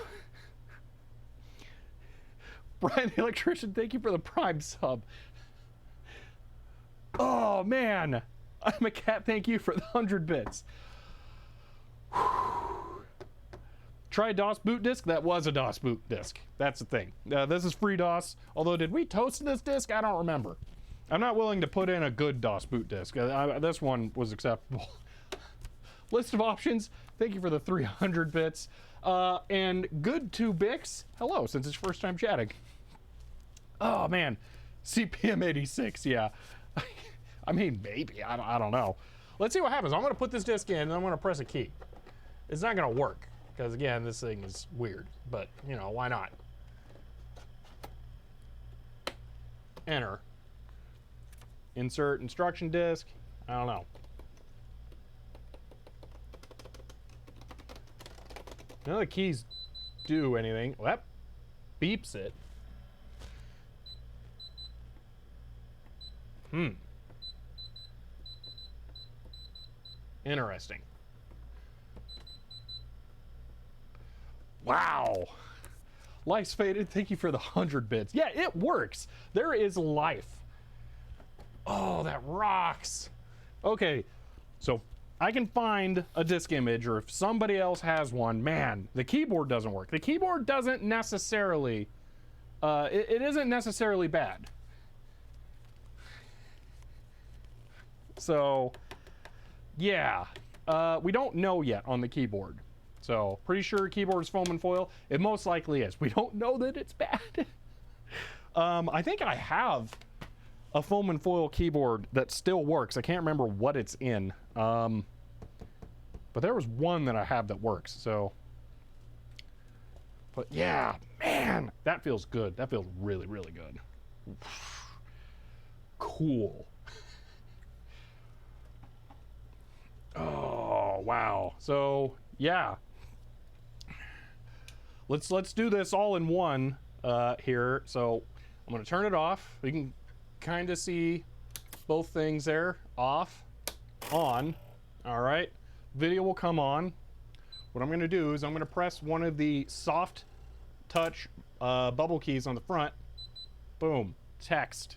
Brian the Electrician, thank you for the Prime sub. Oh, man. I'm a cat, thank you for the 100 bits. Try DOS boot disk? That was a DOS boot disk. That's the thing. This is free DOS. Although, did we toast this disk? I don't remember. I'm not willing to put in a good DOS boot disk. This one was acceptable. List of options. Thank you for the 300 bits. And good to Bix. Hello, since it's first time chatting. Oh, man. CPM 86, yeah. I mean, maybe. I don't know. Let's see what happens. I'm going to put this disk in, and I'm going to press a key. It's not going to work, because, again, this thing is weird. But, you know, why not? Enter. Insert instruction disk. I don't know. None of the keys do anything. Well, that beeps it. Interesting. Wow. Life's faded. Thank you for the 100 bits. Yeah, it works. There is life. Oh, that rocks. Okay, so I can find a disk image, or if somebody else has one, man, the keyboard doesn't work. The keyboard doesn't necessarily, it isn't necessarily bad. So, yeah, we don't know yet on the keyboard. So, pretty sure keyboard is foam and foil. It most likely is. We don't know that it's bad. I think I have a foam and foil keyboard that still works. I can't remember what it's in. But there was one that I have that works, so. But yeah, man, that feels good. That feels really, really good. Cool. Oh, wow. So, yeah. Let's do this all in one here. So, I'm going to turn it off. You can kind of see both things there. Off, on. All right. Video will come on. What I'm going to do is I'm going to press one of the soft touch bubble keys on the front. Boom. Text.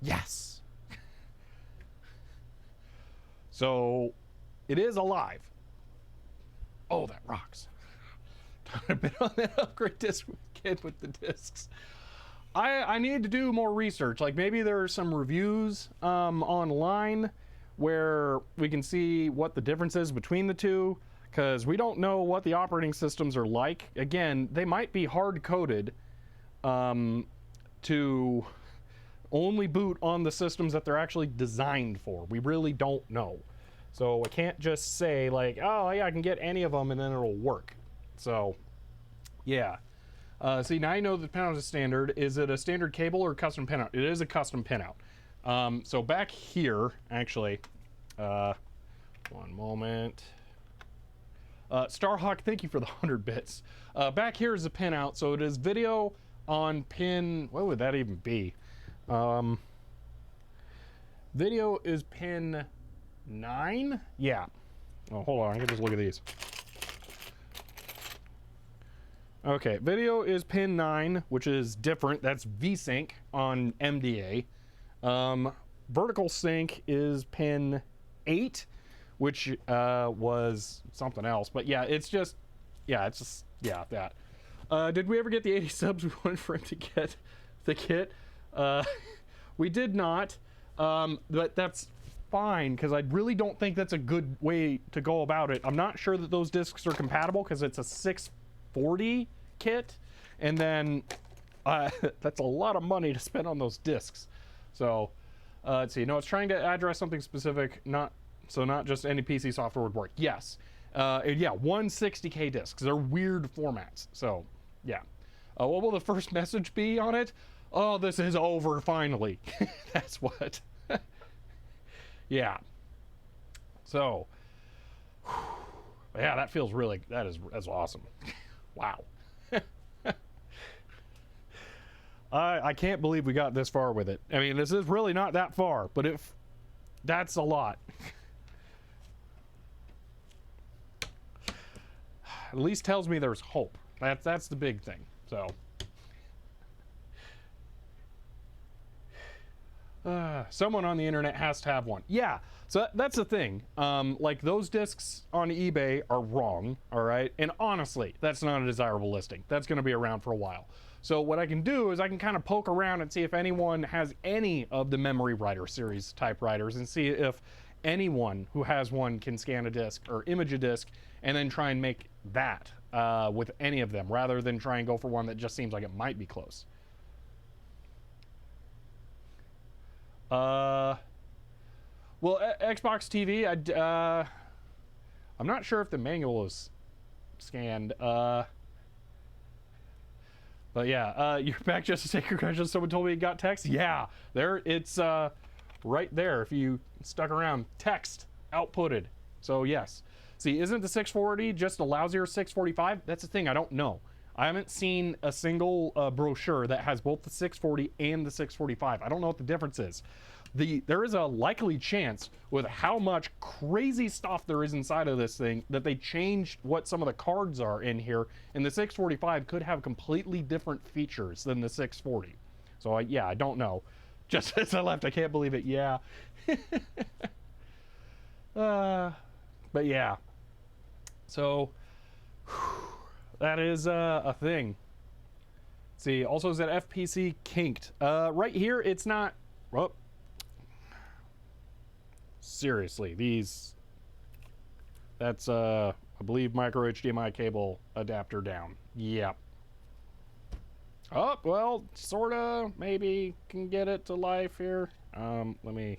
Yes. So it is alive. Oh, that rocks. A bit on that upgrade disc kit with the discs. I need to do more research. Like maybe there are some reviews online where we can see what the difference is between the two, because we don't know what the operating systems are like. Again, they might be hard-coded to only boot on the systems that they're actually designed for. We really don't know. So I can't just say like, oh yeah, I can get any of them and then it'll work. So yeah. See, now I know the pinout is standard. Is it a standard cable or custom pinout? It is a custom pinout. So back here, actually, one moment. Starhawk, thank you for the 100 bits. Back here is a pinout. So it is video on pin, what would that even be? Video is pin 9? Yeah. Oh, hold on, I can just look at these. Okay, video is pin 9, which is different. That's VSync on MDA. Vertical sync is pin 8, which was something else. But yeah, it's just that. Did we ever get the 80 subs we wanted for him to get the kit? We did not, but that's fine, because I really don't think that's a good way to go about it. I'm not sure that those discs are compatible, because it's a 640 kit, and then that's a lot of money to spend on those discs. So let's see. No, it's trying to address something specific, not just any PC software would work. Yes. Yeah, 160K discs. They're weird formats. So yeah. What will the first message be on it? Oh, this is over finally. That's what. Yeah. So yeah, that feels really, that's awesome. Wow. I can't believe we got this far with it. I mean, this is really not that far, but if that's a lot. At least tells me there's hope. That's the big thing. So someone on the internet has to have one. Yeah, so that's the thing. Like those discs on eBay are wrong, all right? And honestly, that's not a desirable listing. That's going to be around for a while. So what I can do is I can kind of poke around and see if anyone has any of the MemoryWriter series typewriters, and see if anyone who has one can scan a disc or image a disc and then try and make that with any of them, rather than try and go for one that just seems like it might be close. Well, Xbox TV, I'm not sure if the manual is scanned. But yeah, you're back just to say congratulations. Someone told me you got text. Yeah, there, it's right there. If you stuck around, text outputted. So yes. See, isn't the 640 just a lousier 645? That's the thing, I don't know. I haven't seen a single brochure that has both the 640 and the 645. I don't know what the difference is. There is a likely chance, with how much crazy stuff there is inside of this thing, that they changed what some of the cards are in here, and the 645 could have completely different features than the 640. So yeah, I don't know. Just as I left, I can't believe it. Yeah. But yeah. So that is a thing. See, also is that FPC kinked? Right here, it's not. Well, seriously, these. That's I believe micro HDMI cable adapter down. Yep. Oh, well, sorta. Maybe can get it to life here. Let me.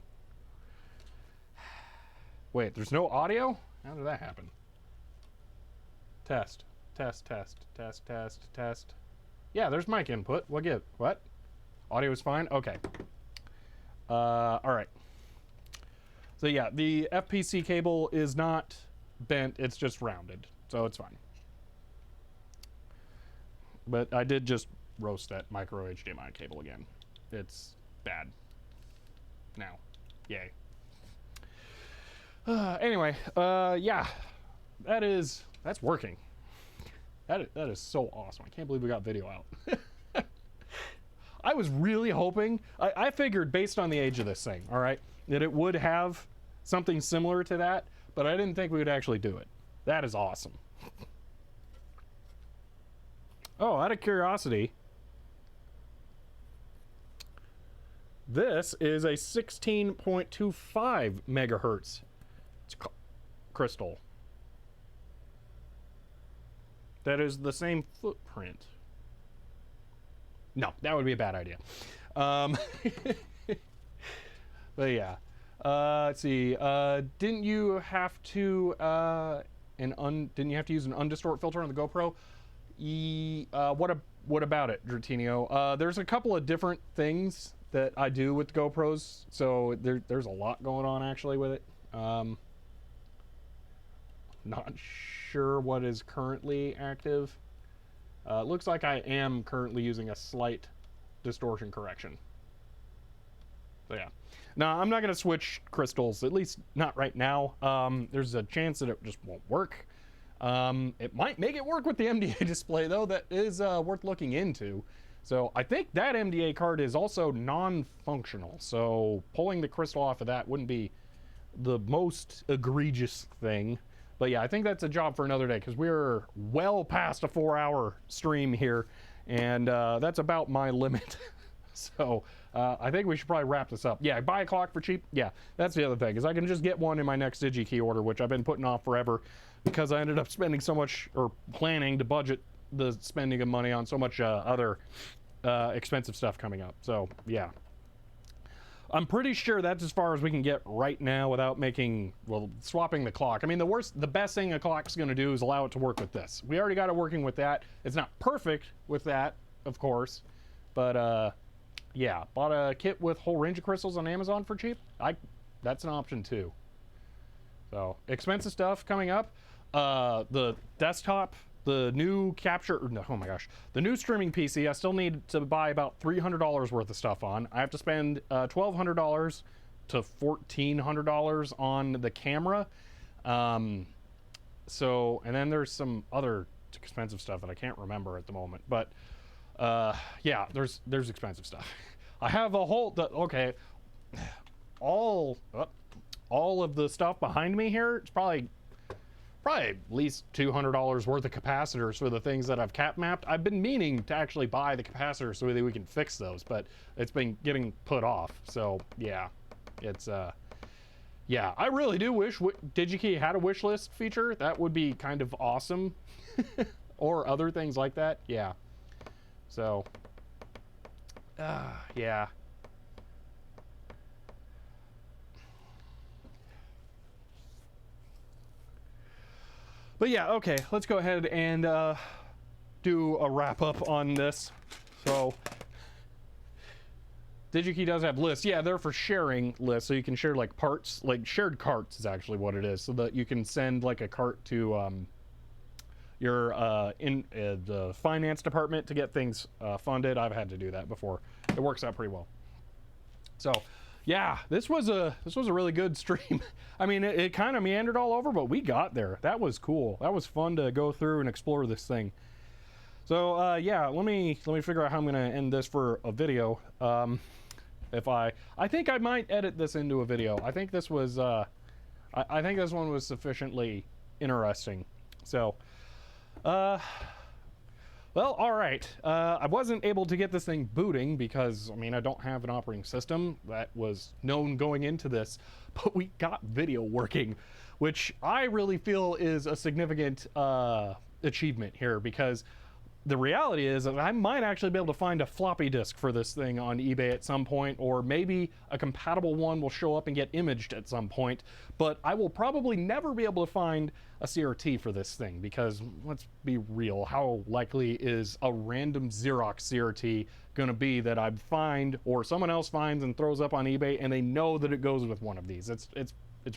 Wait, there's no audio? How did that happen? Test. Yeah, there's mic input. What? Audio is fine? Okay. All right. So yeah, the FPC cable is not bent, it's just rounded. So it's fine. But I did just roast that micro HDMI cable again. It's bad. Now. Yay. Anyway, yeah. That's working. That is so awesome. I can't believe we got video out. I was really hoping, I figured based on the age of this thing, all right, that it would have something similar to that, but I didn't think we would actually do it. That is awesome. Oh, out of curiosity, this is a 16.25 megahertz crystal. That is the same footprint. No, that would be a bad idea. But yeah, let's see. Didn't you have to didn't you have to use an undistort filter on the GoPro? What about it, Dratino? There's a couple of different things that I do with the GoPros, so there's a lot going on actually with it. Not sure what is currently active. Looks like I am currently using a slight distortion correction. So yeah. Now, I'm not going to switch crystals, at least not right now. There's a chance that it just won't work. It might make it work with the MDA display, though. That is worth looking into. So I think that MDA card is also non-functional. So pulling the crystal off of that wouldn't be the most egregious thing. But yeah, I think that's a job for another day because we're well past a 4-hour stream here. And that's about my limit. So I think we should probably wrap this up. Yeah, buy a clock for cheap. Yeah, that's the other thing is I can just get one in my next DigiKey order, which I've been putting off forever because I ended up spending so much, or planning to budget the spending of money on so much other expensive stuff coming up. So yeah, I'm pretty sure that's as far as we can get right now without making, well, swapping the clock. I mean, the best thing a clock's going to do is allow it to work with this. We already got it working with that. It's not perfect with that, of course, but yeah, bought a kit with whole range of crystals on Amazon for cheap. That's an option too. So expensive stuff coming up. The desktop, the new oh my gosh, the new streaming PC, I still need to buy about $300 worth of stuff on. I have to spend $1,200 to $1,400 on the camera. So, and then there's some other expensive stuff that I can't remember at the moment, but yeah, there's expensive stuff. I have a whole, okay, all of the stuff behind me here, it's probably at least $200 worth of capacitors for the things that I've cap mapped. I've been meaning to actually buy the capacitors so that we can fix those, but it's been getting put off. So yeah, it's yeah, I really do wish DigiKey had a wish list feature. That would be kind of awesome. Or other things like that. Yeah. So yeah. But yeah, okay, let's go ahead and do a wrap up on this. So DigiKey does have lists. Yeah, they're for sharing lists, so you can share like parts, like shared carts is actually what it is, so that you can send like a cart to your the finance department to get things funded. I've had to do that before. It works out pretty well. So yeah, this was a really good stream. I mean, it kind of meandered all over, but we got there. That was cool. That was fun to go through and explore this thing. So yeah, let me figure out how I'm gonna end this for a video. If I think I might edit this into a video. I think this was I think this one was sufficiently interesting. So well, all right. I wasn't able to get this thing booting because, I mean, I don't have an operating system. That was known going into this, but we got video working, which I really feel is a significant achievement here, because the reality is that I might actually be able to find a floppy disk for this thing on eBay at some point, or maybe a compatible one will show up and get imaged at some point, but I will probably never be able to find a CRT for this thing, because let's be real, how likely is a random Xerox CRT gonna be that I find or someone else finds and throws up on eBay and they know that it goes with one of these? It's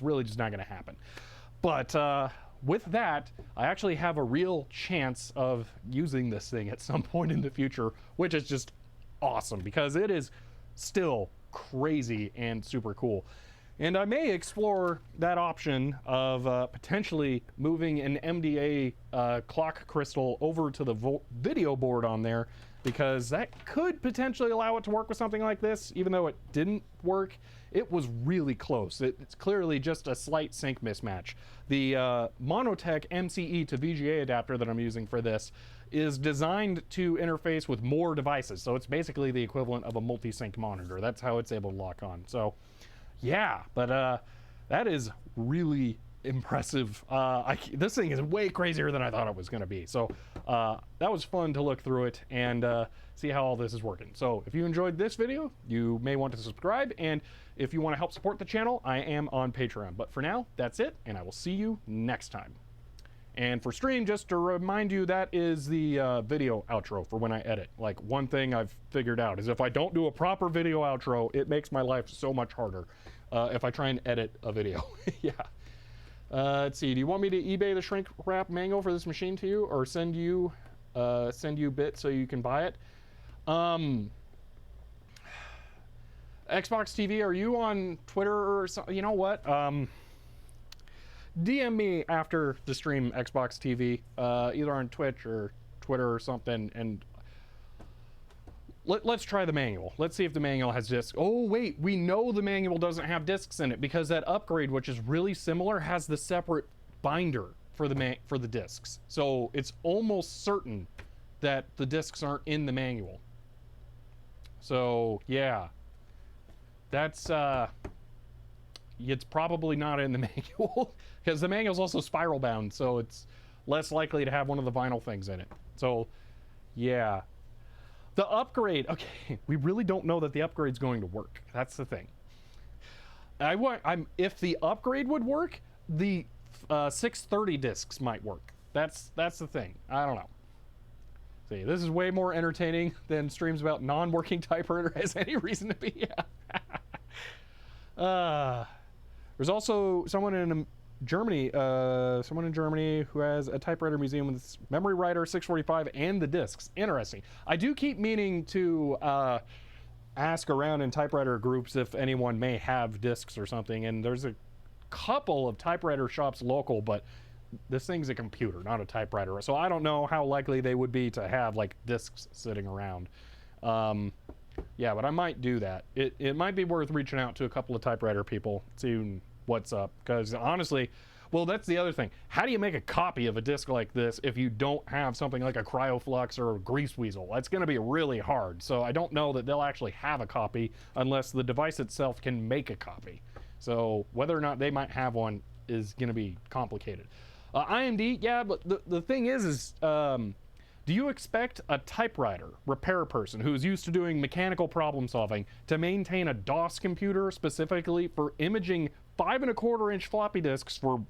really just not gonna happen. But with that, I actually have a real chance of using this thing at some point in the future, which is just awesome because it is still crazy and super cool. And I may explore that option of potentially moving an MDA clock crystal over to the video board on there, because that could potentially allow it to work with something like this. Even though it didn't work, it was really close. It's clearly just a slight sync mismatch. The Monotech MCE to VGA adapter that I'm using for this is designed to interface with more devices. So it's basically the equivalent of a multi-sync monitor. That's how it's able to lock on. So yeah, but that is really impressive. This thing is way crazier than I thought it was going to be. So that was fun to look through it and see how all this is working. So if you enjoyed this video, you may want to subscribe. And if you want to help support the channel, I am on Patreon. But for now, that's it, and I will see you next time. And for stream, just to remind you, that is the video outro for when I edit. Like, one thing I've figured out is if I don't do a proper video outro, it makes my life so much harder if I try and edit a video. Yeah. Let's see. Do you want me to eBay the shrink wrap manual for this machine to you, or send you bits so you can buy it? Xbox TV, are you on Twitter or something? You know what? DM me after the stream, Xbox TV, either on Twitch or Twitter or something, and let's try the manual. Let's see if the manual has discs. Oh wait, we know the manual doesn't have discs in it because that upgrade, which is really similar, has the separate binder for the discs. So it's almost certain that the discs aren't in the manual. So yeah, that's it's probably not in the manual because the manual is also spiral bound, so it's less likely to have one of the vinyl things in it. So yeah, the upgrade, okay, we really don't know that the upgrade's going to work. That's the thing. If the upgrade would work, the 630 discs might work. That's the thing. I don't know. See, this is way more entertaining than streams about non-working typewriter has any reason to be. There's also someone in Germany, who has a typewriter museum with MemoryWriter 645 and the discs. Interesting. I do keep meaning to ask around in typewriter groups if anyone may have discs or something, and there's a couple of typewriter shops local, but this thing's a computer, not a typewriter, so I don't know how likely they would be to have like discs sitting around. Yeah, but I might do that. It might be worth reaching out to a couple of typewriter people, seeing what's up, because honestly, well, that's the other thing. How do you make a copy of a disc like this if you don't have something like a CryoFlux or a Grease Weasel? That's going to be really hard. So I don't know that they'll actually have a copy unless the device itself can make a copy. So whether or not they might have one is going to be complicated. IMD, yeah, but the thing is do you expect a typewriter repair person who's used to doing mechanical problem solving to maintain a DOS computer specifically for imaging 5 1/4 inch floppy disks for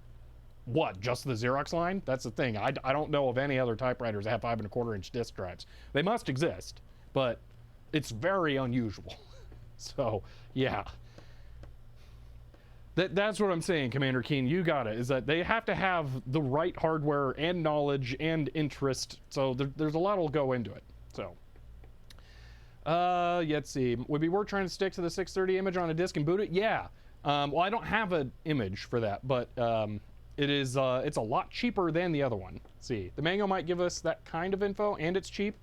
what, just the Xerox line? That's the thing. I don't know of any other typewriters that have 5 1/4 inch disk drives. They must exist, but it's very unusual. So yeah, that's what I'm saying, Commander Keen. You got it. Is that they have to have the right hardware and knowledge and interest. So there's a lot will go into it. So let's see. Would be worth trying to stick to the 630 image on a disk and boot it? Yeah. Well, I don't have an image for that, but it's a lot cheaper than the other one. Let's see, the manual might give us that kind of info, and it's cheap.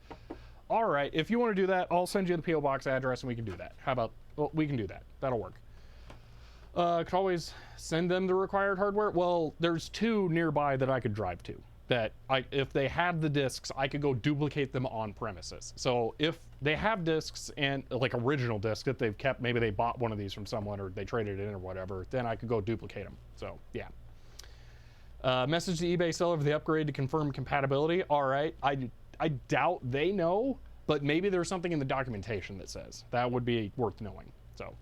All right, if you want to do that, I'll send you the PO box address, and we can do that. How about? Well, we can do that. That'll work. Could always send them the required hardware. Well, there's 2 nearby that I could drive to. That if they had the discs, I could go duplicate them on premises. So if they have discs and like original discs that they've kept, maybe they bought one of these from someone or they traded it in or whatever, then I could go duplicate them. So yeah. Message the eBay seller for the upgrade to confirm compatibility. All right. I doubt they know, but maybe there's something in the documentation that says. That would be worth knowing. So.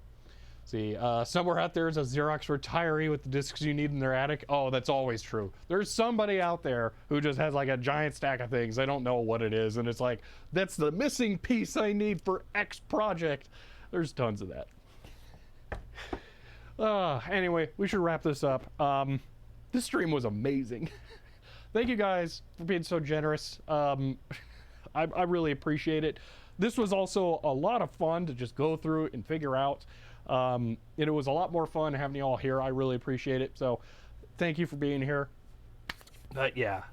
See, somewhere out there is a Xerox retiree with the discs you need in their attic. Oh, that's always true. There's somebody out there who just has like a giant stack of things. They don't know what it is, and it's like, that's the missing piece I need for X project. There's tons of that. Anyway, we should wrap this up. This stream was amazing. Thank you guys for being so generous. I really appreciate it. This was also a lot of fun to just go through and figure out. It was a lot more fun having you all here. I really appreciate it. So thank you for being here. But yeah,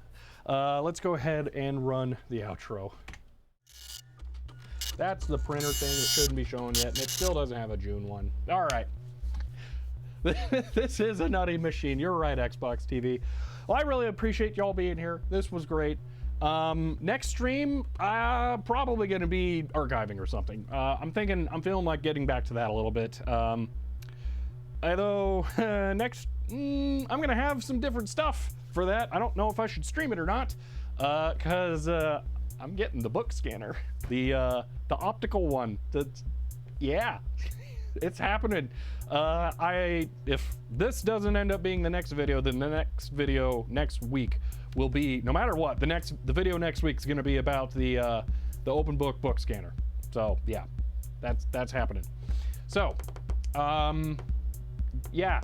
let's go ahead and run the outro. That's the printer thing that shouldn't be shown yet, and it still doesn't have a June one. All right. This is a nutty machine. You're right, Xbox TV. Well, I really appreciate y'all being here. This was great. Next stream, probably going to be archiving or something. I'm feeling like getting back to that a little bit. Although, next, I'm going to have some different stuff for that. I don't know if I should stream it or not, because I'm getting the book scanner, the optical one. Yeah, it's happening. If this doesn't end up being the next video, then the next video next week will be, no matter what, the video next week is going to be about the open book scanner. So yeah, that's happening. So yeah,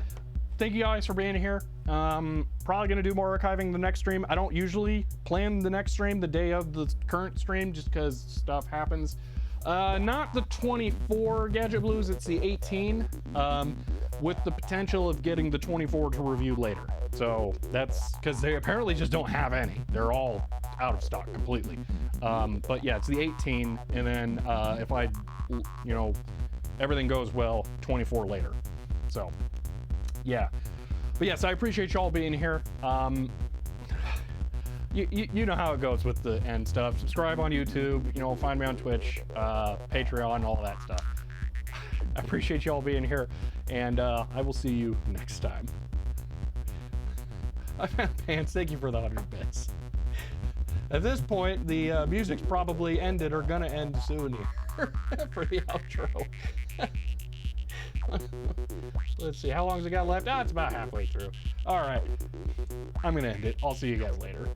thank you guys for being here. Probably going to do more archiving the next stream. I don't usually plan the next stream the day of the current stream just because stuff happens. Not the 24 Gadget Blues, it's the 18, with the potential of getting the 24 to review later. So that's because they apparently just don't have any. They're all out of stock completely. But yeah, it's the 18, and then if I, everything goes well, 24 later. So yeah. But yes, I appreciate y'all being here. You know how it goes with the end stuff. Subscribe on YouTube, find me on Twitch, Patreon, all that stuff. I appreciate y'all being here, and I will see you next time. I found pants. Thank you for the 100 bits. At this point, the music's probably ended or gonna end soon here for the outro. Let's see, how long's it got left? It's about halfway through. All right, I'm gonna end it. I'll see you guys later.